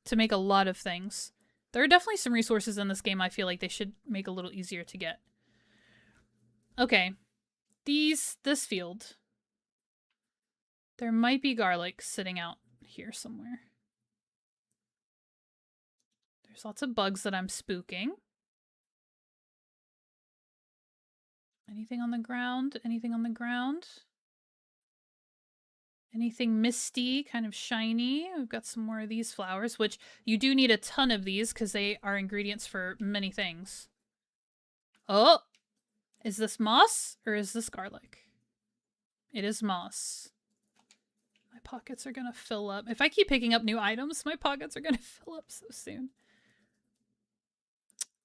to make a lot of things. There are definitely some resources in this game I feel like they should make a little easier to get. Okay. This field. There might be garlic sitting out here somewhere. There's lots of bugs that I'm spooking. Anything on the ground? Anything on the ground? Anything misty, kind of shiny? We've got some more of these flowers, which you do need a ton of these because they are ingredients for many things. Oh! Is this moss or is this garlic? It is moss. My pockets are gonna fill up. If I keep picking up new items, my pockets are gonna fill up so soon.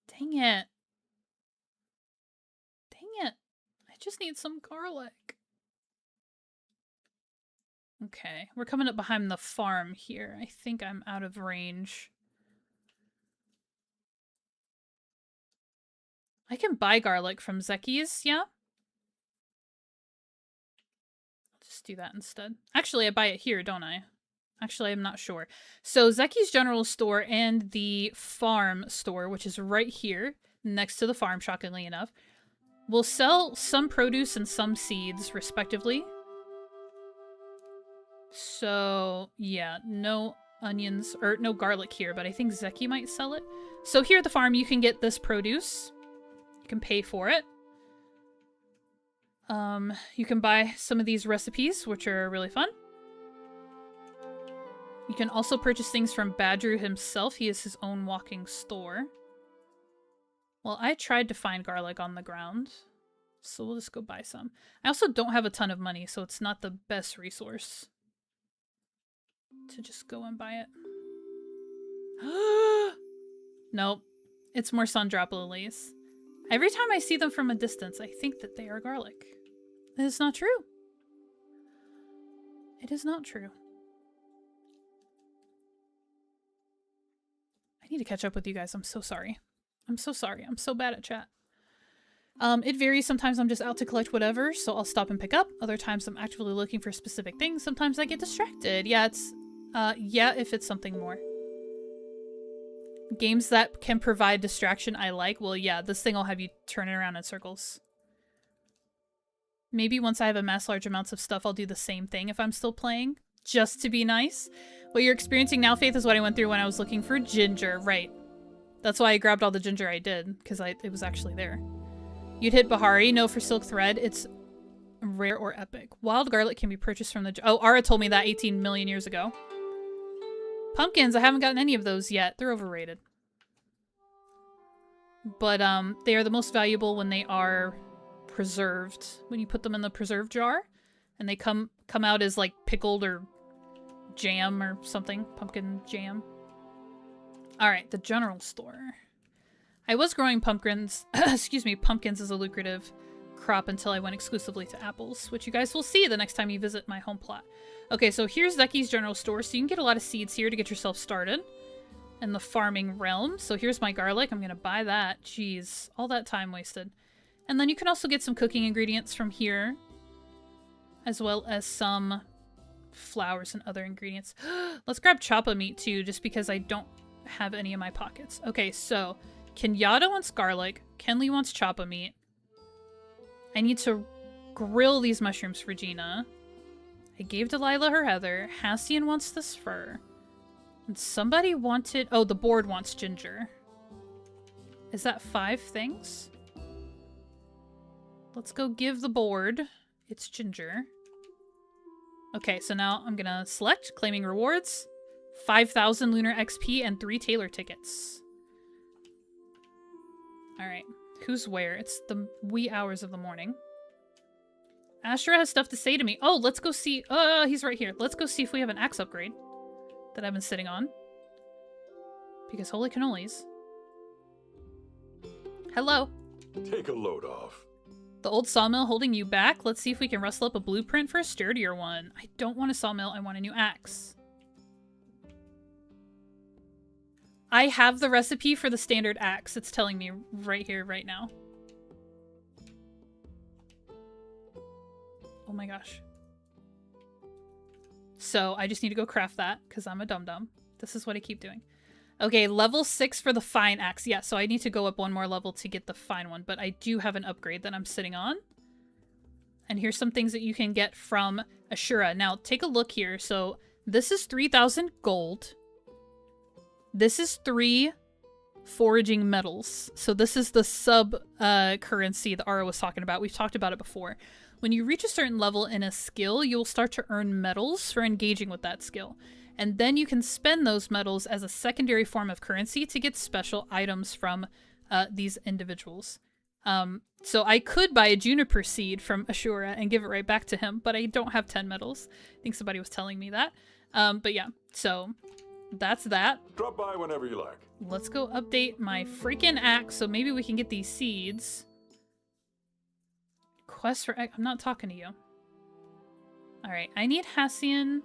Dang it. Dang it. I just need some garlic. Okay, we're coming up behind the farm here. I think I'm out of range. I can buy garlic from Zeki's, yeah? I'll just do that instead. Actually, I buy it here, don't I? Actually, I'm not sure. So Zeki's General Store and the farm store, which is right here, next to the farm, shockingly enough, will sell some produce and some seeds, respectively. So, yeah, no onions, or no garlic here, but I think Zeki might sell it. So here at the farm, you can get this produce. You can pay for it. You can buy some of these recipes, which are really fun. You can also purchase things from Badru himself. He has his own walking store. Well, I tried to find garlic on the ground, so we'll just go buy some. I also don't have a ton of money, so it's not the best resource to just go and buy it. Nope. It's more sundrop lilies. Every time I see them from a distance, I think that they are garlic. It is not true. It is not true. I need to catch up with you guys. I'm so sorry. I'm so sorry. I'm so bad at chat. It varies. Sometimes I'm just out to collect whatever, so I'll stop and pick up. Other times I'm actively looking for specific things. Sometimes I get distracted. Yeah, it's, yeah, if it's something more. Games that can provide distraction I like. Well, yeah, this thing will have you turning around in circles. Maybe once I have amassed large amounts of stuff, I'll do the same thing if I'm still playing, just to be nice. What you're experiencing now, Faith, is what I went through when I was looking for ginger. Right. That's why I grabbed all the ginger I did, because it was actually there. You'd hit Bahari. No, for silk thread, it's rare or epic. Wild garlic can be purchased from the... Oh, Ara told me that 18 million years ago. Pumpkins, I haven't gotten any of those yet. They're overrated. But they are the most valuable when they are preserved. When you put them in the preserve jar, and they come out as like pickled or jam or something. Pumpkin jam. Alright, the general store. I was growing pumpkins, excuse me, pumpkins as a lucrative crop until I went exclusively to apples, which you guys will see the next time you visit my home plot. Okay, so here's Zeki's general store, so you can get a lot of seeds here to get yourself started in the farming realm. So here's my garlic. I'm gonna buy that. Jeez, all that time wasted. And then you can also get some cooking ingredients from here, as well as some flowers and other ingredients. Let's grab choppa meat too, just because I don't have any in my pockets. Okay, so Kenyatta wants garlic. Kenley wants choppa meat. I need to grill these mushrooms for Gina. I gave Delilah her heather. Hassian wants this fur. And somebody wanted... Oh, the board wants ginger. Is that 5 things? Let's go give the board its ginger. Okay, so now I'm gonna select claiming rewards. 5,000 lunar XP and 3 Taylor tickets. Alright. Who's where? It's the wee hours of the morning. Ashura has stuff to say to me. Oh, let's go see... he's right here. Let's go see if we have an axe upgrade that I've been sitting on. Because holy cannolis. Hello. Take a load off. The old sawmill holding you back? Let's see if we can rustle up a blueprint for a sturdier one. I don't want a sawmill. I want a new axe. I have the recipe for the standard axe. It's telling me right here, right now. Oh my gosh. So I just need to go craft that because I'm a dum-dum. This is what I keep doing. Okay, level 6 for the fine axe. Yeah, so I need to go up 1 more level to get the fine one, but I do have an upgrade that I'm sitting on. And here's some things that you can get from Ashura. Now, take a look here. So this is 3,000 gold. This is 3 foraging metals. So this is the sub currency that Ara was talking about. We've talked about it before. When you reach a certain level in a skill, you'll start to earn metals for engaging with that skill. And then you can spend those metals as a secondary form of currency to get special items from these individuals. So I could buy a juniper seed from Ashura and give it right back to him, but I don't have 10 metals. I think somebody was telling me that. But yeah, so that's that. Drop by whenever you like. Let's go update my freaking axe so maybe we can get these seeds. Quest for... I'm not talking to you. Alright, I need Hassian.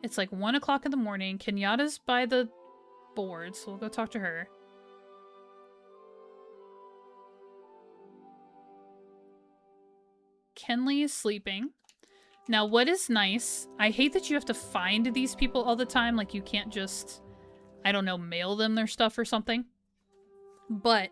It's like 1 o'clock in the morning. Kenyatta's by the board, so we'll go talk to her. Kenley is sleeping. Now, what is nice, I hate that you have to find these people all the time. Like, you can't just, I don't know, mail them their stuff or something. But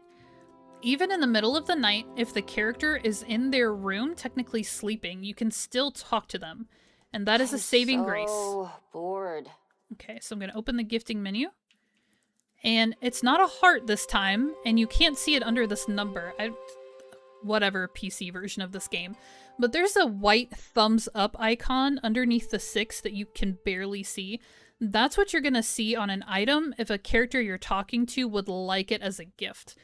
even in the middle of the night, if the character is in their room, technically sleeping, you can still talk to them. And that is a saving grace. Oh, bored. Okay, so I'm going to open the gifting menu. And it's not a heart this time, and you can't see it under this number. Whatever PC version of this game. But there's a white thumbs up icon underneath the 6 that you can barely see. That's what you're going to see on an item if a character you're talking to would like it as a gift.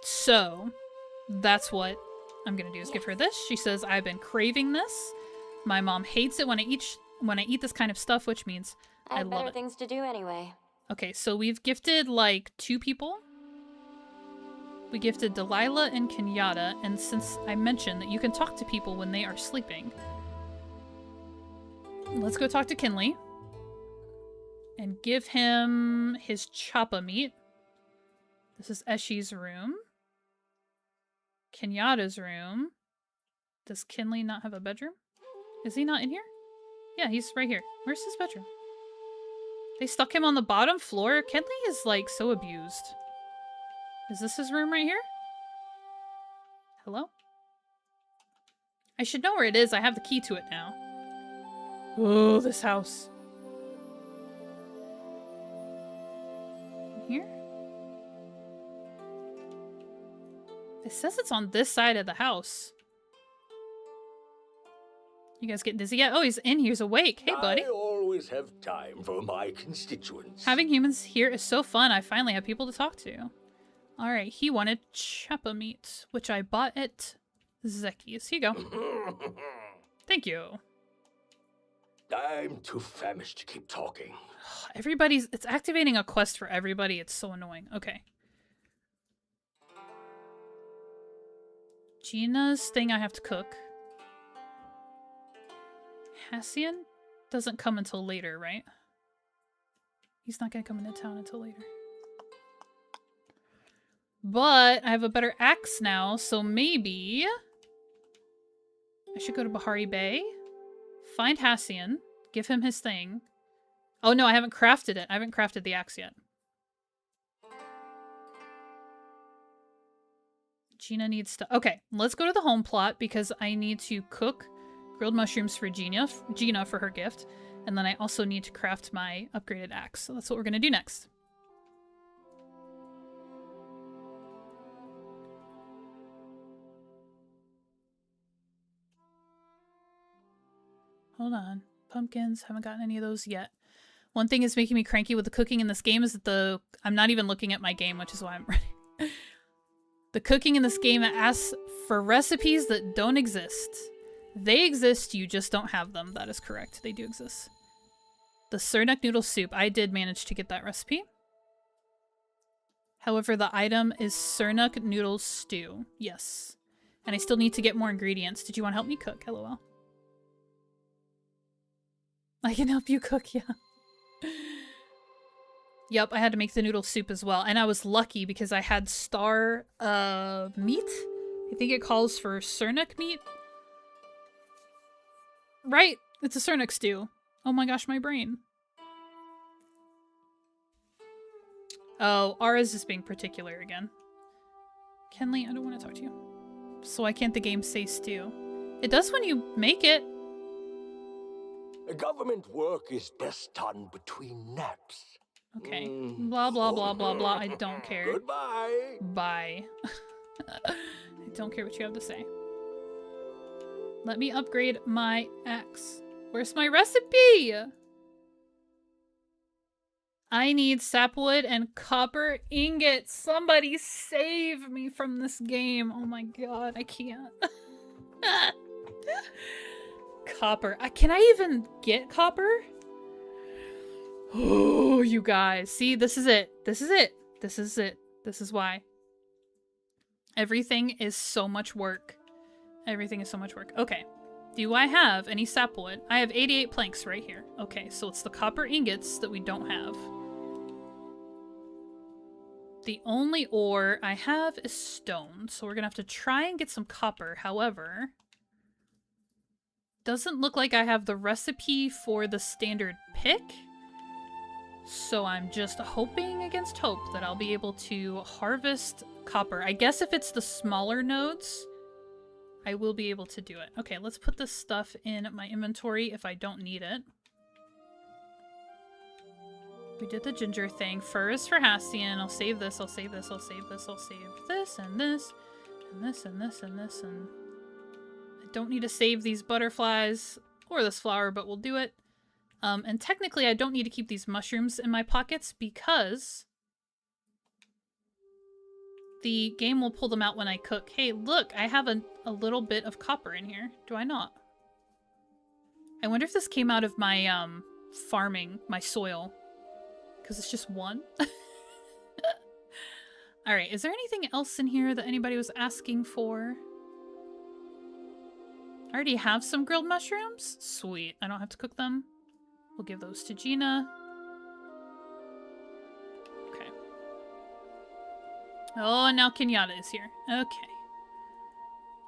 So that's what I'm gonna do is give her this. She says, I've been craving this. My mom hates it when I eat this kind of stuff, which means I have love better it. things to do anyway. Okay, so we've gifted like 2 people. We gifted Delilah and Kenyatta, and since I mentioned that you can talk to people when they are sleeping, let's go talk to Kinley and give him his choppa meat. This is Eshi's room. Kenyatta's room. Does Kinley not have a bedroom? Is he not in here? Yeah, he's right here. Where's his bedroom? They stuck him on the bottom floor? Kinley is like so abused. Is this his room right here? Hello? I should know where it is. I have the key to it now. Oh, this house. Here? It says it's on this side of the house. You guys getting dizzy yet? Oh, he's in. He's awake. Hey, buddy. I always have time for my constituents. Having humans here is so fun. I finally have people to talk to. Alright, he wanted choppa meat, which I bought at Zeki's. Here you go. Thank you. I'm too famished to keep talking. It's activating a quest for everybody. It's so annoying. Okay. Gina's thing I have to cook. Hassian doesn't come until later, right? He's not gonna come into town until later. But I have a better axe now, so maybe I should go to Bahari Bay, find Hassian, give him his thing. Oh no, I haven't crafted it. I haven't crafted the axe yet. Gina needs to... Okay, let's go to the home plot because I need to cook grilled mushrooms for Gina for her gift. And then I also need to craft my upgraded axe. So that's what we're going to do next. Hold on. Pumpkins. Haven't gotten any of those yet. One thing is making me cranky with the cooking in this game is that I'm not even looking at my game, which is why I'm ready. The cooking in this game asks for recipes that don't exist. They exist, you just don't have them. That is correct. They do exist. The Sernuk noodle soup. I did manage to get that recipe. However, the item is Sernuk noodle stew. Yes. And I still need to get more ingredients. Did you want to help me cook? LOL. I can help you cook, yeah. Yep, I had to make the noodle soup as well. And I was lucky because I had star meat. I think it calls for Sernuk meat. Right, it's a Sernuk stew. Oh my gosh, my brain. Oh, Ara's just being particular again. Kenley, I don't want to talk to you. So why can't the game say stew? It does when you make it. Government work is best done between naps. Okay. Blah, blah, blah, blah, blah. I don't care. Goodbye. Bye. I don't care what you have to say. Let me upgrade my axe. Where's my recipe? I need sapwood and copper ingots. Somebody save me from this game. Oh my god, I can't. Copper. Can I even get copper? Oh, you guys. See, this is it. This is it. This is it. This is why. Everything is so much work. Everything is so much work. Okay. Do I have any sapwood? I have 88 planks right here. Okay, so it's the copper ingots that we don't have. The only ore I have is stone, so we're gonna have to try and get some copper. However, doesn't look like I have the recipe for the standard pick. So I'm just hoping against hope that I'll be able to harvest copper. I guess if it's the smaller nodes, I will be able to do it. Okay, let's put this stuff in my inventory if I don't need it. We did the ginger thing. Fur is for Hassian. I'll save this, I'll save this, I'll save this, I'll save this, and this, and this, and this, and this, and... I don't need to save these butterflies or this flower, but we'll do it. And technically I don't need to keep these mushrooms in my pockets because the game will pull them out when I cook. Hey, look, I have a little bit of copper in here. Do I not? I wonder if this came out of my farming, my soil. Because it's just one. Alright, is there anything else in here that anybody was asking for? I already have some grilled mushrooms. Sweet. I don't have to cook them. We'll give those to Gina. Okay. Oh, and now Kenyatta is here. Okay.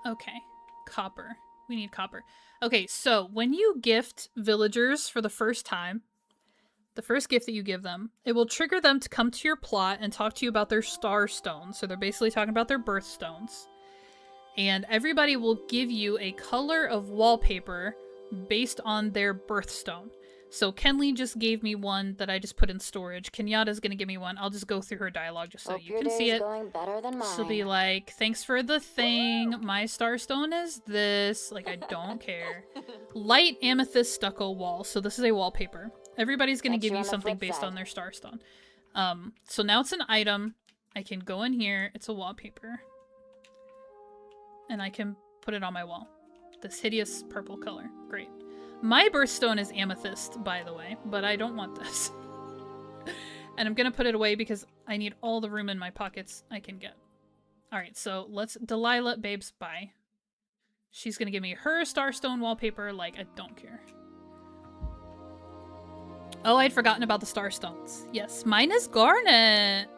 Okay. Copper. We need copper. Okay, so when you gift villagers for the first time, the first gift that you give them, it will trigger them to come to your plot and talk to you about their star stones. So they're basically talking about their birthstones. And everybody will give you a color of wallpaper based on their birthstone. So Kenley just gave me one that I just put in storage. Kenyatta's gonna give me one. I'll just go through her dialogue just so Hope you your can see day's it. going better than mine. She'll be like, thanks for the thing. My starstone is this. Like, I don't care. Light amethyst stucco wall. So this is a wallpaper. Everybody's going to Catch give you you on the something flip based side. on their starstone. So now it's an item. I can go in here. It's a wallpaper. And I can put it on my wall. This hideous purple color. Great. My birthstone is amethyst, by the way, but I don't want this. And I'm gonna put it away because I need all the room in my pockets I can get. Alright, so let's Delilah babes bye. She's gonna give me her starstone wallpaper, like I don't care. Oh, I'd forgotten about the starstones. Yes, mine is garnet.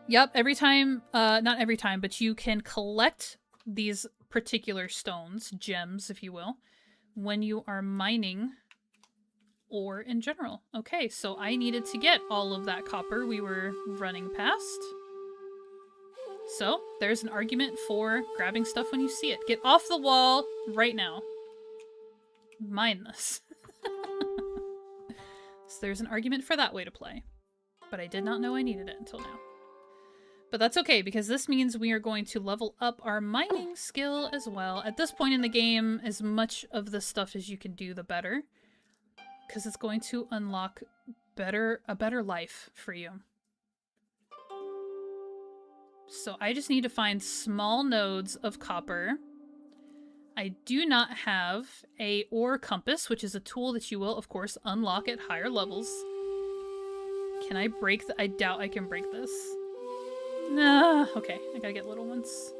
Yep, every time, not every time, but you can collect these particular stones, gems, if you will, when you are mining ore in general. Okay, so I needed to get all of that copper we were running past. So, there's an argument for grabbing stuff when you see it. Get off the wall right now. Mine this. So there's an argument for that way to play. But I did not know I needed it until now. But that's okay, because this means we are going to level up our mining skill as well. At this point in the game, as much of the stuff as you can do, the better. Because it's going to unlock a better life for you. So I just need to find small nodes of copper. I do not have a ore compass, which is a tool that you will, of course, unlock at higher levels. Can I break I doubt I can break this. Nah, okay, I gotta get little ones.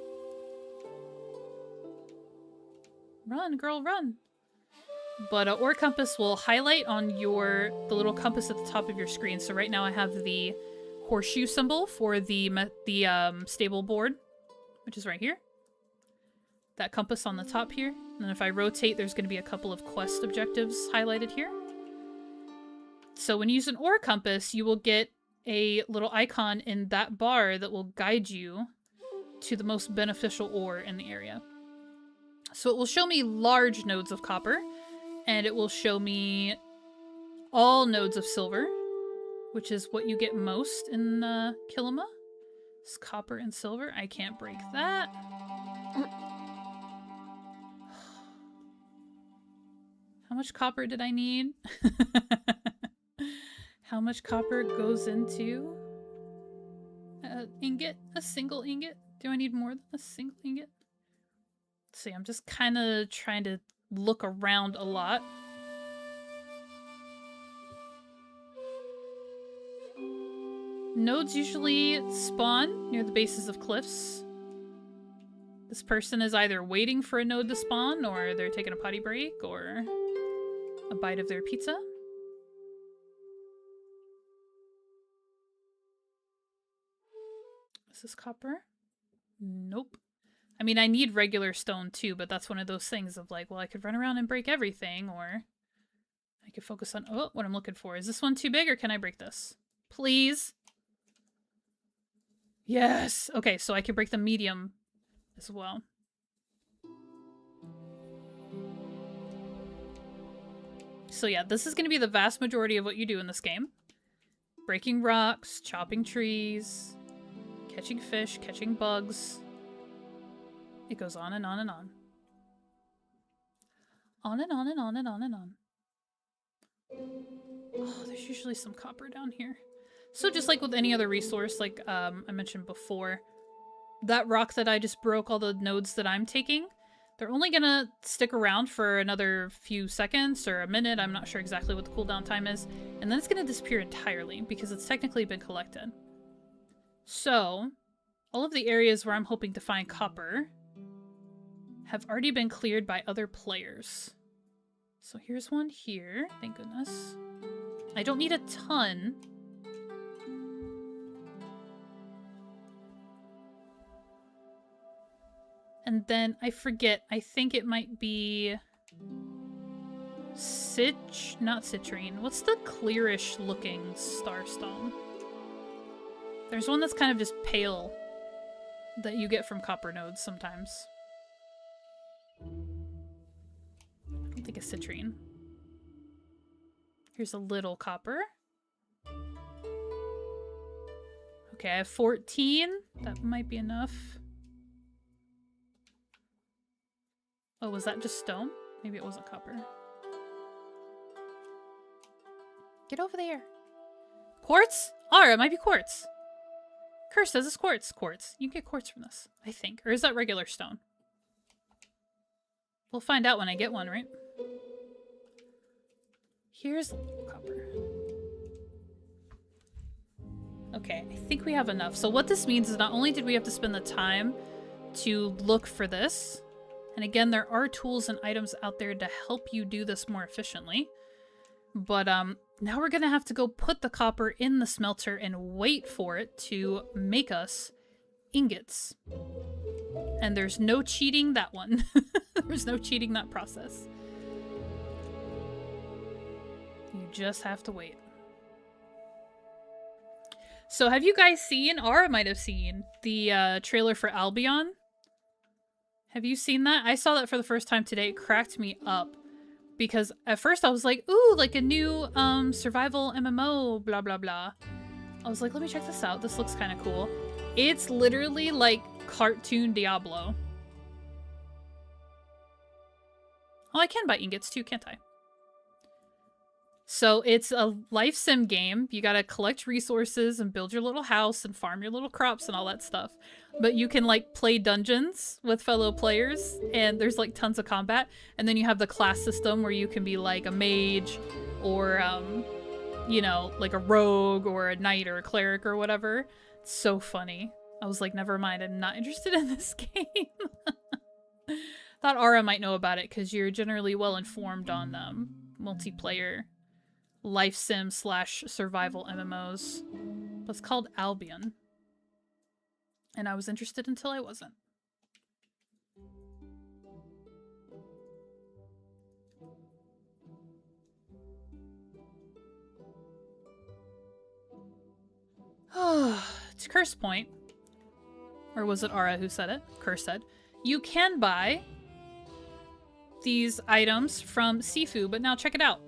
Run, girl, run. But ore compass will highlight on the little compass at the top of your screen. So right now I have the horseshoe symbol for the stable board, which is right here. That compass on the top here. And if I rotate, there's going to be a couple of quest objectives highlighted here. So when you use an ore compass, you will get a little icon in that bar that will guide you to the most beneficial ore in the area. So it will show me large nodes of copper, and it will show me all nodes of silver, which is what you get most in Kilima. It's copper and silver. I can't break that. How much copper did I need? How much copper goes into an ingot? A single ingot? Do I need more than a single ingot? Let's see, I'm just kind of trying to look around a lot. Nodes usually spawn near the bases of cliffs. This person is either waiting for a node to spawn, or they're taking a potty break, or a bite of their pizza. Is this copper? Nope. I mean, I need regular stone too, but that's one of those things of like, well, I could run around and break everything, or I could focus on, oh, what I'm looking for. Is this one too big, or can I break this? Please? Yes! Okay, so I can break the medium as well. So yeah, this is going to be the vast majority of what you do in this game. Breaking rocks, chopping trees, catching fish, catching bugs. It goes on and on and on. On and on and on and on and on. Oh, there's usually some copper down here. So just like with any other resource, like I mentioned before, that rock that I just broke all the nodes that I'm taking, they're only gonna stick around for another few seconds or a minute. I'm not sure exactly what the cooldown time is. And then it's gonna disappear entirely because it's technically been collected. So, all of the areas where I'm hoping to find copper have already been cleared by other players. So here's one here, thank goodness. I don't need a ton. And then I forget, I think it might be not citrine. What's the clearish looking starstone? There's one that's kind of just pale that you get from copper nodes sometimes. I don't think it's citrine. Here's a little copper. Okay, I have 14. That might be enough. Oh, was that just stone? Maybe it wasn't copper. Get over there. Quartz? Ara, it might be quartz. Curse says it's quartz. Quartz. You can get quartz from this, I think. Or is that regular stone? We'll find out when I get one, right? Here's copper. Okay, I think we have enough. So what this means is not only did we have to spend the time to look for this, and again, there are tools and items out there to help you do this more efficiently, but now we're gonna have to go put the copper in the smelter and wait for it to make us ingots. And there's no cheating that one. There's no cheating that process. You just have to wait. So have you guys seen, Ara might have seen, the trailer for Albion? Have you seen that? I saw that for the first time today. It cracked me up. Because at first I was like, ooh, like a new survival MMO, blah, blah, blah. I was like, let me check this out. This looks kind of cool. It's literally like cartoon Diablo. Oh, I can buy ingots too, can't I? So it's a life sim game. You gotta collect resources and build your little house and farm your little crops and all that stuff. But you can like play dungeons with fellow players and there's like tons of combat. And then you have the class system where you can be like a mage or, you know, like a rogue or a knight or a cleric or whatever. It's so funny. I was like, never mind, I'm not interested in this game. Thought Ara might know about it because you're generally well informed on multiplayer life sim / survival MMOs. But it's called Albion. And I was interested until I wasn't. To Curse Point, or was it Ara who said it? Curse said, you can buy these items from Sifu, but now check it out.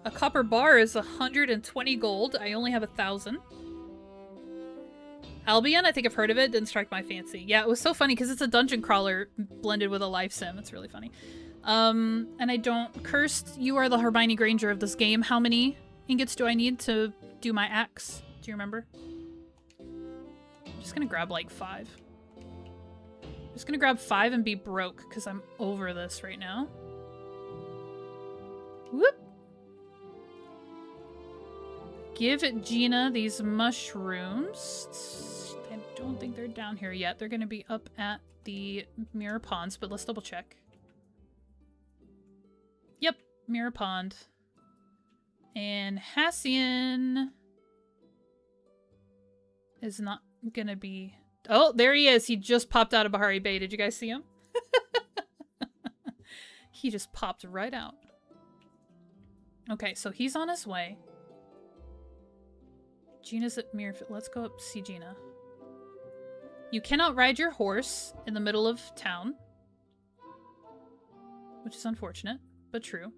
A copper bar is 120 gold. I only have 1,000. Albion, I think I've heard of it. Didn't strike my fancy. Yeah, it was so funny because it's a dungeon crawler blended with a life sim. It's really funny. And I don't... Cursed, you are the Hermione Granger of this game. How many ingots do I need to do my axe? Do you remember? I'm just gonna grab like 5. I'm just gonna grab 5 and be broke because I'm over this right now. Whoop! Give Gina these mushrooms. I don't think they're down here yet. They're going to be up at the Mirror Ponds, but let's double check. Yep, Mirror Pond. And Hassian is not going to be... Oh, there he is. He just popped out of Bahari Bay. Did you guys see him? He just popped right out. Okay, so he's on his way. Gina's at Mirror. Let's go up see Gina. You cannot ride your horse in the middle of town. Which is unfortunate, but true.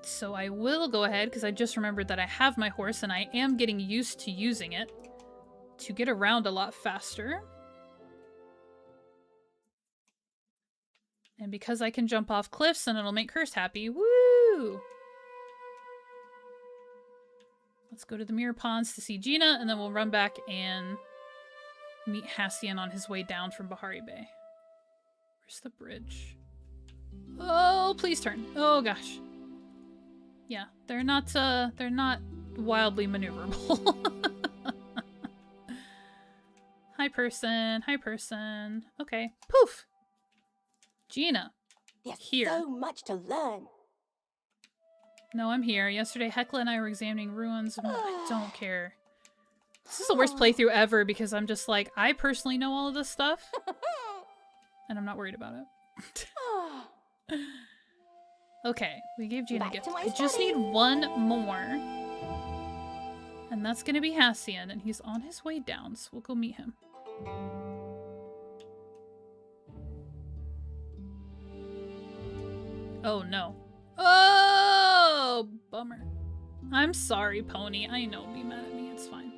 So I will go ahead, because I just remembered that I have my horse and I am getting used to using it to get around a lot faster. And because I can jump off cliffs and it'll make Curse happy. Woo! Let's go to the Mirror Ponds to see Gina, and then we'll run back and meet Hassian on his way down from Bahari Bay. Where's the bridge? Oh, please turn. Oh gosh. Yeah, they're not wildly maneuverable. Hi person, hi person. Okay, poof. Gina. There's Here. so much to learn. No, I'm here. Yesterday, Hecla and I were examining ruins. I don't care. This is the worst playthrough ever because I'm just like, I personally know all of this stuff. And I'm not worried about it. Okay, we gave Gina a Back gift. to my I just need one more. And that's gonna be Hassian, and he's on his way down, so we'll go meet him. Oh no. Oh, bummer. I'm sorry, Pony. I know. Be mad at me. It's fine.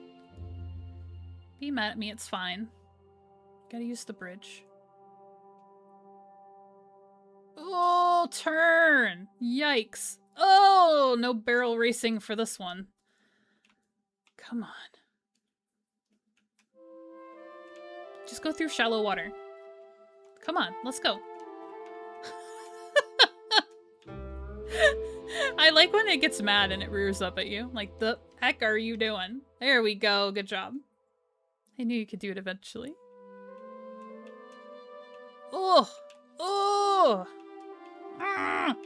Be mad at me. It's fine. Gotta use the bridge. Oh, turn! Yikes. Oh, no barrel racing for this one. Come on. Just go through shallow water. Come on, let's go. I like when it gets mad and it rears up at you. Like, the heck are you doing? There we go. Good job. I knew you could do it eventually. Oh! Oh! Ah!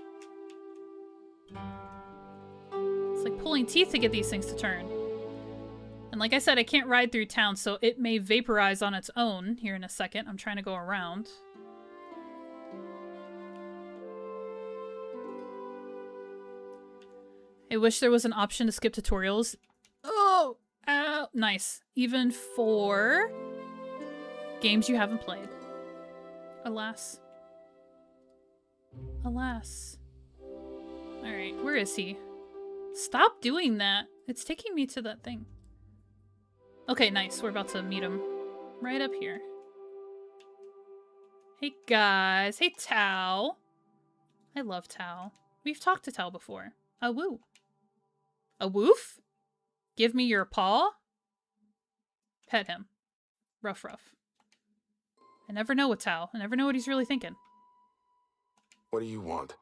It's like pulling teeth to get these things to turn. And like I said, I can't ride through town, so it may vaporize on its own here in a second. I'm trying to go around. I wish there was an option to skip tutorials. Oh! Ow! Nice. Even for games you haven't played. Alas. Alas. Alright, where is he? Stop doing that! It's taking me to that thing. Okay, nice. We're about to meet him right up here. Hey guys. Hey Tao. I love Tao. We've talked to Tao before. A woo. A woof? Give me your paw? Pet him. Ruff ruff. I never know with Tao. I never know what he's really thinking. What do you want?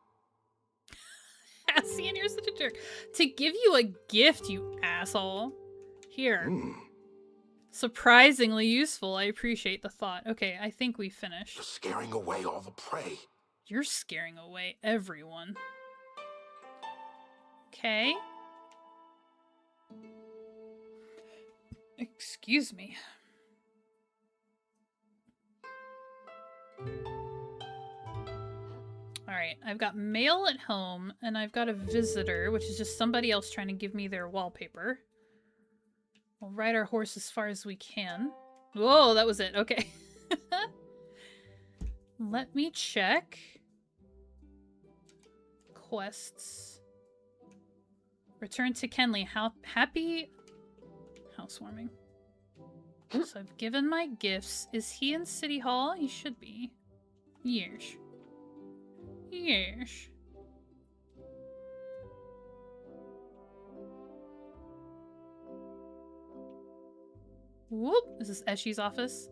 Hassian, you're such a jerk. To give you a gift, you asshole. Here. Surprisingly useful. I appreciate the thought. Okay, I think we finished. You're scaring away all the prey. You're scaring away everyone. Okay. Excuse me. Alright, I've got mail at home, and I've got a visitor, which is just somebody else trying to give me their wallpaper. We'll ride our horse as far as we can. Whoa, that was it. Okay. Let me check. Quests. Return to Kenley. How happy housewarming. So I've given my gifts. Is he in City Hall? He should be. Yes. Yes. Whoop! Is this Eshi's office?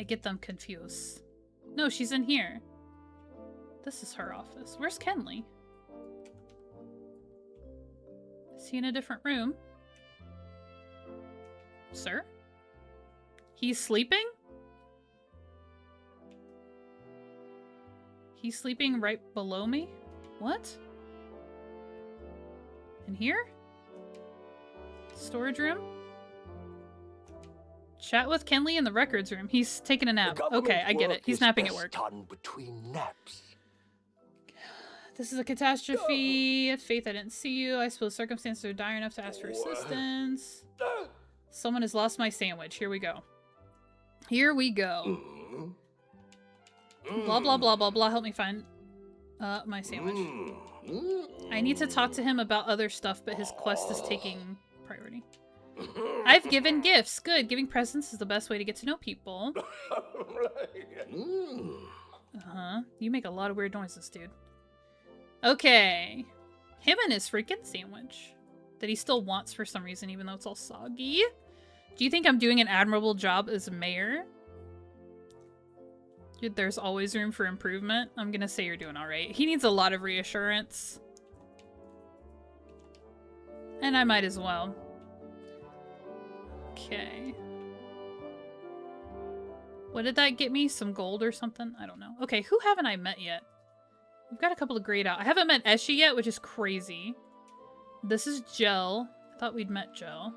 I get them confused. No, she's in here. This is her office. Where's Kenley? Is he in a different room? Sir? He's sleeping? He's sleeping right below me? What? In here? Storage room? Chat with Kenley in the records room. He's taking a nap. Okay, I get it. He's napping at work. Done between naps. This is a catastrophe. Faith, I didn't see you. I suppose circumstances are dire enough to ask for assistance. Someone has lost my sandwich. Here we go. Here we go. Blah, blah, blah, blah, blah. Help me find my sandwich. I need to talk to him about other stuff, but his quest is taking priority. I've given gifts. Good. Giving presents is the best way to get to know people. Uh-huh. You make a lot of weird noises, dude. Okay. Him and his freaking sandwich. that he still wants for some reason, even though it's all soggy. Do you think I'm doing an admirable job as mayor? There's always room for improvement. I'm gonna say you're doing all right. He needs a lot of reassurance. And I might as well. Okay. What did that get me? Some gold or something? I don't know. Okay, who haven't I met yet? We've got a couple of grayed out. I haven't met Eshi yet, which is crazy. This is Jel. I thought we'd met Jel.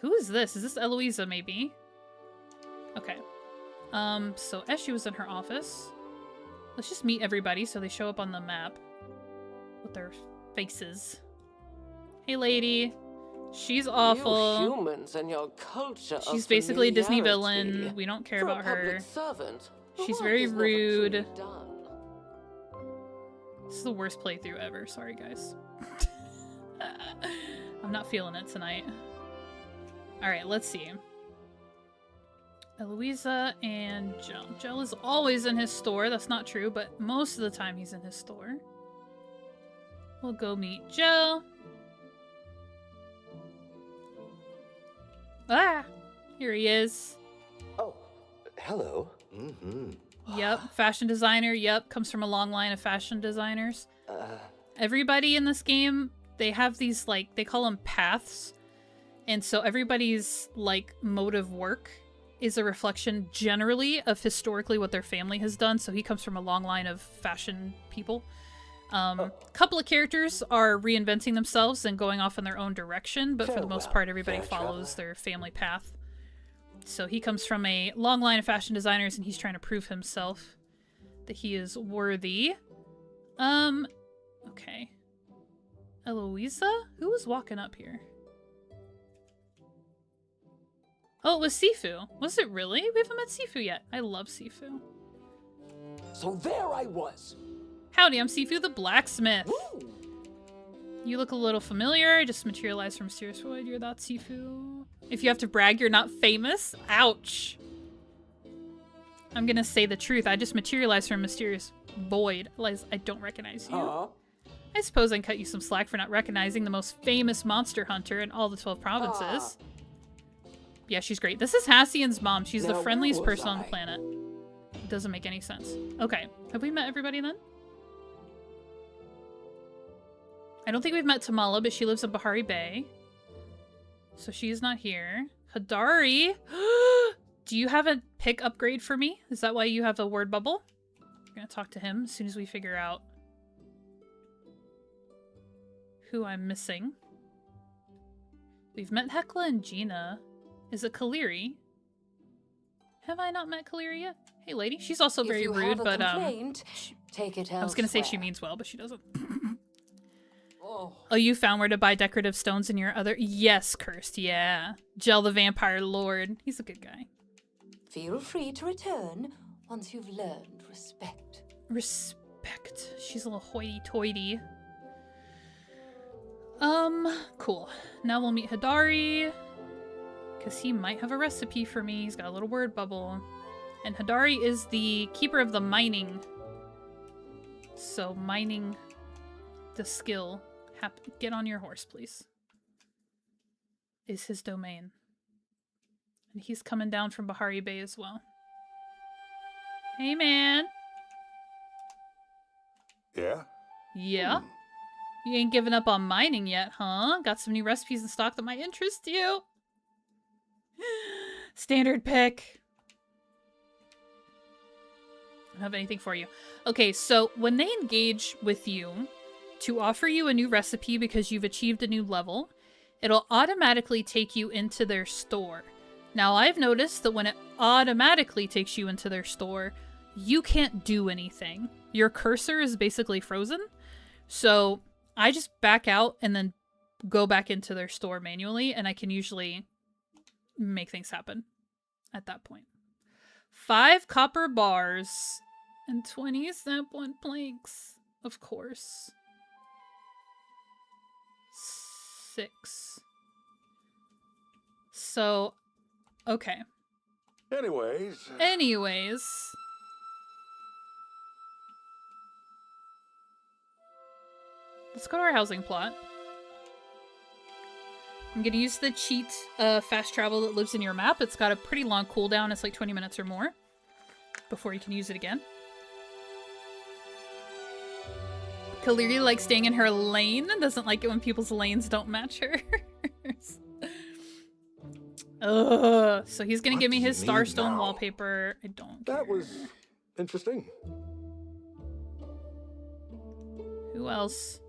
Who is this? Is this Eloisa, maybe? Okay. So Eshi was in her office. Let's just meet everybody so they show up on the map with their faces. Hey, lady. She's awful. You humans and your culture She's basically a Disney familiarity. villain. We don't care For a about her. public servant, She's work very is never rude. truly done. This is the worst playthrough ever. Sorry, guys. I'm not feeling it tonight. Alright, let's see. Eloisa and Jel. Jel is always in his store. That's not true, but most of the time he's in his store. We'll go meet Jel. Ah! Here he is. Oh, hello. Mm-hmm. Yep, fashion designer. Yep, comes from a long line of fashion designers. Everybody in this game, they have these, like, they call them paths. And so everybody's, like, mode of work is a reflection generally of historically what their family has done. So he comes from a long line of fashion people. Couple of characters are reinventing themselves and going off in their own direction, but for the most part, everybody follows their family path. So he comes from a long line of fashion designers, and he's trying to prove himself that he is worthy. Okay. Eloisa? Who was walking up here? Oh, it was Sifu. Was it really? We haven't met Sifu yet. I love Sifu. So there I was. Howdy, I'm Sifu the blacksmith. You look a little familiar. I just materialized from Mysterious Void. You're that Sifu. If you have to brag, you're not famous. Ouch. I'm gonna say the truth. I just materialized from Mysterious Void. Liz, I don't recognize you. I suppose I can cut you some slack for not recognizing the most famous monster hunter in all the 12 provinces. Yeah, she's great. This is Hassian's mom. She's the friendliest person on the planet. It doesn't make any sense. Okay, have we met everybody then? I don't think we've met Tamala, but she lives in Bahari Bay. So she's not here. Hadari! Do you have a pick upgrade for me? Is that why you have a word bubble? I'm gonna talk to him as soon as we figure out who I'm missing. We've met Hekla and Gina. Is it Kaliri? Have I not met Kaliri yet? Hey, lady. She's also very rude, but take it I was gonna say she elsewhere. means well, but she doesn't. Oh, you found where to buy decorative stones in your other... Yes, Cursed, yeah. Jel the Vampire Lord. He's a good guy. Feel free to return once you've learned respect. Respect. She's a little hoity-toity. Cool. Now we'll meet Hadari. Because he might have a recipe for me. He's got a little word bubble. And Hadari is the keeper of the mining. So mining the skill... Get on your horse, please. Is his domain. And he's coming down from Bahari Bay as well. Hey, man. Yeah? Yeah? You ain't given up on mining yet, huh? Got some new recipes in stock that might interest you. Standard pick. I don't have anything for you. Okay, so when they engage with you to offer you a new recipe because you've achieved a new level, it'll automatically take you into their store. Now, I've noticed that when it automatically takes you into their store, you can't do anything. Your cursor is basically frozen. So I just back out and then go back into their store manually, and I can usually make things happen at that point. 5 copper bars and 20 sapwood planks, of course. 6. So, okay. Anyways. Let's go to our housing plot. I'm gonna use the cheat fast travel that lives in your map. It's got a pretty long cooldown. It's like 20 minutes or more before you can use it again. Clearly likes staying in her lane. Doesn't like it when people's lanes don't match hers. Ugh. So he's gonna give me his Starstone wallpaper. I don't care. That was interesting. Who else?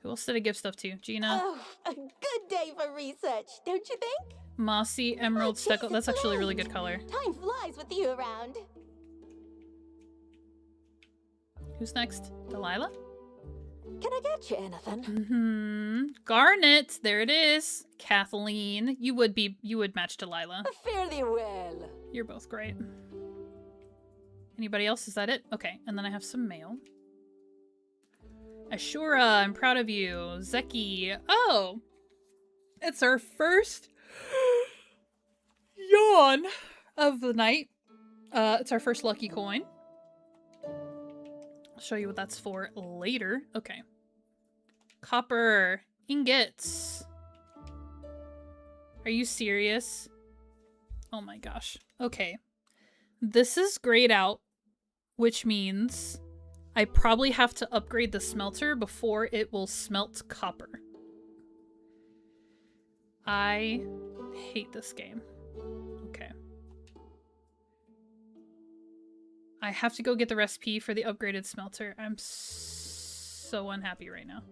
Who else did I give stuff to? Gina? Oh, a good day for research, don't you think? Mossy, Emerald, Stucco. That's actually a really good color. Time flies with you around. Who's next? Delilah? Can I get you anything? Mm-hmm. Garnet. There it is. Kathleen. You would match Delilah. Fairly well. You're both great. Anybody else? Is that it? Okay. And then I have some mail. Ashura, I'm proud of you. Zeki. Oh! It's our first yawn of the night. It's our first lucky coin. I'll show you what that's for later. Okay. Copper. Ingots. Are you serious? Oh my gosh. Okay. This is grayed out, which means I probably have to upgrade the smelter before it will smelt copper. I hate this game. Okay. I have to go get the recipe for the upgraded smelter. I'm so unhappy right now.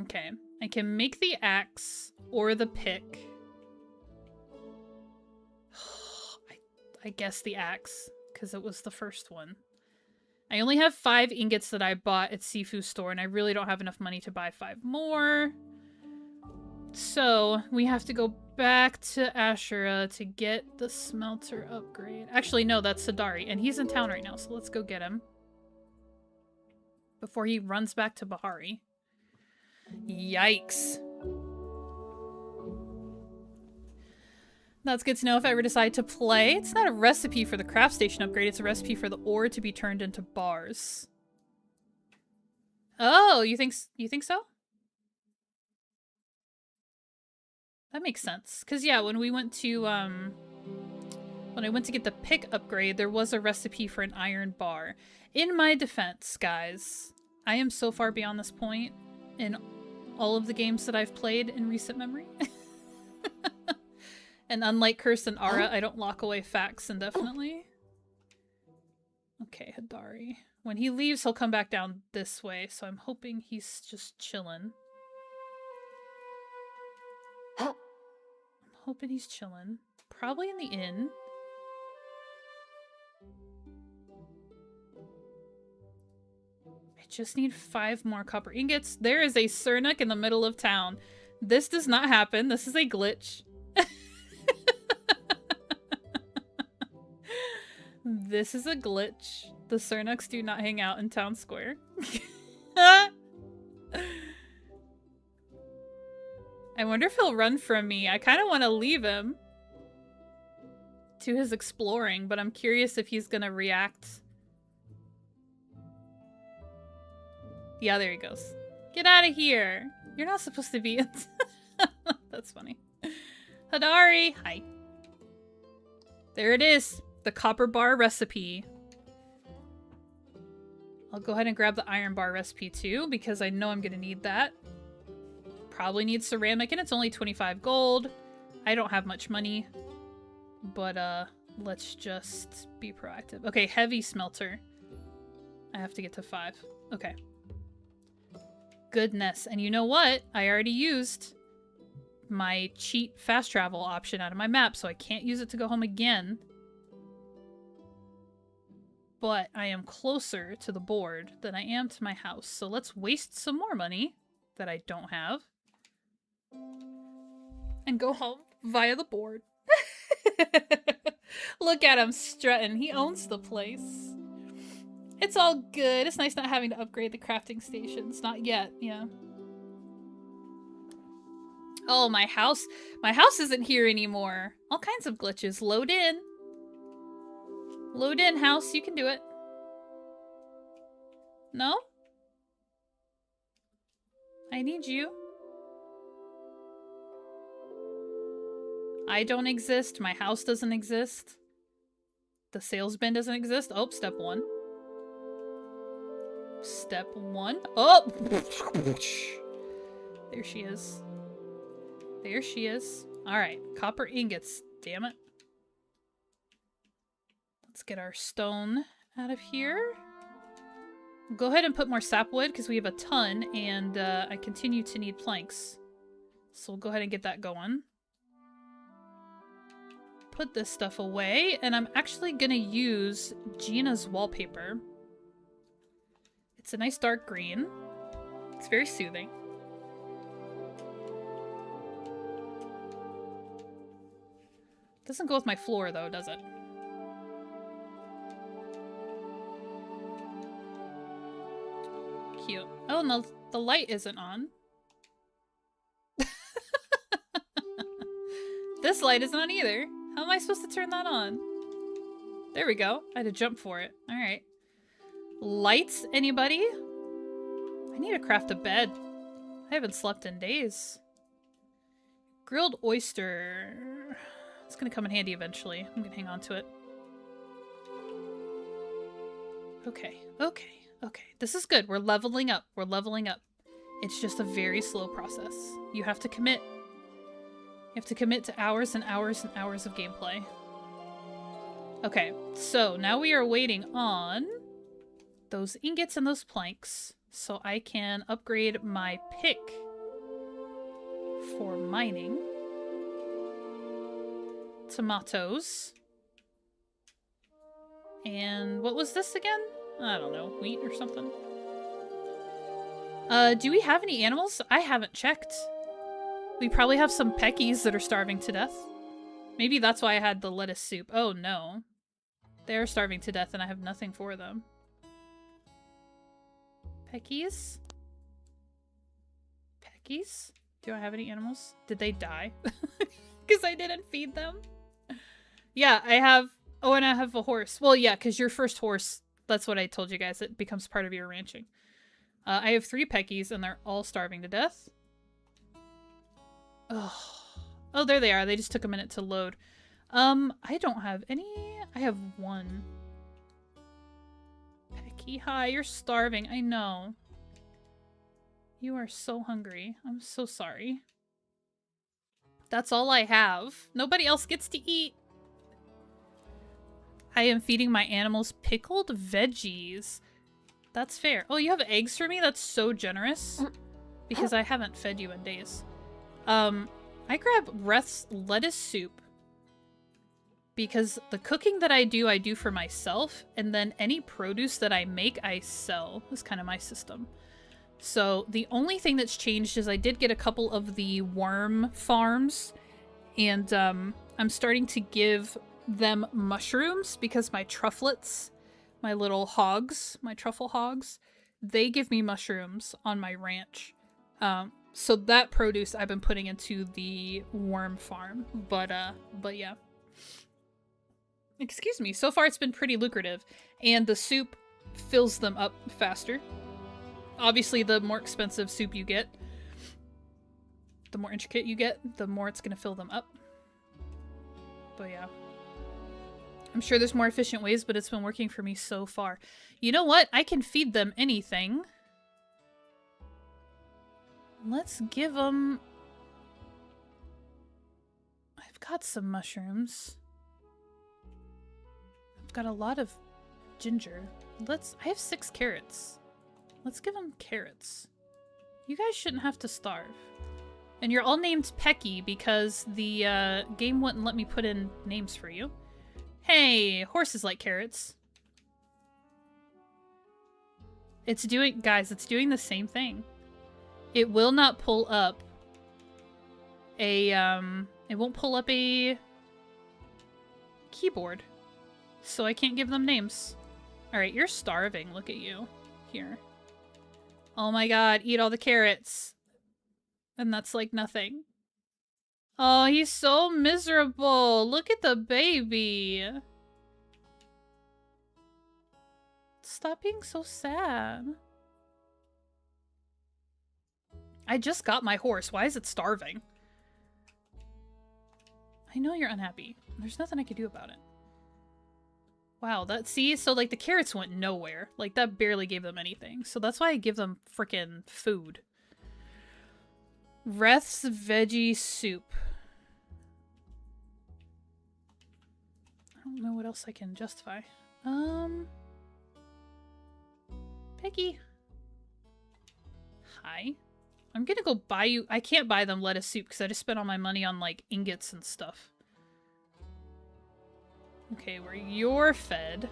Okay. I can make the axe or the pick. I guess the axe, because it was the first one. I only have 5 ingots that I bought at Sifu's store, and I really don't have enough money to buy 5 more. So, we have to go back to Ashura to get the smelter upgrade. Actually, no, that's Sadari, and he's in town right now, so let's go get him. Before he runs back to Bahari. Yikes. That's good to know if I ever decide to play. It's not a recipe for the craft station upgrade, it's a recipe for the ore to be turned into bars. Oh, you think so? That makes sense. Cause yeah, when we went to when I went to get the pick upgrade, there was a recipe for an iron bar. In my defense, guys, I am so far beyond this point in all of the games that I've played in recent memory. And unlike Curse and Ara, I don't lock away facts indefinitely. Okay, Hadari. When he leaves, he'll come back down this way, so I'm hoping he's just chilling. I'm hoping he's chilling. Probably in the inn. I just need 5 more copper ingots. There is a Sernuk in the middle of town. This does not happen. This is a glitch. This is a glitch. The Cernuks do not hang out in town square. I wonder if he'll run from me. I kind of want to leave him to his exploring, but I'm curious if he's gonna react. Yeah, there he goes. Get out of here. You're not supposed to be in. That's funny. Hadari! Hi. There it is. The copper bar recipe. I'll go ahead and grab the iron bar recipe too, because I know I'm going to need that. Probably need ceramic, and it's only 25 gold. I don't have much money, but let's just be proactive. Okay, heavy smelter. I have to get to 5. Okay. Goodness. And you know what? I already used my cheat fast travel option out of my map, so I can't use it to go home again. But I am closer to the board than I am to my house. So let's waste some more money that I don't have. And go home via the board. Look at him strutting. He owns the place. It's all good. It's nice not having to upgrade the crafting stations. Not yet, yeah. Oh, my house. My house isn't here anymore. All kinds of glitches. Load in. Load in, house. You can do it. No? I need you. I don't exist. My house doesn't exist. The sales bin doesn't exist. Oh, step one. Step one. Oh! There she is. There she is. Alright. Copper ingots. Damn it. Let's get our stone out of here. Go ahead and put more sapwood because we have a ton, and I continue to need planks. So we'll go ahead and get that going. Put this stuff away, and I'm actually gonna use Gina's wallpaper. It's a nice dark green. It's very soothing. Doesn't go with my floor though, does it? Cute. Oh no, the light isn't on. This light isn't on either. How am I supposed to turn that on? There we go. I had to jump for it. Alright. Lights, anybody? I need to craft a bed. I haven't slept in days. Grilled oyster. It's gonna come in handy eventually. I'm gonna hang on to it. Okay, okay, okay. This is good. We're leveling up. We're leveling up. It's just a very slow process. You have to commit. You have to commit to hours and hours and hours of gameplay. Okay, so now we are waiting on those ingots and those planks so I can upgrade my pick for mining. Tomatoes. And what was this again? I don't know, wheat or something? Do we have any animals? I haven't checked. We probably have some peckies that are starving to death. Maybe that's why I had the lettuce soup. Oh no. They're starving to death and I have nothing for them. Peckies? Peckies? Do I have any animals? Did they die? Because I didn't feed them? Yeah, I have... Oh, and I have a horse. Well, yeah, because your first horse, that's what I told you guys, it becomes part of your ranching. I have 3 peckies and they're all starving to death. Oh, there they are. They just took a minute to load. I don't have any. I have 1. Pecky, hi, you're starving. I know. You are so hungry. I'm so sorry. That's all I have. Nobody else gets to eat. I am feeding my animals pickled veggies. That's fair. Oh, you have eggs for me? That's so generous. Because I haven't fed you in days. I grab Reth's lettuce soup because the cooking that I do for myself, and then any produce that I make, I sell. Is kind of my system. So the only thing that's changed is I did get a couple of the worm farms, and I'm starting to give them mushrooms because my trufflets, my little hogs, my truffle hogs, they give me mushrooms on my ranch. So that produce I've been putting into the worm farm, but yeah. Excuse me, so far it's been pretty lucrative, and the soup fills them up faster. Obviously, the more expensive soup you get, the more intricate you get, the more it's gonna fill them up. But yeah. I'm sure there's more efficient ways, but it's been working for me so far. You know what? I can feed them anything. Let's give them... I've got some mushrooms. I've got a lot of ginger. I have 6 carrots. Let's give them carrots. You guys shouldn't have to starve. And you're all named Pecky because the game wouldn't let me put in names for you. Hey, horses like carrots. It's doing... Guys, it's doing the same thing. It will not pull up a, it won't pull up a keyboard. So I can't give them names. Alright, you're starving. Look at you. Here. Oh my god, eat all the carrots. And that's like nothing. Oh, he's so miserable. Look at the baby. Stop being so sad. I just got my horse. Why is it starving? I know you're unhappy. There's nothing I can do about it. Wow, see? So, like, the carrots went nowhere. Like, that barely gave them anything. So that's why I give them frickin' food. Reth's veggie soup. I don't know what else I can justify. Peggy. Hi. I'm gonna go buy you- I can't buy them lettuce soup because I just spent all my money on, like, ingots and stuff. Okay, where you're fed.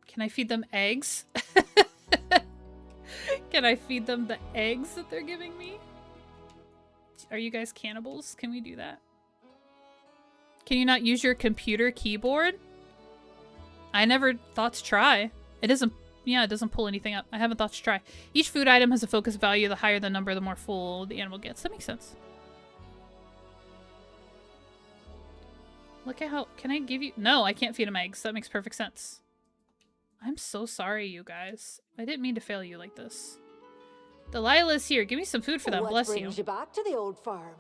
Can I feed them eggs? Can I feed them the eggs that they're giving me? Are you guys cannibals? Can we do that? Can you not use your computer keyboard? I never thought to try. It doesn't, yeah, it doesn't pull anything up. I haven't thought to try. Each food item has a focus value. The higher the number, the more full the animal gets. That makes sense. Look at how, can I give you, no, I can't feed them eggs. That makes perfect sense. I'm so sorry, you guys. I didn't mean to fail you like this. Delilah's here. Give me some food for them. Bless you. What brings you back to the old farm?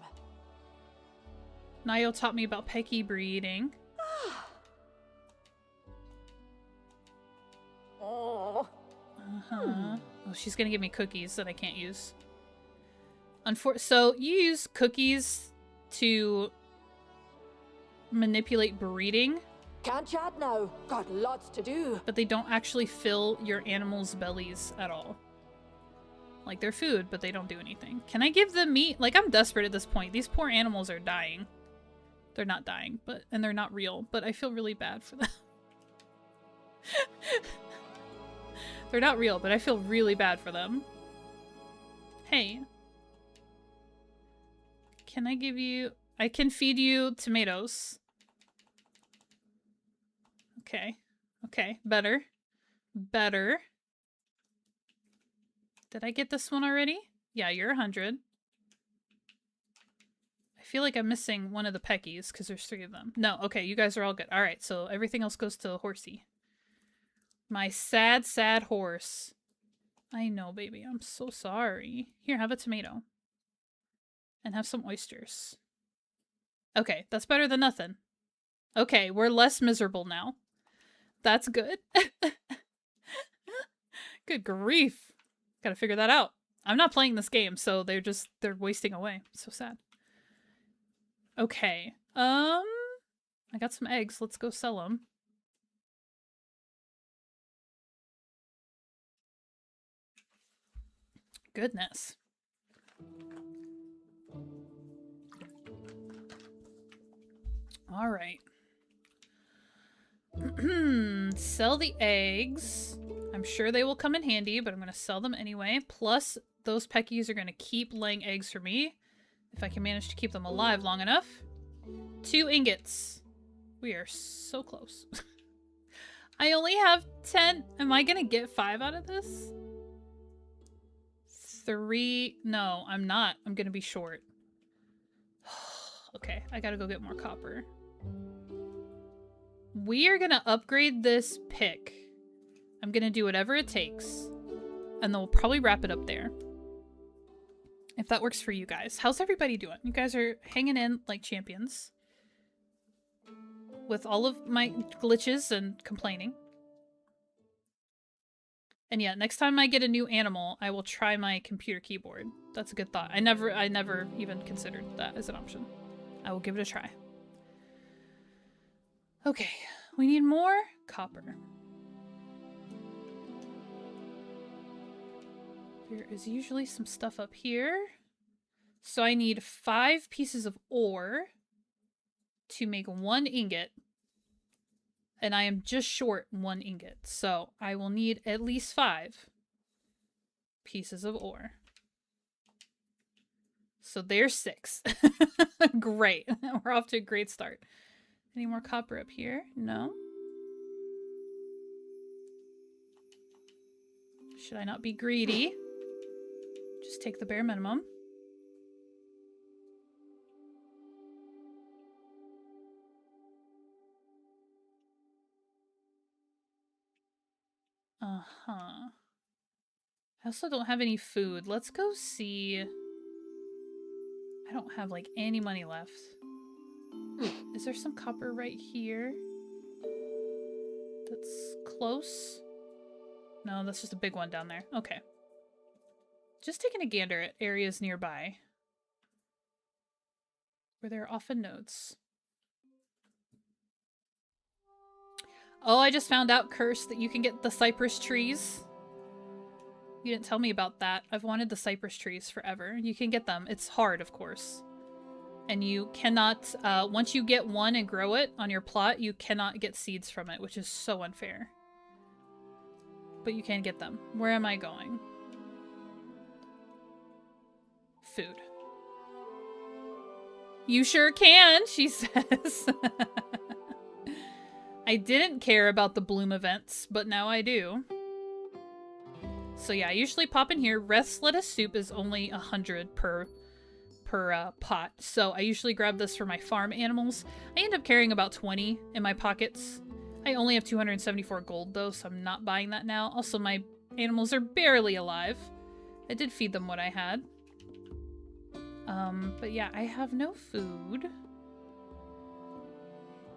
Niall taught me about Peggy breeding. Oh. Uh-huh. Oh, she's gonna give me cookies that I can't use. So you use cookies to manipulate breeding, Can't chat now. Got lots to do. but they don't actually fill your animals' bellies at all. Like, they're food, but they don't do anything. Can I give them meat? Like, I'm desperate at this point. These poor animals are dying. They're not dying, and they're not real, but I feel really bad for them. They're not real, but I feel really bad for them. Hey. Can I give you... I can feed you tomatoes. Okay. Okay. Better. Better. Did I get this one already? Yeah, you're 100. I feel like I'm missing one of the peckies because there's 3 of them. No, okay, you guys are all good. Alright, so everything else goes to the horsey. My sad, sad horse. I know, baby. I'm so sorry. Here, have a tomato. And have some oysters. Okay, that's better than nothing. Okay, we're less miserable now. That's good. Good grief. Gotta figure that out. I'm not playing this game, so they're wasting away. So sad. Okay. I got some eggs. Let's go sell them. Goodness. All right. Sell the eggs. I'm sure they will come in handy, but I'm going to sell them anyway. Plus, those peckies are going to keep laying eggs for me if I can manage to keep them alive long enough. 2 ingots. We are so close. I only have 10. Am I going to get 5 out of this? 3. No, I'm not. I'm going to be short. Okay, I got to go get more copper. We are going to upgrade this pick. I'm going to do whatever it takes. And then we'll probably wrap it up there. If that works for you guys. How's everybody doing? You guys are hanging in like champions. With all of my glitches and complaining. And yeah, next time I get a new animal, I will try my computer keyboard. That's a good thought. I never even considered that as an option. I will give it a try. Okay, we need more copper. There is usually some stuff up here. So I need 5 pieces of ore to make 1 ingot. And I am just short 1 ingot. So I will need at least 5 pieces of ore. So there's 6. Great. We're off to a great start. Any more copper up here? No. Should I not be greedy? Just take the bare minimum. Uh-huh. I also don't have any food. Let's go see. I don't have like any money left. Is there some copper right here? That's close. No, that's just a big one down there. Okay. Just taking a gander at areas nearby where there are often nodes. Oh, I just found out, Curse, that you can get the cypress trees. You didn't tell me about that. I've wanted the cypress trees forever. You can get them. It's hard, of course. And you cannot, once you get one and grow it on your plot, you cannot get seeds from it, which is so unfair. But you can get them. Where am I going? Food. You sure can, she says. I didn't care about the bloom events, but now I do. So yeah, I usually pop in here. Reth's lettuce soup is only 100 per pot. So I usually grab this for my farm animals. I end up carrying about 20 in my pockets. I only have 274 gold though, so I'm not buying that now. Also, my animals are barely alive. I did feed them what I had. But yeah, I have no food.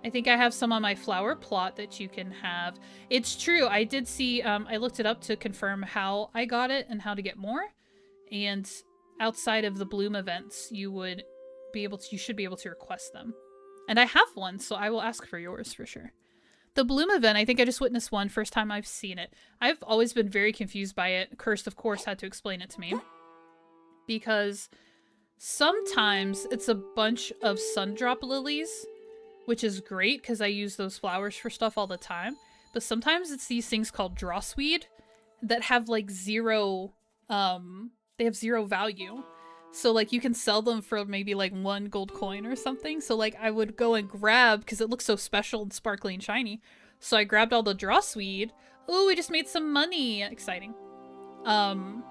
I think I have some on my flower plot that you can have. It's true. I did see, I looked it up to confirm how I got it and how to get more. And outside of the bloom events, you would be able to, you should be able to request them. And I have one, so I will ask for yours for sure. The bloom event, I think I just witnessed one first time I've seen it. I've always been very confused by it. Cursed, of course, had to explain it to me. Because sometimes it's a bunch of sundrop lilies, which is great because I use those flowers for stuff all the time. But sometimes it's these things called drossweed that have like zero, they have zero value. So like you can sell them for maybe like 1 gold coin or something. So like I would go and grab, because it looks so special and sparkly and shiny. So I grabbed all the drossweed. Oh, we just made some money. Exciting. And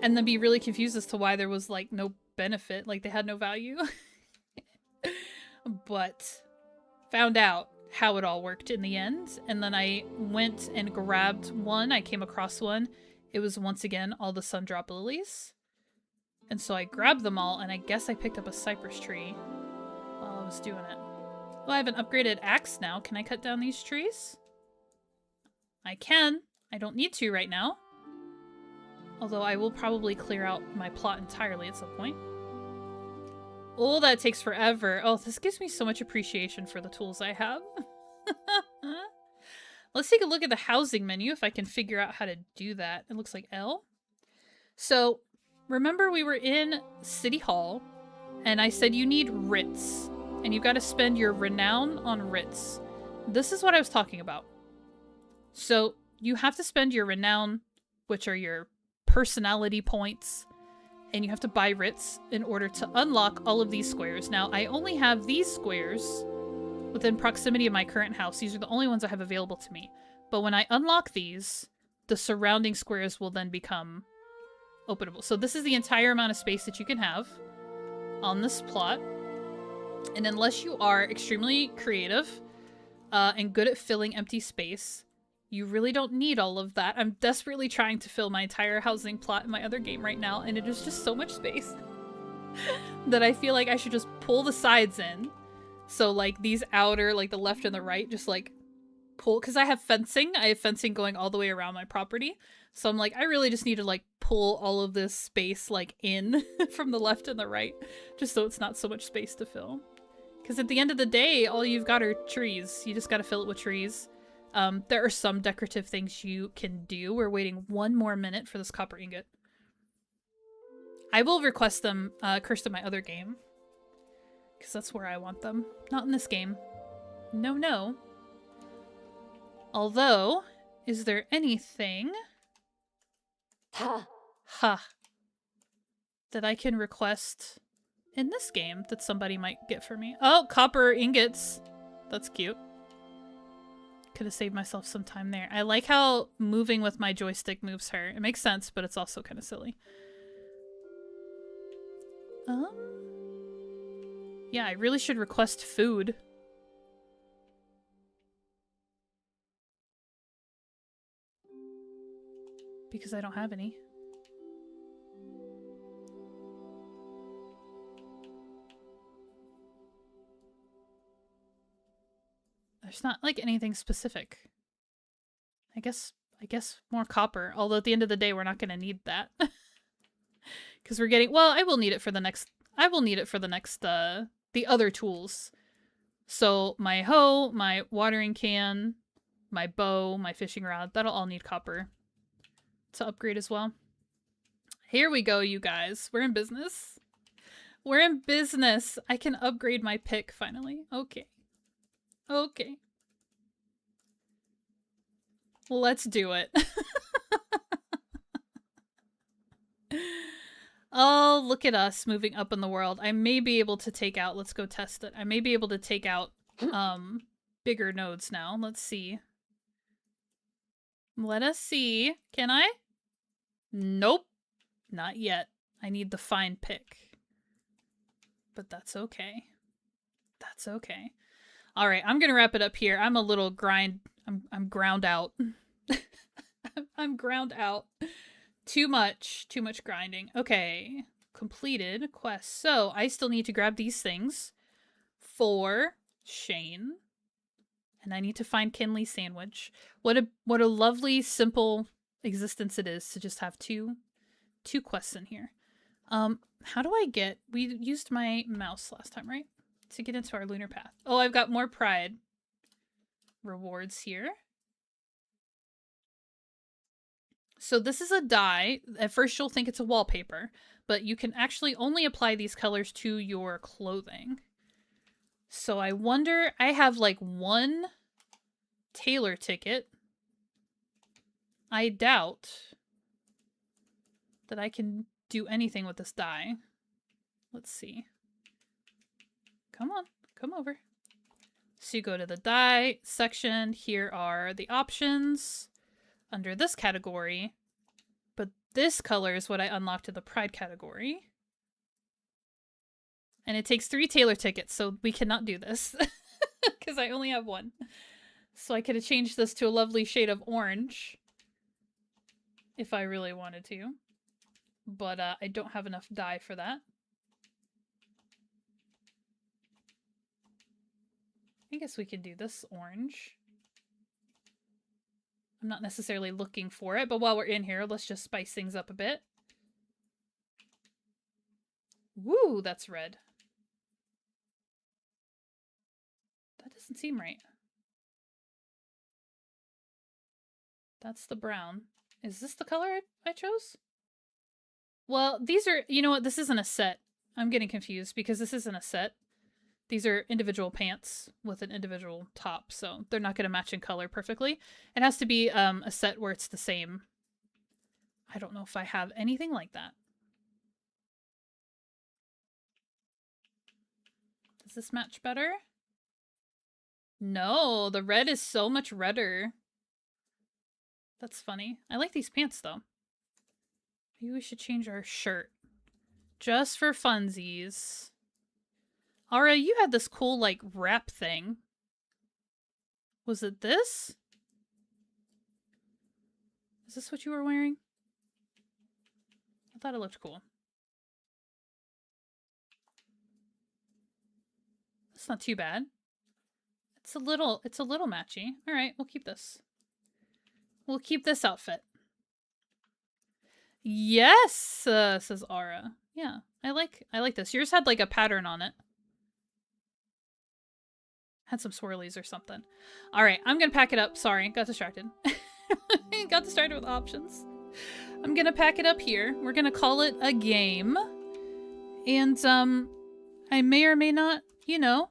then be really confused as to why there was like no benefit. Like they had no value. But found out how it all worked in the end. And then I went and grabbed one. I came across one. It was once again all the sundrop lilies. And so I grabbed them all, and I guess I picked up a cypress tree while I was doing it. Well, I have an upgraded axe now. Can I cut down these trees? I can. I don't need to right now. Although I will probably clear out my plot entirely at some point. Oh, that takes forever. Oh, this gives me so much appreciation for the tools I have. Let's take a look at the housing menu if I can figure out how to do that. It looks like L. So, remember we were in City Hall, and I said you need writs, and you've got to spend your renown on writs. This is what I was talking about. So, you have to spend your renown, which are your personality points, and you have to buy writs in order to unlock all of these squares. Now, I only have these squares within proximity of my current house. These are the only ones I have available to me. But when I unlock these, the surrounding squares will then become openable. So this is the entire amount of space that you can have on this plot. And unless you are extremely creative and good at filling empty space, you really don't need all of that. I'm desperately trying to fill my entire housing plot in my other game right now, and it is just so much space that I feel like I should just pull the sides in. So like these outer, like the left and the right, just like pull, because I have fencing. I have fencing going all the way around my property. So I'm like, I really just need to like pull all of this space like in from the left and the right, just so it's not so much space to fill. Because at the end of the day, all you've got are trees. You just got to fill it with trees. There are some decorative things you can do. We're waiting 1 more minute for this copper ingot. I will request them, Cursed in my other game. Because that's where I want them. Not in this game. No, no. Although, is there anything... Ha! Ha! That I can request in this game that somebody might get for me? Oh, copper ingots! That's cute. Could have saved myself some time there. I like how moving with my joystick moves her. It makes sense, but it's also kind of silly. Yeah, I really should request food. because I don't have any. There's not like anything specific. I guess more copper, although at the end of the day we're not going to need that. Cuz we're getting, well, I will need it for the next the other tools. So my hoe, my watering can, my bow, my fishing rod, that'll all need copper to upgrade as well. Here we go, you guys. We're in business. We're in business. I can upgrade my pick finally. Okay. Okay. Let's do it. Oh, look at us moving up in the world. I may be able to take out, let's go test it. I may be able to take out bigger nodes now. Let's see. Let us see. Can I? Nope. Not yet. I need the fine pick. But that's okay. That's okay. All right, I'm going to wrap it up here. I'm a little I'm ground out. I'm ground out. Too much grinding. Okay, completed quest. So I still need to grab these things for Shane. And I need to find Kinley's sandwich. What a lovely, simple existence it is to just have two quests in here. How do I get... We used my mouse last time, right? To get into our lunar path. Oh, I've got more pride rewards here. So this is a dye. At first you'll think it's a wallpaper, but you can actually only apply these colors to your clothing. So I wonder, I have like one tailor ticket. I doubt that I can do anything with this dye. Let's see. Come on, come over. So you go to the dye section. Here are the options under this category. But this color is what I unlocked in the pride category. And it takes 3 tailor tickets, so we cannot do this. Because I only have one. So I could have changed this to a lovely shade of orange. If I really wanted to. But I don't have enough dye for that. I guess we can do this orange. I'm not necessarily looking for it, but while we're in here, let's just spice things up a bit. Woo, that's red. That doesn't seem right. That's the brown. Is this the color I chose? Well, these are, you know what, this isn't a set. I'm getting confused because this isn't a set. These are individual pants with an individual top, so they're not going to match in color perfectly. It has to be a set where it's the same. I don't know if I have anything like that. Does this match better? No, the red is so much redder. That's funny. I like these pants, though. Maybe we should change our shirt. Just for funsies. Aura, you had this cool, like, wrap thing. Was it this? Is this what you were wearing? I thought it looked cool. It's not too bad. It's a little matchy. All right, we'll keep this. We'll keep this outfit. Yes, says Aura. Yeah, I like this. Yours had like a pattern on it. Had some swirlies or something. All right, I'm gonna pack it up. Sorry, got distracted. Got distracted with options. I'm gonna pack it up here. We're gonna call it a game. And I may or may not, you know,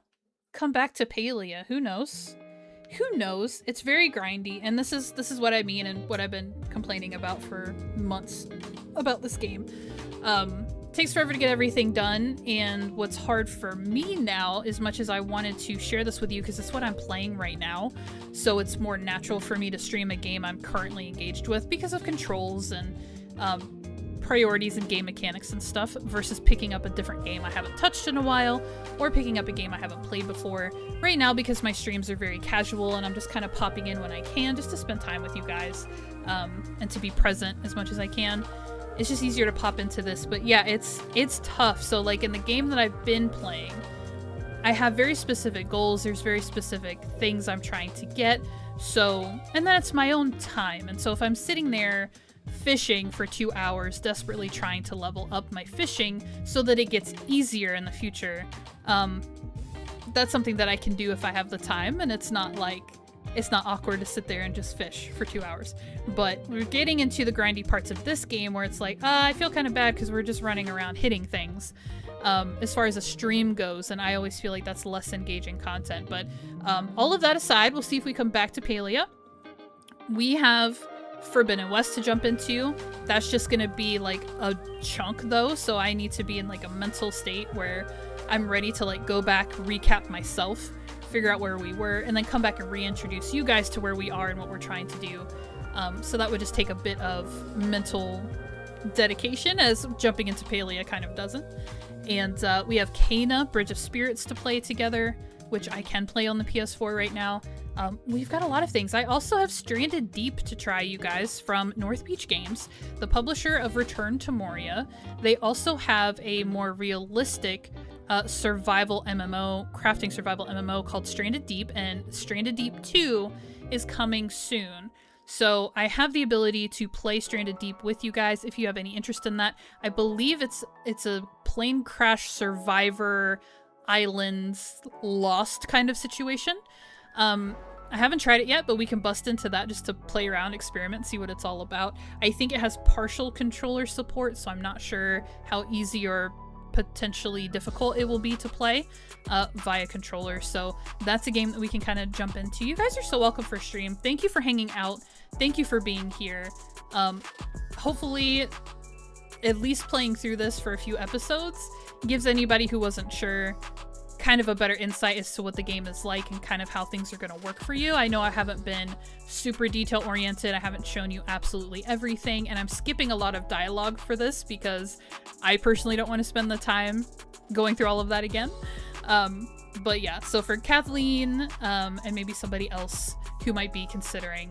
come back to Palia. Who knows? Who knows? It's very grindy, and this is what I mean and what I've been complaining about for months about this game. Takes forever to get everything done, and what's hard for me now, as much as I wanted to share this with you because it's what I'm playing right now, so it's more natural for me to stream a game I'm currently engaged with because of controls and priorities and game mechanics and stuff, versus picking up a different game I haven't touched in a while, or picking up a game I haven't played before. Right now, because my streams are very casual and I'm just kind of popping in when I can just to spend time with you guys, and to be present as much as I can. It's just easier to pop into this. But yeah, it's tough. So like in the game that I've been playing, I have very specific goals. There's very specific things I'm trying to get. So, and then it's my own time. And so if I'm sitting there fishing for 2 hours, desperately trying to level up my fishing so that it gets easier in the future, that's something that I can do if I have the time, and it's not awkward to sit there and just fish for 2 hours. But we're getting into the grindy parts of this game where it's like, I feel kind of bad because we're just running around hitting things. As far as a stream goes, and I always feel like that's less engaging content. But all of that aside, we'll see if we come back to Palia. We have Forbidden West to jump into. That's just gonna be like a chunk though, so I need to be in like a mental state where I'm ready to like go back, recap myself, figure out where we were, and then come back and reintroduce you guys to where we are and what we're trying to do. So that would just take a bit of mental dedication, as jumping into Palia kind of doesn't. And we have Cana, Bridge of Spirits to play together, which I can play on the PS4 right now. We've got a lot of things. I also have Stranded Deep to try, you guys, from North Beach Games, the publisher of Return to Moria. They also have a more realistic survival MMO, crafting survival MMO called Stranded Deep, and Stranded Deep 2 is coming soon. So I have the ability to play Stranded Deep with you guys if you have any interest in that. I believe it's a plane crash survivor islands lost kind of situation. I haven't tried it yet, but we can bust into that just to play around, experiment, see what it's all about. I think it has partial controller support, so I'm not sure how easy or potentially difficult it will be to play via controller. So that's a game that we can kind of jump into. You guys are so welcome for stream. Thank you for hanging out. Thank you for being here. Hopefully, at least playing through this for a few episodes gives anybody who wasn't sure kind of a better insight as to what the game is like and kind of how things are going to work for you. I know I haven't been super detail oriented. I haven't shown you absolutely everything, and I'm skipping a lot of dialogue for this because I personally don't want to spend the time going through all of that again. But yeah, so for Kathleen and maybe somebody else who might be considering,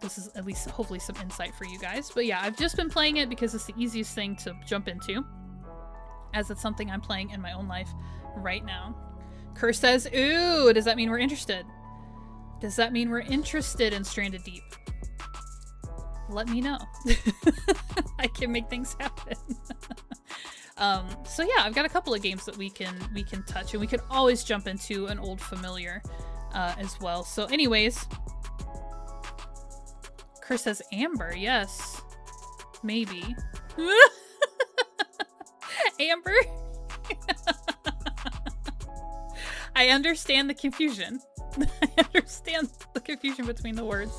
this is at least hopefully some insight for you guys. But yeah, I've just been playing it because it's the easiest thing to jump into, as it's something I'm playing in my own life right now. Kerr says, ooh, does that mean we're interested? Does that mean we're interested in Stranded Deep? Let me know. I can make things happen. So yeah, I've got a couple of games that we can touch, and we could always jump into an old familiar as well. So anyways, Kerr says Amber. Yes, maybe. Amber. I understand the confusion. I understand the confusion between the words.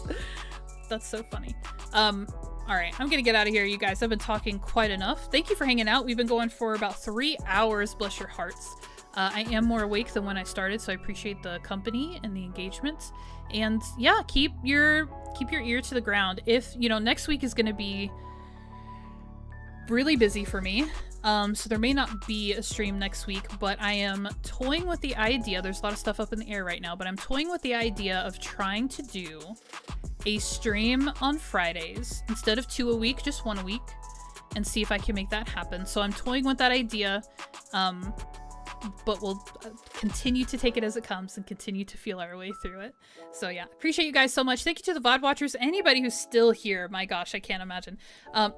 That's so funny. All right, I'm gonna get out of here, you guys. I've been talking quite enough. Thank you for hanging out. We've been going for about 3 hours, bless your hearts. I am more awake than when I started, so I appreciate the company and the engagement. And yeah, keep your ear to the ground. If, you know, next week is gonna be really busy for me. So there may not be a stream next week, but I am toying with the idea. There's a lot of stuff up in the air right now, but I'm toying with the idea of trying to do a stream on Fridays instead of 2 a week, just 1 a week, and see if I can make that happen. So I'm toying with that idea, but we'll continue to take it as it comes and continue to feel our way through it. So yeah, appreciate you guys so much. Thank you to the VOD watchers, anybody who's still here. My gosh, I can't imagine.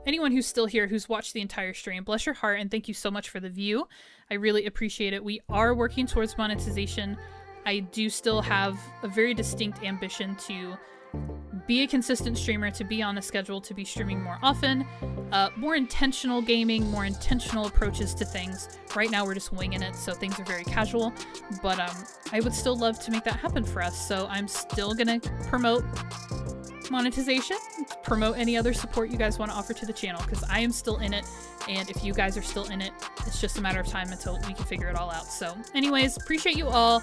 Anyone who's still here, who's watched the entire stream, bless your heart, and thank you so much for the view. I really appreciate it. We are working towards monetization. I do still have a very distinct ambition to be a consistent streamer, to be on a schedule, to be streaming more often, more intentional gaming, more intentional approaches to things. Right now we're just winging it, so things are very casual, but I would still love to make that happen for us. So I'm still gonna promote monetization, promote any other support you guys want to offer to the channel, because I am still in it, and if you guys are still in it, it's just a matter of time until we can figure it all out. So anyways, appreciate you all.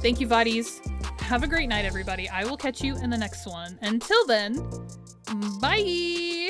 Thank you, Vadis. Have a great night, everybody. I will catch you in the next one. Until then, bye!